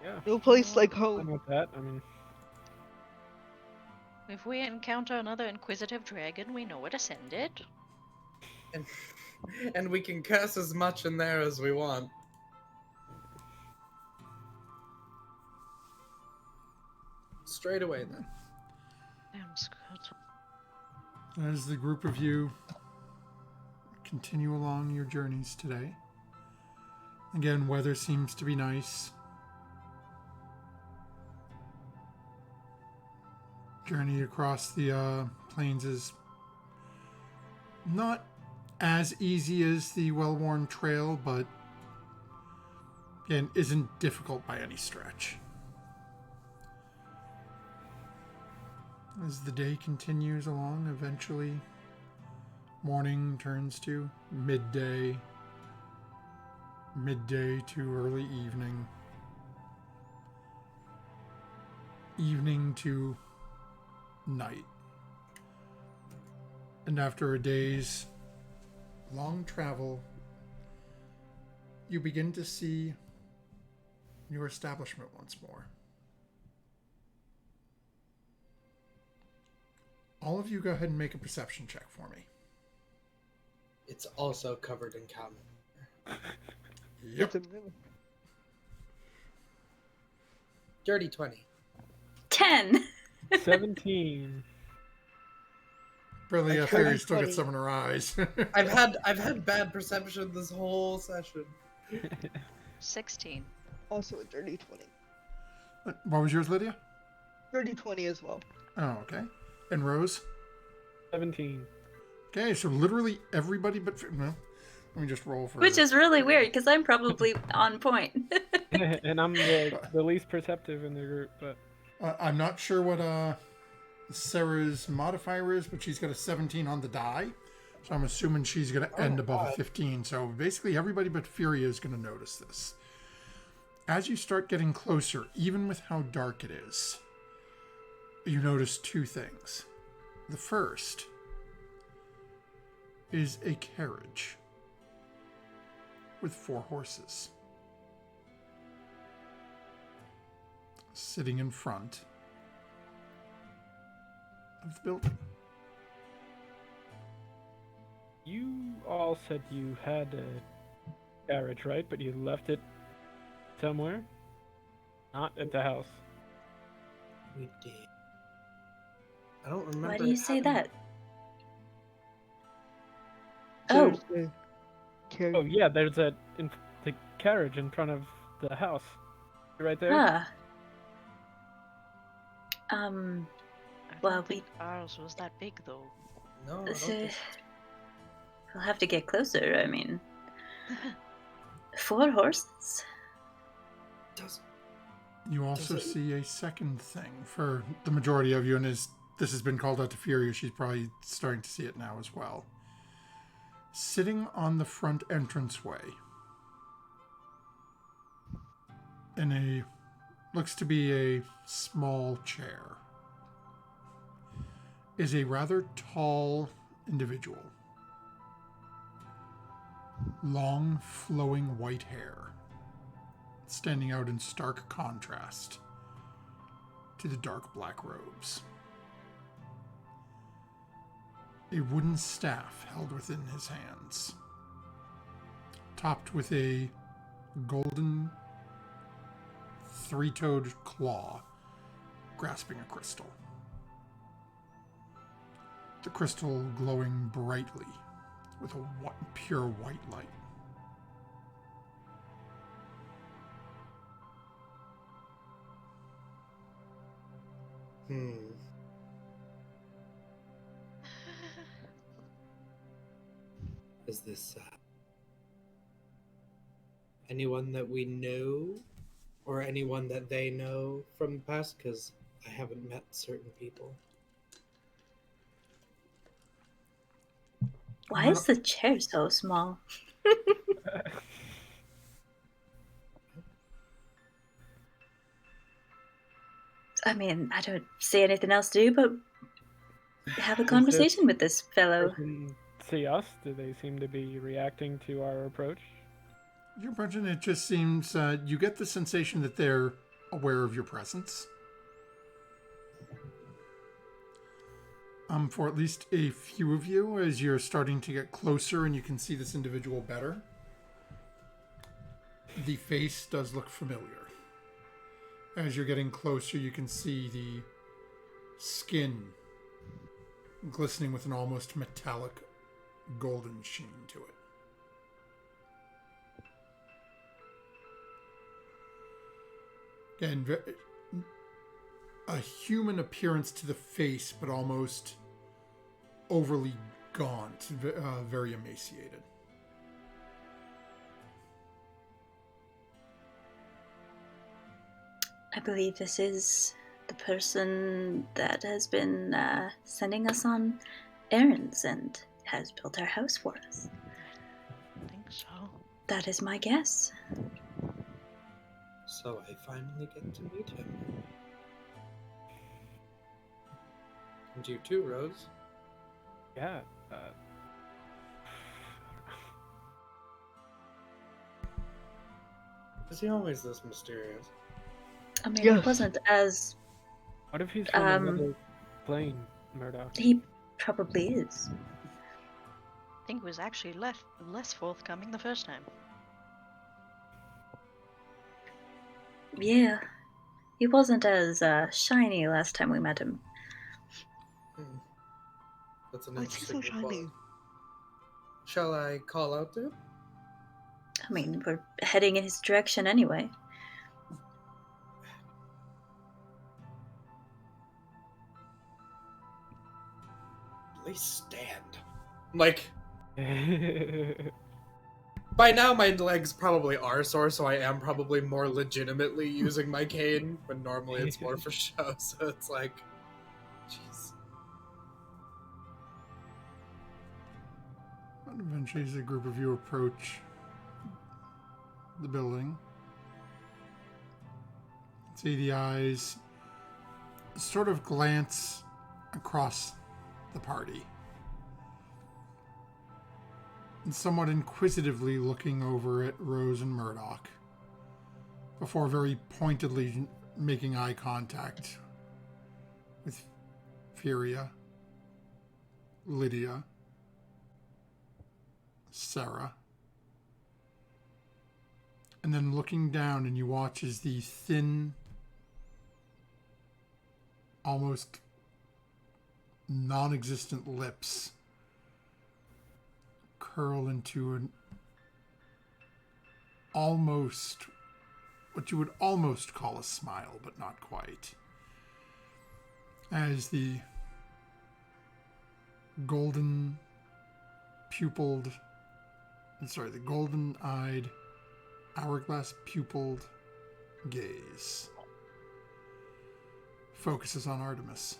Yeah. No place like I'm home. with that. I mean, If we encounter another inquisitive dragon, we know where to send it. And we can curse as much in there as we want. Straight away then. Sounds good. As the group of you continue along your journeys today, again, weather seems to be nice. Journey across the plains is not as easy as the well-worn trail, but again, isn't difficult by any stretch. As the day continues along, eventually morning turns to midday to early evening, evening to night. And after a day's long travel, you begin to see your establishment once more. All of you go ahead and make a perception check for me. It's also covered in common. Yep. Dirty 20. 10! 17. Apparently, I Fairy tried still got 20. some in her eyes. I've had bad perception this whole session. 16. Also a dirty 20. What was yours, Lydia? Dirty 20 as well. Oh, okay. And Rose? 17. Okay, so literally everybody but... Well, let me just roll for... Which is really weird, because I'm probably on point. And I'm the least perceptive in the group, but I'm not sure what Sarah's modifier is, but she's got a 17 on the die. So I'm assuming she's going to end above a 15. So basically everybody but Furia is going to notice this. As you start getting closer, even with how dark it is, you notice two things. The first is a carriage with 4 horses sitting in front of the building. you all said you had a carriage, right? But you left it somewhere? Not at the house. We did. I don't remember. Why do you it say having- that? Oh, There's the carriage. Oh yeah, there's the carriage in front of the house. Right there? ah. I Well, don't think ours was that big, though. No, I don't So, think so. we'll have to get closer. I mean, 4 horses. Does You also Does it- see a second thing for the majority of you, and as this has been called out to Furia, she's probably starting to see it now as well. Sitting on the front entranceway in a looks to be a small chair is a rather tall individual. Long, flowing white hair, standing out in stark contrast to the dark black robes. A wooden staff held within his hands, topped with a golden three-toed claw grasping a crystal. The crystal glowing brightly with a pure white light. Is this anyone that we know, or anyone that they know from the past? Because I haven't met certain people. Why is the chair so small? I mean, I don't see anything else to do but have a conversation with this fellow. Person see us? Do they seem to be reacting to our approach? Your impression, it just seems you get the sensation that they're aware of your presence. For at least a few of you, as you're starting to get closer and you can see this individual better, the face does look familiar. As you're getting closer, you can see the skin glistening with an almost metallic golden sheen to it. Again, a human appearance to the face, but almost overly gaunt, very emaciated. I believe this is the person that has been sending us on errands and has built our house for us. I think so. That is my guess. So I finally get to meet him. And you too, Rose. Yeah. Is he always this mysterious? I mean, Yes. it wasn't as... What if he's from another plane, Murdoch? He probably is. I think it was actually less forthcoming the first time. Yeah. He wasn't as shiny last time we met him. That's an Why is he so interesting shiny? reply. Shall I call out to him? I mean, we're heading in his direction anyway. Please stand. Like, by now my legs probably are sore, so I am probably more legitimately using my cane, but normally it's more for show, so it's like, jeez. And eventually, as a group of you approach the building, see the eyes sort of glance across the party, and somewhat inquisitively looking over at Rose and Murdoch, before very pointedly making eye contact with Furia, Lydia, Sarah, and then looking down, and you watch as the thin, almost non-existent lips curl into an almost, what you would almost call a smile, but not quite, as the golden-eyed hourglass pupiled gaze focuses on Artemis.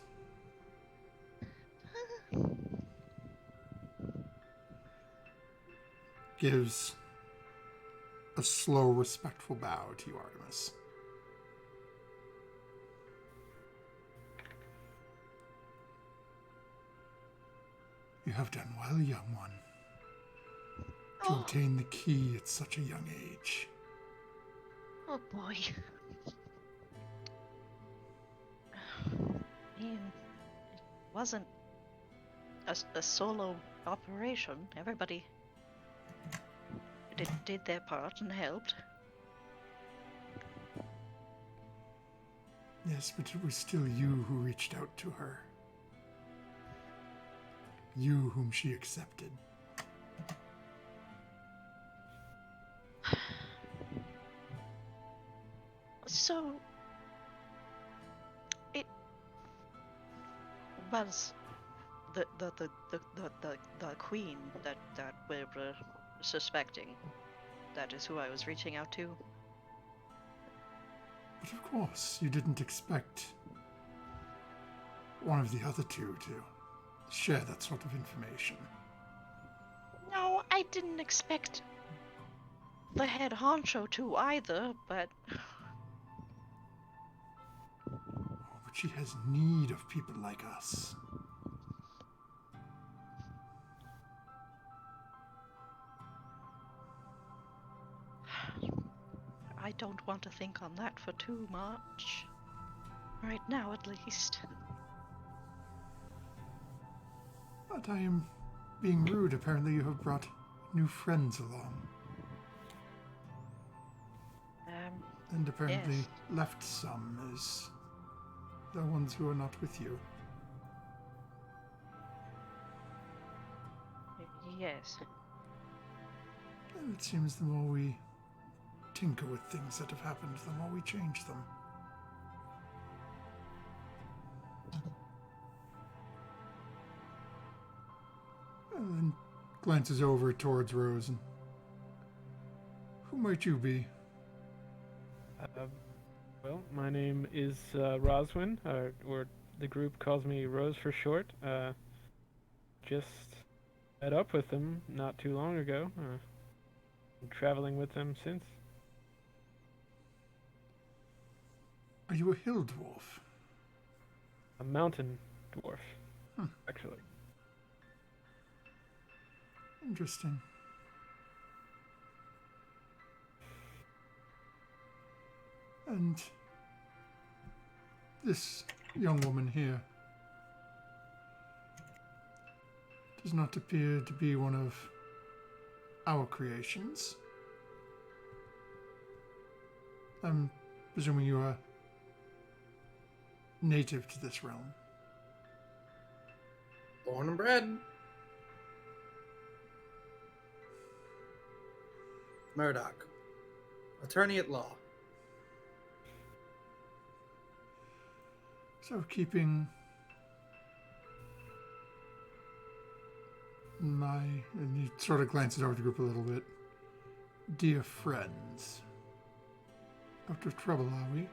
Gives a slow, respectful bow to you, Artemis. You have done well, young one, to obtain the key at such a young age. Oh boy. I mean, it wasn't a solo operation. Everybody did their part and helped. Yes, but it was still you who reached out to her. You whom she accepted. So it was the queen that we're suspecting. That is who I was reaching out to. But of course, you didn't expect one of the other two to share that sort of information. No, I didn't expect the head honcho to either, but But she has need of people like us. I don't want to think on that for too much. Right now, at least. But I am being rude. Apparently you have brought new friends along. And apparently Yes. left some as the ones who are not with you. Yes. And it seems the more we tinker with things that have happened, the more we change them. And then glances over towards Rose and... Who might you be? Well, my name is Roswin, or the group calls me Rose for short. Just met up with them not too long ago. Been traveling with them since. Are you a hill dwarf? A mountain dwarf, actually. Interesting. And this young woman here does not appear to be one of our creations. I'm presuming you are native to this realm. Born and bred. Murdoch, attorney at law. So keeping and he sort of glances over the group a little bit. Dear friends, out of trouble, are we?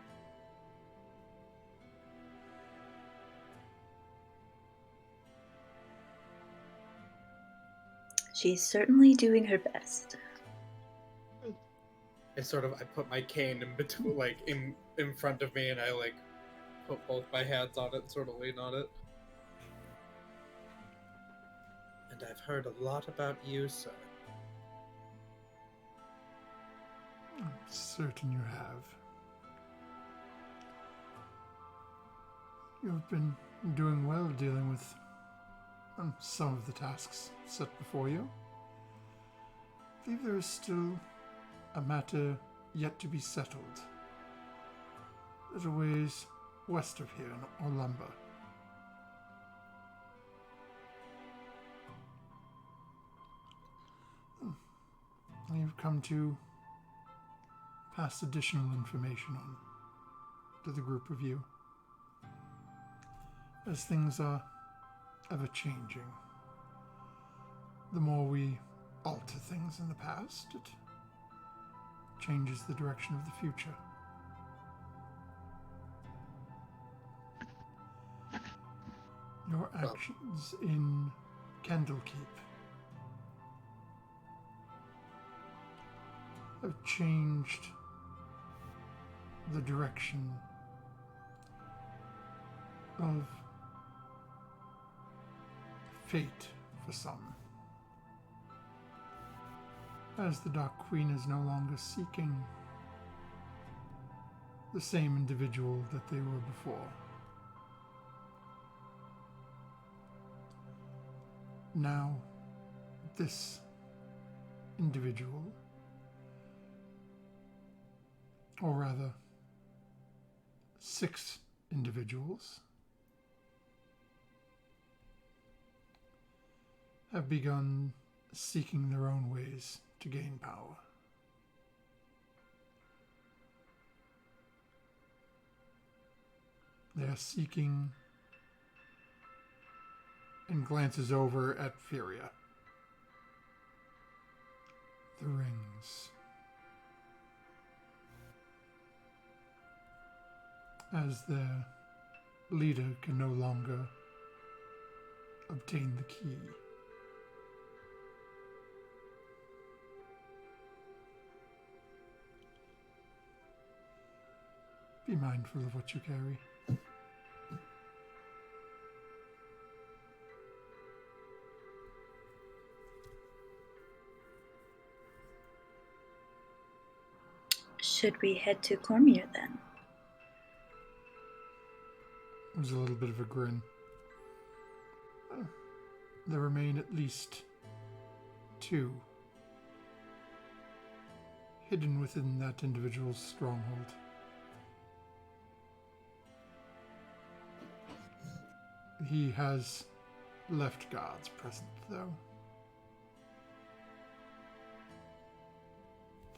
She's certainly doing her best. I put my cane in between, like in front of me, and I like put both my hands on it and sort of lean on it. And I've heard a lot about you, sir. I'm certain you have. You've been doing well dealing with some of the tasks set before you. I believe there is still a matter yet to be settled. There's a ways west of here in Orlumba. You've come to pass additional information on to the group of you. As things are ever changing, the more we alter things in the past, it changes the direction of the future. Your actions in Candlekeep have changed the direction of fate for some, as the Dark Queen is no longer seeking the same individual that they were before. Now, this individual, or rather, 6 individuals, have begun seeking their own ways to gain power. They are seeking, and glances over at Furia. The rings. As their leader can no longer obtain the key. Be mindful of what you carry. Should we head to Cormier then? There's a little bit of a grin. There remain at least 2 hidden within that individual's stronghold. He has left guards present, though.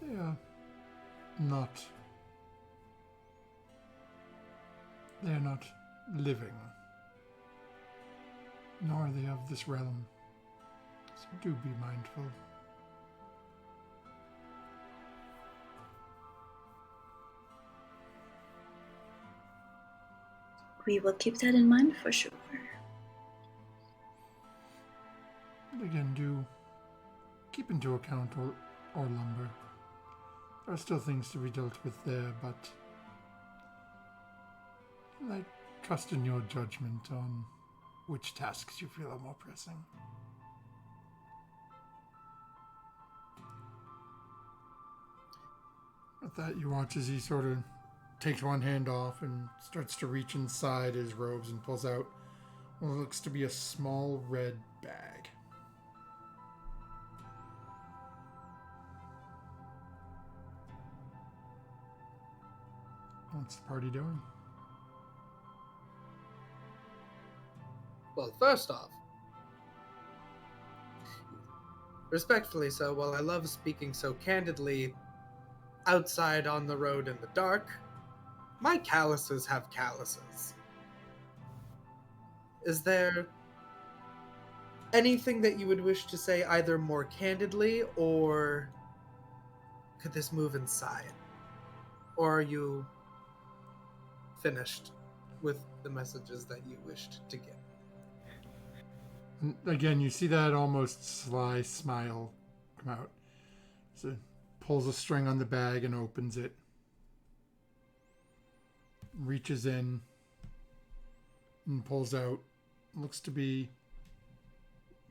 They are not living, nor are they of this realm, so do be mindful. We will keep that in mind for sure. Again, do keep into account or lumber. There are still things to be dealt with there, but I trust in your judgment on which tasks you feel are more pressing. With that, you watch as he sort of takes one hand off and starts to reach inside his robes and pulls out what looks to be a small red bag. What's the party doing? Well, first off, respectfully so, while I love speaking so candidly outside on the road in the dark, my calluses have calluses. Is there anything that you would wish to say either more candidly, or could this move inside? Or are you finished with the messages that you wished to give? Again, you see that almost sly smile come out. So pulls a string on the bag and opens it. Reaches in and pulls out, looks to be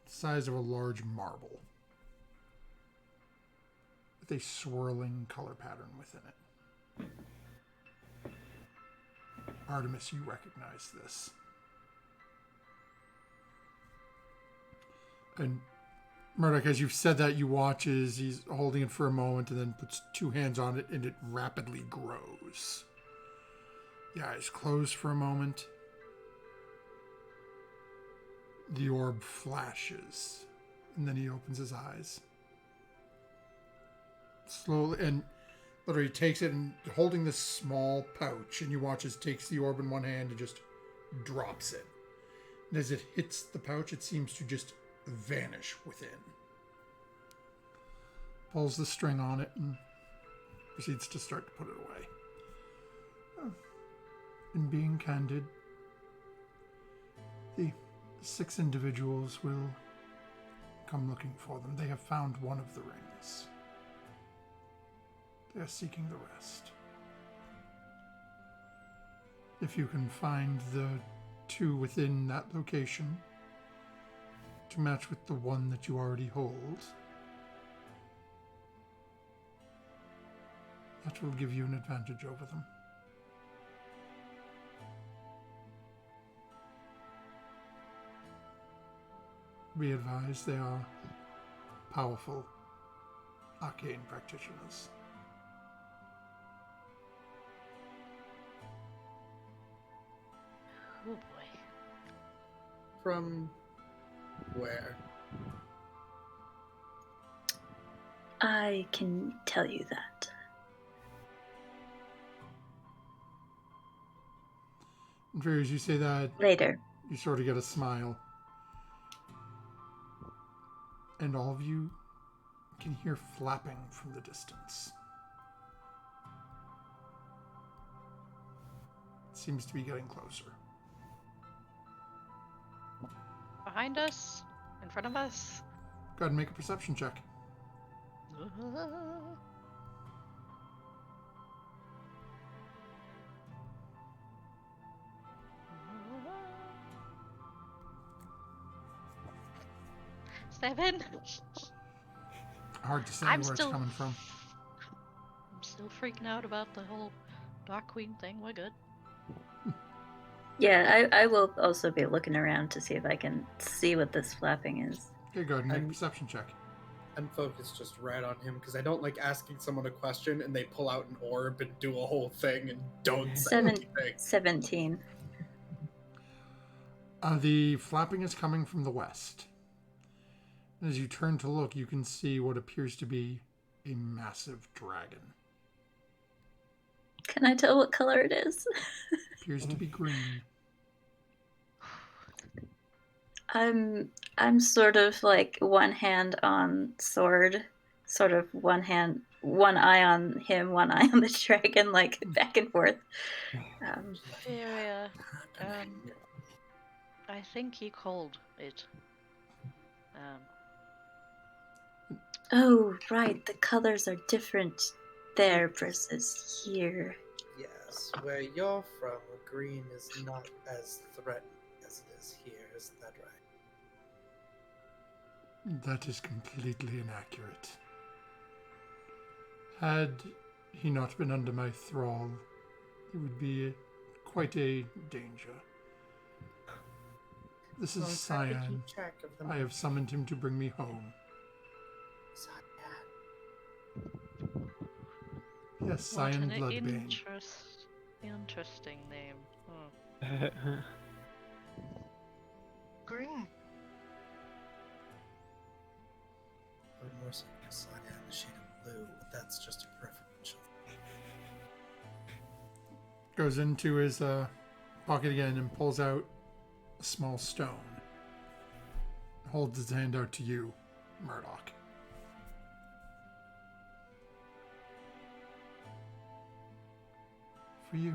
the size of a large marble with a swirling color pattern within it. Artemis, you recognize this. And Murdoch, as you've said that, you watch as he's holding it for a moment and then puts 2 hands on it and it rapidly grows. The eyes close for a moment. The orb flashes and then he opens his eyes. Slowly, and literally takes it and holding this small pouch, and you watch as takes the orb in one hand and just drops it. And as it hits the pouch, it seems to just vanish within. Pulls the string on it and proceeds to start to put it away. In being candid, the 6 individuals will come looking for them. They have found one of the rings. They are seeking the rest. If you can find the 2 within that location to match with the one that you already hold, that will give you an advantage over them. Be advised, they are powerful arcane practitioners. Oh boy. From where? I can tell you that. And Drew, as you say that, Later. you sort of get a smile. And all of you can hear flapping from the distance. It seems to be getting closer. Behind us? In front of us? Go ahead and make a perception check. Seven. Hard to say I'm where still- it's coming from. I'm still freaking out about the whole Dark Queen thing. We're good. Yeah, I will also be looking around to see if I can see what this flapping is. Okay, go ahead and make a I'm- perception check. I'm focused just right on him because I don't like asking someone a question and they pull out an orb and do a whole thing and don't say anything. 17. The flapping is coming from the west. As you turn to look, you can see what appears to be a massive dragon. Can I tell what color it is? Appears to be green. I'm sort of like one hand on sword, sort of one eye on him, one eye on the dragon, like back and forth. Area. I think he called it. Oh, right, the colors are different there versus here. Yes, where you're from, green is not as threatening as it is here. Is that right? That is completely inaccurate. Had he not been under my thrall, he would be quite a danger. This is Well, I tried to Cyan. keep track of them. I have summoned him to bring me home. Cyan. Yes, Cyan What an Bloodbane. interesting name. Green. I would more so guess Cyan the shade of blue, but that's just a preferential. Goes into his pocket again and pulls out a small stone. Holds his hand out to you, Murdoch. For you.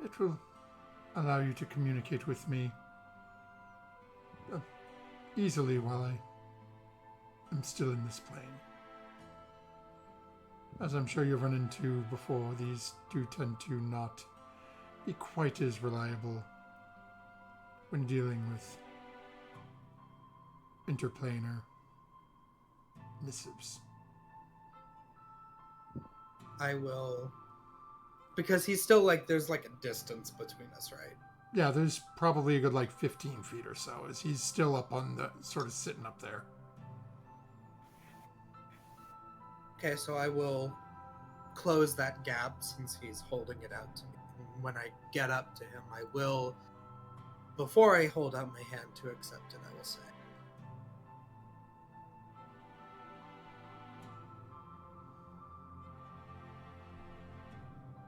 It will allow you to communicate with me easily while I am still in this plane. As I'm sure you've run into before, these do tend to not be quite as reliable when dealing with interplanar missives. I will, because he's still like there's like a distance between us, right? Yeah, there's probably a good 15 feet or so, as he's still up on the sort of sitting up there. Okay, so I will close that gap since he's holding it out to me. And when I get up to him, I will, before I hold out my hand to accept it, I will say,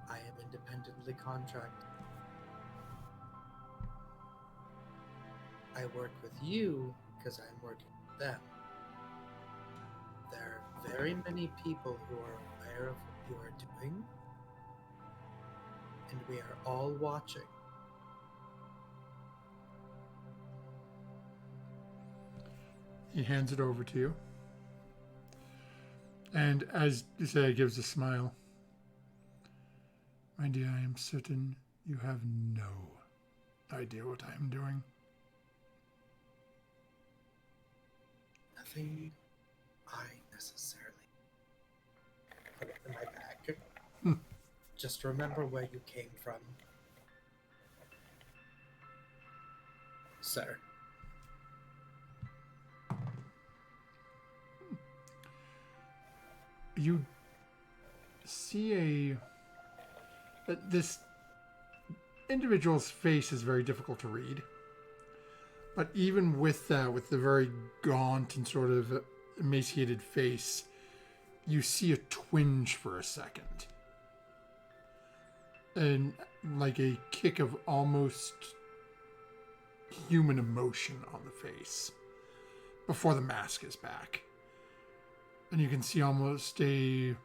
I am independently contracted. I work with you because I am working with them. very many people who are aware of what you are doing, and we are all watching. He hands it over to you. And as you say, gives a smile. My dear, I am certain you have no idea what I am doing. Nothing I necessarily put in my bag. Just remember where you came from, sir. You see this individual's face is very difficult to read. But even with that, with the very gaunt and sort of emaciated face, you see a twinge for a second. And like a kick of almost human emotion on the face before the mask is back. And you can see almost a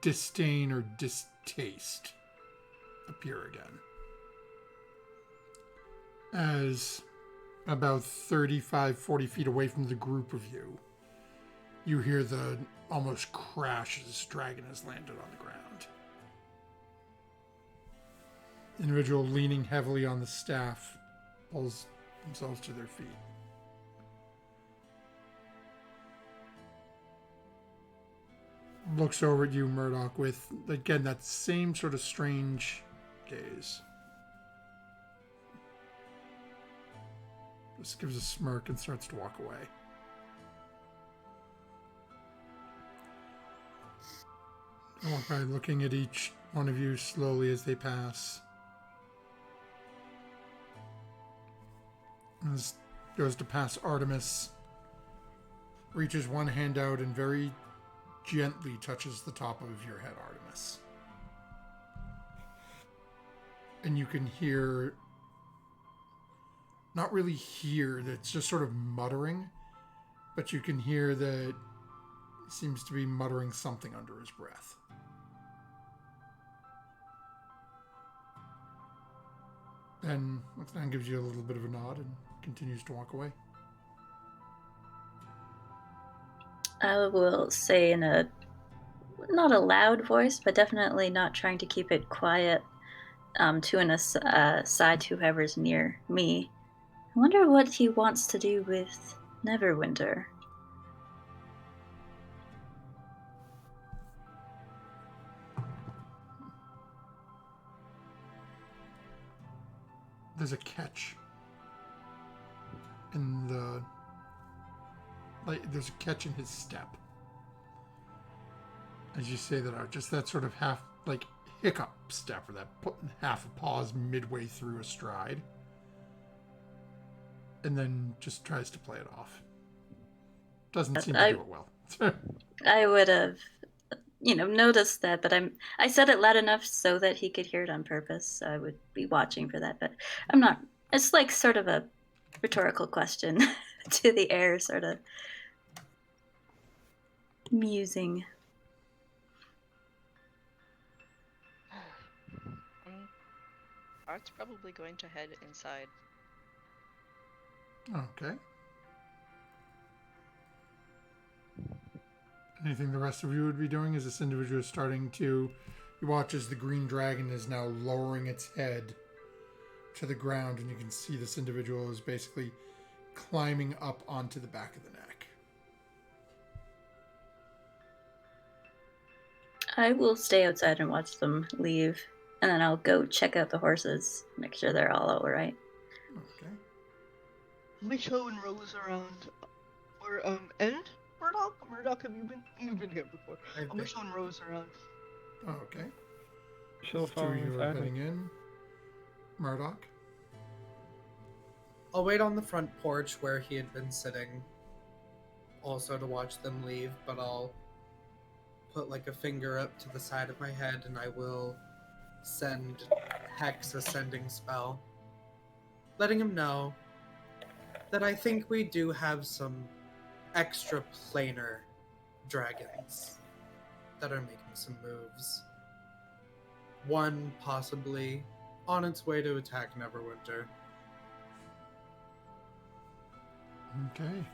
disdain or distaste appear again. As about 35, 40 feet away from the group of you, you hear the almost crash as this dragon has landed on the ground. Individual leaning heavily on the staff pulls themselves to their feet. Looks over at you, Murdoch, with, again, that same sort of strange gaze. Just gives a smirk and starts to walk away. I walk by looking at each one of you slowly as they pass. As goes to pass Artemis, reaches one hand out and very gently touches the top of your head, Artemis. And you can hear, not really hear, that's just sort of muttering, but you can hear that he seems to be muttering something under his breath. Then looks down, gives you a little bit of a nod, and continues to walk away. I will say in a, not a loud voice, but definitely not trying to keep it quiet, to an aside to whoever's near me. I wonder what he wants to do with Neverwinter. There's a catch in the, like, there's a catch in his step as you say that out. Just that sort of half, like, hiccup step, or that half a pause midway through a stride, and then just tries to play it off. Doesn't seem to do it well. I would have, noticed that, but I said it loud enough so that he could hear it on purpose. So I would be watching for that, but I'm not. It's like sort of a rhetorical question to the air, sort of musing. Art's probably going to head inside. Okay. Anything the rest of you would be doing as this individual is starting to... You watch as the green dragon is now lowering its head to the ground, and you can see this individual is basically climbing up onto the back of the neck. I will stay outside and watch them leave, and then I'll go check out the horses, make sure they're all right. Okay. Let me show and Rose around. Or, and Murdoch? Murdoch, have you've been here before. I'm gonna show and Rose around. Okay. She'll Those two follow of you us are back. heading in. Murdoch? I'll wait on the front porch where he had been sitting, also to watch them leave, but I'll put like a finger up to the side of my head and I will send Hex a sending spell, letting him know that I think we do have some extra planar dragons that are making some moves. One possibly on its way to attack Neverwinter. Okay.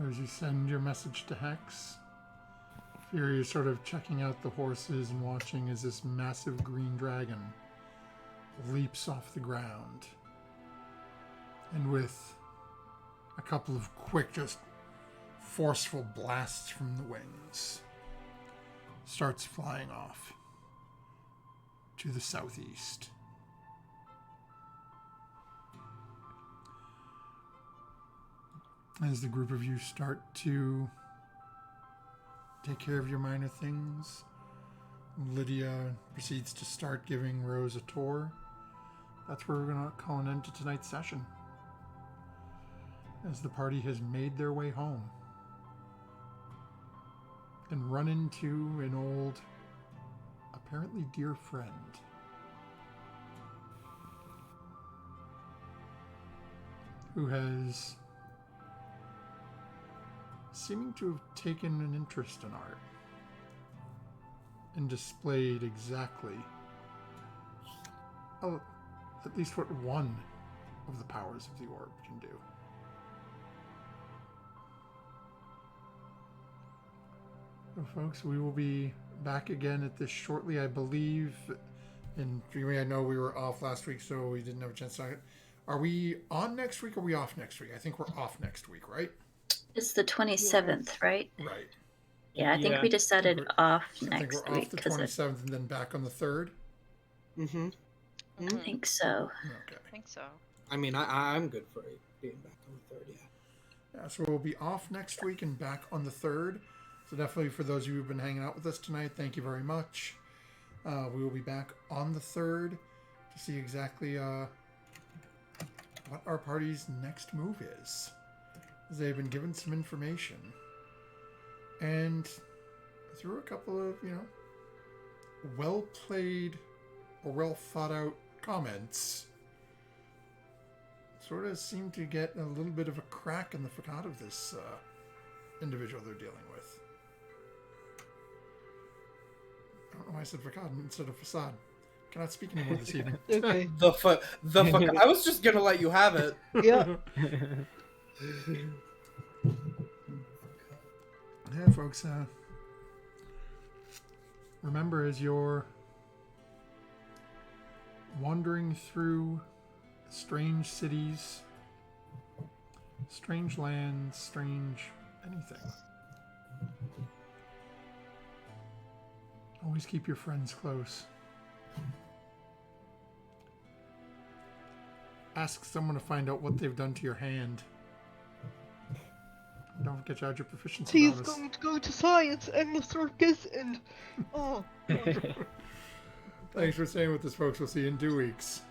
As you send your message to Hex, Fury is sort of checking out the horses and watching as this massive green dragon leaps off the ground. And with a couple of quick, just forceful blasts from the wings, starts flying off to the southeast. As the group of you start to take care of your minor things, Lydia proceeds to start giving Rose a tour. That's where we're going to call an end to tonight's session, as the party has made their way home and run into an old, apparently dear friend. Who has seeming to have taken an interest in art and displayed exactly, at least what one of the powers of the orb can do. So folks, we will be back again at this shortly, I believe. And I know we were off last week, so we didn't have a chance to. Are we on next week or are we off next week? I think we're off next week, right? It's the 27th, right? Right. Yeah, I think we decided off I think next we're week. off the 27th and then back on the 3rd. Mm-hmm. I think so. Okay. I think so. I mean, I'm good for it being back on the 3rd, yeah. Yeah, so we'll be off next week and back on the 3rd. So definitely for those of you who've been hanging out with us tonight, thank you very much. We will be back on the 3rd to see exactly what our party's next move is. As they've been given some information. And through a couple of, well played or well thought out comments, sort of seem to get a little bit of a crack in the facade of this individual they're dealing with. I don't know why I said facade instead of facade. Cannot speak anymore this evening. Okay. The fuck. I was just gonna let you have it. Yeah. Yeah, folks, remember, as you're wandering through strange cities, strange lands, strange anything, always keep your friends close. Ask someone to find out what they've done to your hand. Don't forget to add your proficiency He's bonus. going to go to science and the circus and... Oh. Thanks for staying with us, folks. We'll see you in 2 weeks.